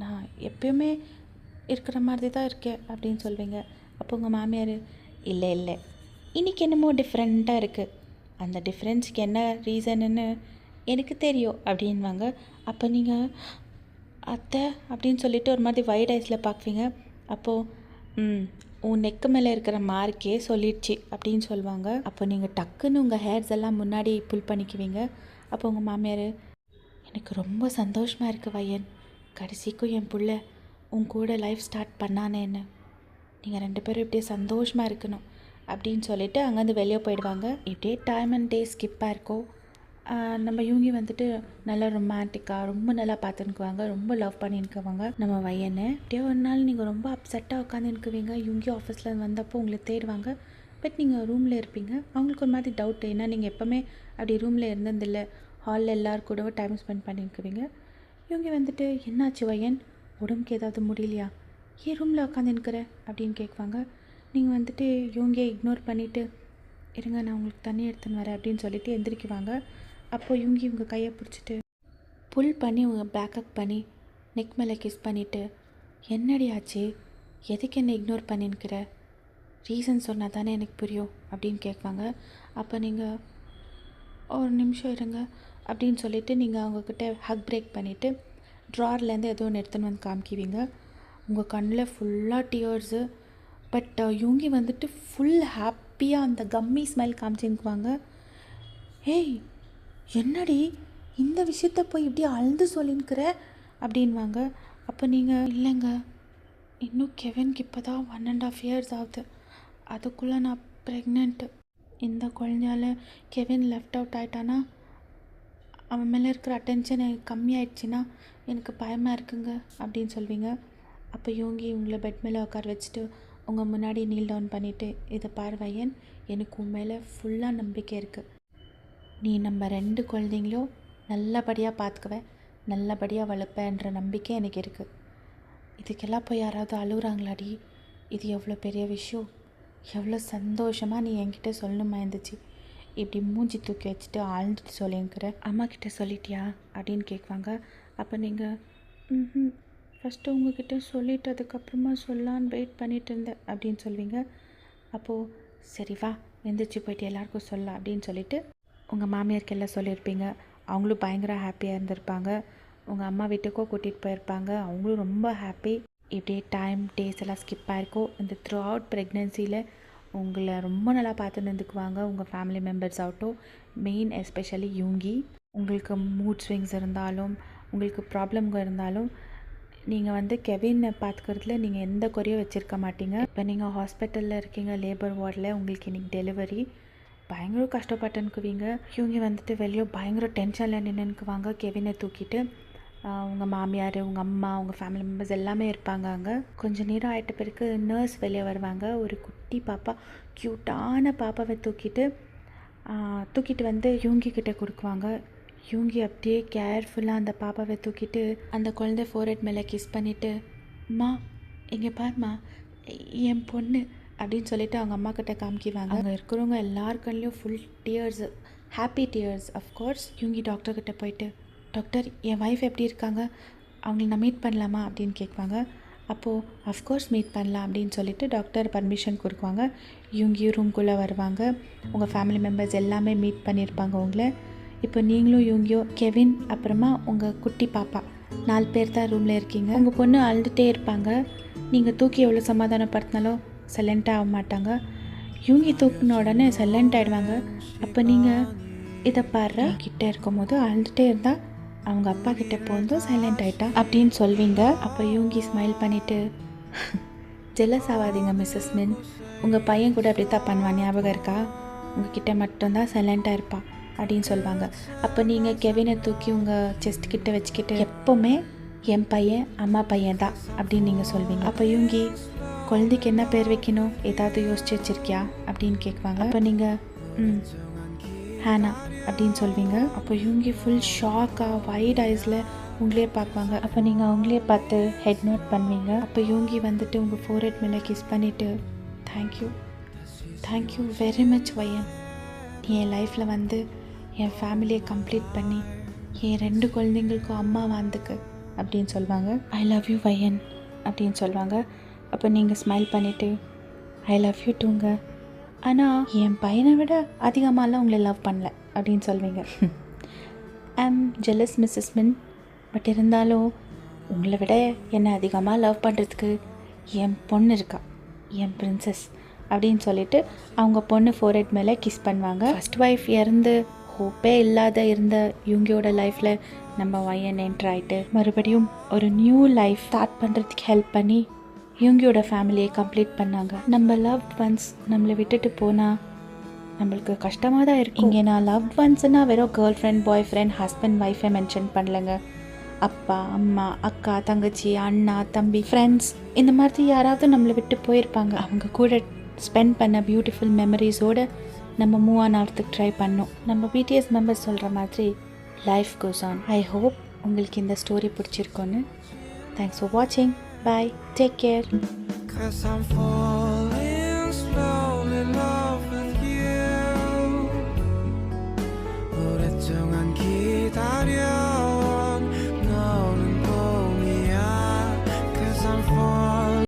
நான் எப்பயுமே இருக்கிற மாதிரி தான் இருக்கேன் அப்படின்னு சொல்வீங்க. அப்போ உங்கள் மாமியார், இல்லை இன்றைக்கி என்னமோ டிஃப்ரெண்ட்டாக இருக்குது, அந்த டிஃப்ரென்ஸுக்கு என்ன ரீசனுன்னு எனக்கு தெரியும் அப்படின்வாங்க. அப்போ நீங்கள் அத்தை அப்படின்னு சொல்லிவிட்டு ஒரு மாதிரி வைட் ஐஸில் பார்க்குவீங்க. அப்போது உன் நெக்கு மேலே இருக்கிற மார்க்கே சொல்லிடுச்சு அப்படின்னு சொல்லுவாங்க. அப்போ நீங்கள் டக்குன்னு உங்கள் ஹேர்ஸ் எல்லாம் முன்னாடி புல் பண்ணிக்குவீங்க. அப்போ உங்கள் மாமியார், எனக்கு ரொம்ப சந்தோஷமாக இருக்குது வயன், கடைசிக்கும் என் புள்ள உன் கூட லைஃப் ஸ்டார்ட் பண்ணானேன்னு, நீங்கள் 2 பேரும் இப்படியே சந்தோஷமாக இருக்கணும் அப்படின்னு சொல்லிவிட்டு அங்கேருந்து வெளியே போயிடுவாங்க. இப்படியே டைம் அண்ட் டே ஸ்கிப்பாக இருக்கும். நம்ம யூங்கி வந்துட்டு நல்லா ரொமான்டிக்காக ரொம்ப நல்லா பார்த்துன்னுக்குவாங்க, ரொம்ப லவ் பண்ணின்னுக்குவாங்க நம்ம வயனை. அப்படியே ஒரு நாள் நீங்கள் ரொம்ப அப்செட்டாக உட்காந்துன்னுக்குவீங்க. யூங்கி ஆஃபீஸில் வந்தப்போ உங்களை தேடுவாங்க. பட் நீங்கள் ரூமில் இருப்பீங்க. அவங்களுக்கு ஒரு மாதிரி டவுட், ஏன்னா நீங்கள் எப்போவுமே அப்படி ரூமில் இருந்ததில்லை, ஹாலில் எல்லோரும் கூடவும் டைம் ஸ்பெண்ட் பண்ணின்னுக்குவீங்க. யூங்கி வந்துட்டு, என்னாச்சு வயன், உடம்புக்கு ஏதாவது முடியலையா, ஏன் ரூமில் உட்காந்துன்னுக்கிற அப்படின்னு கேட்குவாங்க. நீங்கள் வந்துட்டு யூங்கியை இக்னோர் பண்ணிவிட்டு, இருங்க நான் உங்களுக்கு தண்ணி எடுத்துன்னு வரேன் அப்படின்னு சொல்லிவிட்டு எந்திரிக்குவாங்க. அப்போது யூங்கி உங்கள் கையை பிடிச்சிட்டு புல் பண்ணி உங்கள் பேக்கப் பண்ணி நெக் மேலே கிஸ் பண்ணிவிட்டு, என்னடி ஆச்சு, எதுக்கு என்ன இக்னோர் பண்ணின்னுக்கிற, ரீசன் சொன்னால் தானே எனக்கு புரியும் அப்படின்னு கேட்பாங்க. அப்போ நீங்கள் ஒரு நிமிஷம் இருங்க அப்படின்னு சொல்லிவிட்டு நீங்கள் அவங்கக்கிட்ட ஹக் பிரேக் பண்ணிவிட்டு ட்ரார்லேருந்து ஏதோ ஒன்று எடுத்துன்னு வந்து காமிக்குவீங்க. உங்கள் கண்ணில் ஃபுல்லாக டியர்ஸு. பட் யூங்கி வந்துட்டு ஃபுல் ஹாப்பியாக அந்த கம்மி ஸ்மைல் காமிச்சிக்குவாங்க. ஏய் என்னடி இந்த விஷயத்த போய் இப்படி அழுது சொல்லின்னுக்கிற அப்படின்வாங்க. அப்போ நீங்கள், இல்லைங்க, இன்னும் கெவின்க்கு இப்போ தான் 1.5 years ஆகுது, அதுக்குள்ளே நான் ப்ரெக்னென்ட்டு, இந்த குழந்தையால் கெவின் லெஃப்ட் அவுட் ஆகிட்டானா, அவன் மேலே இருக்கிற அட்டென்ஷன் எனக்கு கம்மியாயிடுச்சுன்னா எனக்கு பயமாக இருக்குங்க அப்படின்னு சொல்வீங்க. அப்போ யூங்கி உங்களை பெட் மேலே உட்கார வச்சுட்டு உங்கள் முன்னாடி நீல் டவுன் பண்ணிவிட்டு, இதை பார் வையன், எனக்கு உன் மேலே ஃபுல்லாக நம்பிக்கை இருக்குது. நீ நம்ம 2 குழந்தைங்களையும் நல்லபடியாக பார்த்துக்குவேன், நல்லபடியாக வளர்ப்பேன்ற நம்பிக்கை எனக்கு இருக்குது. இதுக்கெல்லாம் போய் யாராவது அழுகுறாங்களாடி? இது எவ்வளோ பெரிய விஷயம், எவ்வளோ சந்தோஷமாக நீ என்கிட்ட சொல்லணுமா இருந்துச்சு. இப்படி மூஞ்சி தூக்கி வச்சுட்டு ஆழ்ந்துட்டு சொல்லியிருக்கிற. அம்மா கிட்டே சொல்லிட்டியா அப்படின்னு கேட்குவாங்க. அப்போ நீங்கள் ஃபஸ்ட்டு உங்ககிட்ட சொல்லிவிட்டு அதுக்கப்புறமா சொல்லான்னு வெயிட் பண்ணிகிட்டு இருந்தேன் அப்படின்னு சொல்வீங்க. அப்போது சரி வா எந்திரிச்சு போயிட்டு எல்லாருக்கும் சொல்லலாம் அப்படின்னு சொல்லிவிட்டு உங்கள் மாமியாருக்கு எல்லாம் சொல்லியிருப்பீங்க. அவங்களும் பயங்கர ஹாப்பியாக இருந்திருப்பாங்க. உங்கள் அம்மா வீட்டுக்கோ கூட்டிகிட்டு போயிருப்பாங்க, அவங்களும் ரொம்ப ஹாப்பி. இப்படியே டைம் டேஸ் எல்லாம் ஸ்கிப் ஆகிருக்கும். இந்த த்ரூ அவுட் ப்ரெக்னென்சியில் உங்களை ரொம்ப நல்லா பார்த்து நின்றுக்குவாங்க உங்கள் ஃபேமிலி மெம்பர்ஸ் ஆகட்டும். Main especially Yoongi. உங்களுக்கு மூட் ஸ்விங்ஸ் இருந்தாலும், உங்களுக்கு ப்ராப்ளம்ங்க இருந்தாலும், நீங்கள் கெவினை பார்த்துக்கிறதுல நீங்கள் எந்த குறையும் வச்சுருக்க மாட்டீங்க. இப்போ நீங்கள் ஹாஸ்பிட்டலில் இருக்கீங்க, லேபர் வார்டில், உங்களுக்கு இன்றைக்கி டெலிவரி, பயங்கர கஷ்டப்பட்டுன்னுக்குவீங்க. இவங்க வெளியே பயங்கர டென்ஷனில் நின்றுக்குவாங்க கெவினை தூக்கிட்டு. உங்கள் மாமியார், உங்கள் அம்மா, உங்கள் ஃபேமிலி மெம்பர்ஸ் எல்லாமே இருப்பாங்க அங்கே. கொஞ்சம் நேரம் ஆகிட்ட பிறகு நர்ஸ் வெளியே வருவாங்க. ஒரு குட்டி பாப்பா, க்யூட்டான பாப்பாவை தூக்கிட்டு வந்து யூங்கிக்கிட்ட கொடுக்குவாங்க. யூங்கி அப்படியே கேர்ஃபுல்லாக அந்த பாப்பாவை தூக்கிட்டு அந்த குழந்தை ஃபோர்ஹெட் மேலே கிஸ் பண்ணிவிட்டு, அம்மா இங்கே பாருமா என் பொண்ணு அப்படின்னு சொல்லிவிட்டு அவங்க அம்மா கிட்ட காமிக்குவாங்க. அங்கே இருக்கிறவங்க எல்லாருக்கள்லேயும் full tears, happy tears. Of course Yoongi டாக்டர்கிட்ட போயிட்டு, டாக்டர் என் ஒய்ஃப் எப்படி இருக்காங்க, அவங்கள நான் மீட் பண்ணலாமா அப்படின்னு கேட்குவாங்க. அப்போது அஃப்கோர்ஸ் மீட் பண்ணலாம் அப்படின்னு சொல்லிவிட்டு டாக்டர் பர்மிஷன் கொடுக்குவாங்க. இவங்கியும் ரூம்குள்ளே வருவாங்க. உங்கள் ஃபேமிலி மெம்பர்ஸ் எல்லாமே மீட் பண்ணியிருப்பாங்க உங்களை. இப்போ நீங்களும் இவங்கியோ, கெவின், அப்புறமா உங்கள் குட்டி பாப்பா 4 பேர் தான் ரூமில் இருக்கீங்க. உங்கள் பொண்ணு அழுதுகிட்டே இருப்பாங்க. நீங்கள் தூக்கி எவ்வளோ சமாதானப்படுத்தினாலும் சைலண்ட்டாக ஆக மாட்டாங்க. இவங்கி தூக்கின உடனே சைலண்ட் ஆகிடுவாங்க. அப்போ நீங்கள் இதை பாரு, கிட்டே இருக்கும் போது அழுதுகிட்டே இருந்தால் அவங்க அப்பா கிட்டே போந்தும் சைலண்ட் ஆகிட்டா அப்படின்னு சொல்வீங்க. அப்போ யூங்கி ஸ்மைல் பண்ணிவிட்டு, ஜெலஸ் ஆகாதீங்க மிஸ்ஸஸ் மின், உங்கள் பையன் கூட அப்படி தான் பண்ணுவான், ஞாபகம் இருக்கா, உங்ககிட்ட மட்டும்தான் சைலண்ட்டாக இருப்பான் அப்படின்னு சொல்லுவாங்க. அப்போ நீங்கள் கெவினை தூக்கி உங்கள் செஸ்ட் கிட்ட வச்சுக்கிட்டு, எப்போவுமே என் பையன் அம்மா பையன் தான் அப்படின்னு நீங்கள் சொல்வீங்க. அப்போ யூங்கி, குழந்தைக்கு என்ன பேர் வைக்கணும் ஏதாவது யோசிச்சு வச்சுருக்கியா அப்படின்னு கேட்குவாங்க. அப்போ நீங்கள் ஹேனா அப்படின்னு சொல்வீங்க. அப்போ யூங்கி ஃபுல் ஷாக்காக வைட் ஐஸில் உங்களே பார்க்குவாங்க. அப்போ நீங்கள் அவங்களே பார்த்து ஹெட் நோட் பண்ணுவீங்க. அப்போ யூங்கி உங்கள் ஃபோர்ஹெட் மேலே கிஸ் பண்ணிவிட்டு, தேங்க்யூ வெரி மச் வையன், நீ என் லைஃப்பில் என் ஃபேமிலியை கம்ப்ளீட் பண்ணி என் 2 குழந்தைங்களுக்கும் அம்மா வாழ்ந்துக்கு அப்படின்னு சொல்லுவாங்க. ஐ லவ் யூ வையன் அப்படின்னு சொல்லுவாங்க. அப்போ நீங்கள் ஸ்மைல் பண்ணிவிட்டு, ஐ லவ் யூ டூங்க, ஆனால் என் பையனை விட அதிகமாகலாம் உங்களை லவ் பண்ணல அப்படின்னு சொல்வீங்க. ஐ ஆம் ஜெலஸ் மிஸ்ஸஸ் மின், பட் இருந்தாலும் உங்களை விட என்னை அதிகமாக லவ் பண்ணுறதுக்கு என் பொண்ணு இருக்கா, என் பிரின்சஸ் அப்படின்னு சொல்லிட்டு அவங்க பொண்ணு ஃபோர்ஹெட் மேலே கிஸ் பண்ணுவாங்க. ஃபர்ஸ்ட் ஒய்ஃப் இறந்து ஹோப்பே இல்லாத இருந்த இவங்களோட லைஃப்பில் நம்ம வையன் என்ட்ரு ஆகிட்டு மறுபடியும் ஒரு நியூ லைஃப் ஸ்டார்ட் பண்ணுறதுக்கு ஹெல்ப் பண்ணி இவங்களோட ஃபேமிலியை கம்ப்ளீட் பண்ணாங்க. நம்ம லவ்ட் ஒன்ஸ் நம்மளை விட்டுட்டு போனால் நம்மளுக்கு கஷ்டமாக தான் இருக்கும். இங்கே நான் லவ்ட் ஒன்ஸ்னால் வெறும் கேர்ள் ஃப்ரெண்ட், பாய் ஃப்ரெண்ட், ஹஸ்பண்ட், ஒய்ஃபை மென்ஷன் பண்ணலைங்க. அப்பா, அம்மா, அக்கா, தங்கச்சி, அண்ணா, தம்பி, ஃப்ரெண்ட்ஸ், இந்த மாதிரி யாராவது நம்மளை விட்டு போயிருப்பாங்க. அவங்க கூட ஸ்பெண்ட் பண்ண பியூட்டிஃபுல் மெமரிஸோடு நம்ம மூவ் ஆன் ஆகிறதுக்கு ட்ரை பண்ணோம். நம்ம பிடிஎஸ் மெம்பர்ஸ் சொல்கிற மாதிரி life goes on. I hope உங்களுக்கு இந்த ஸ்டோரி பிடிச்சிருக்கோன்னு. தேங்க்ஸ் ஃபார் வாட்சிங். Bye. Take care. 'Cause I'm falling slowly.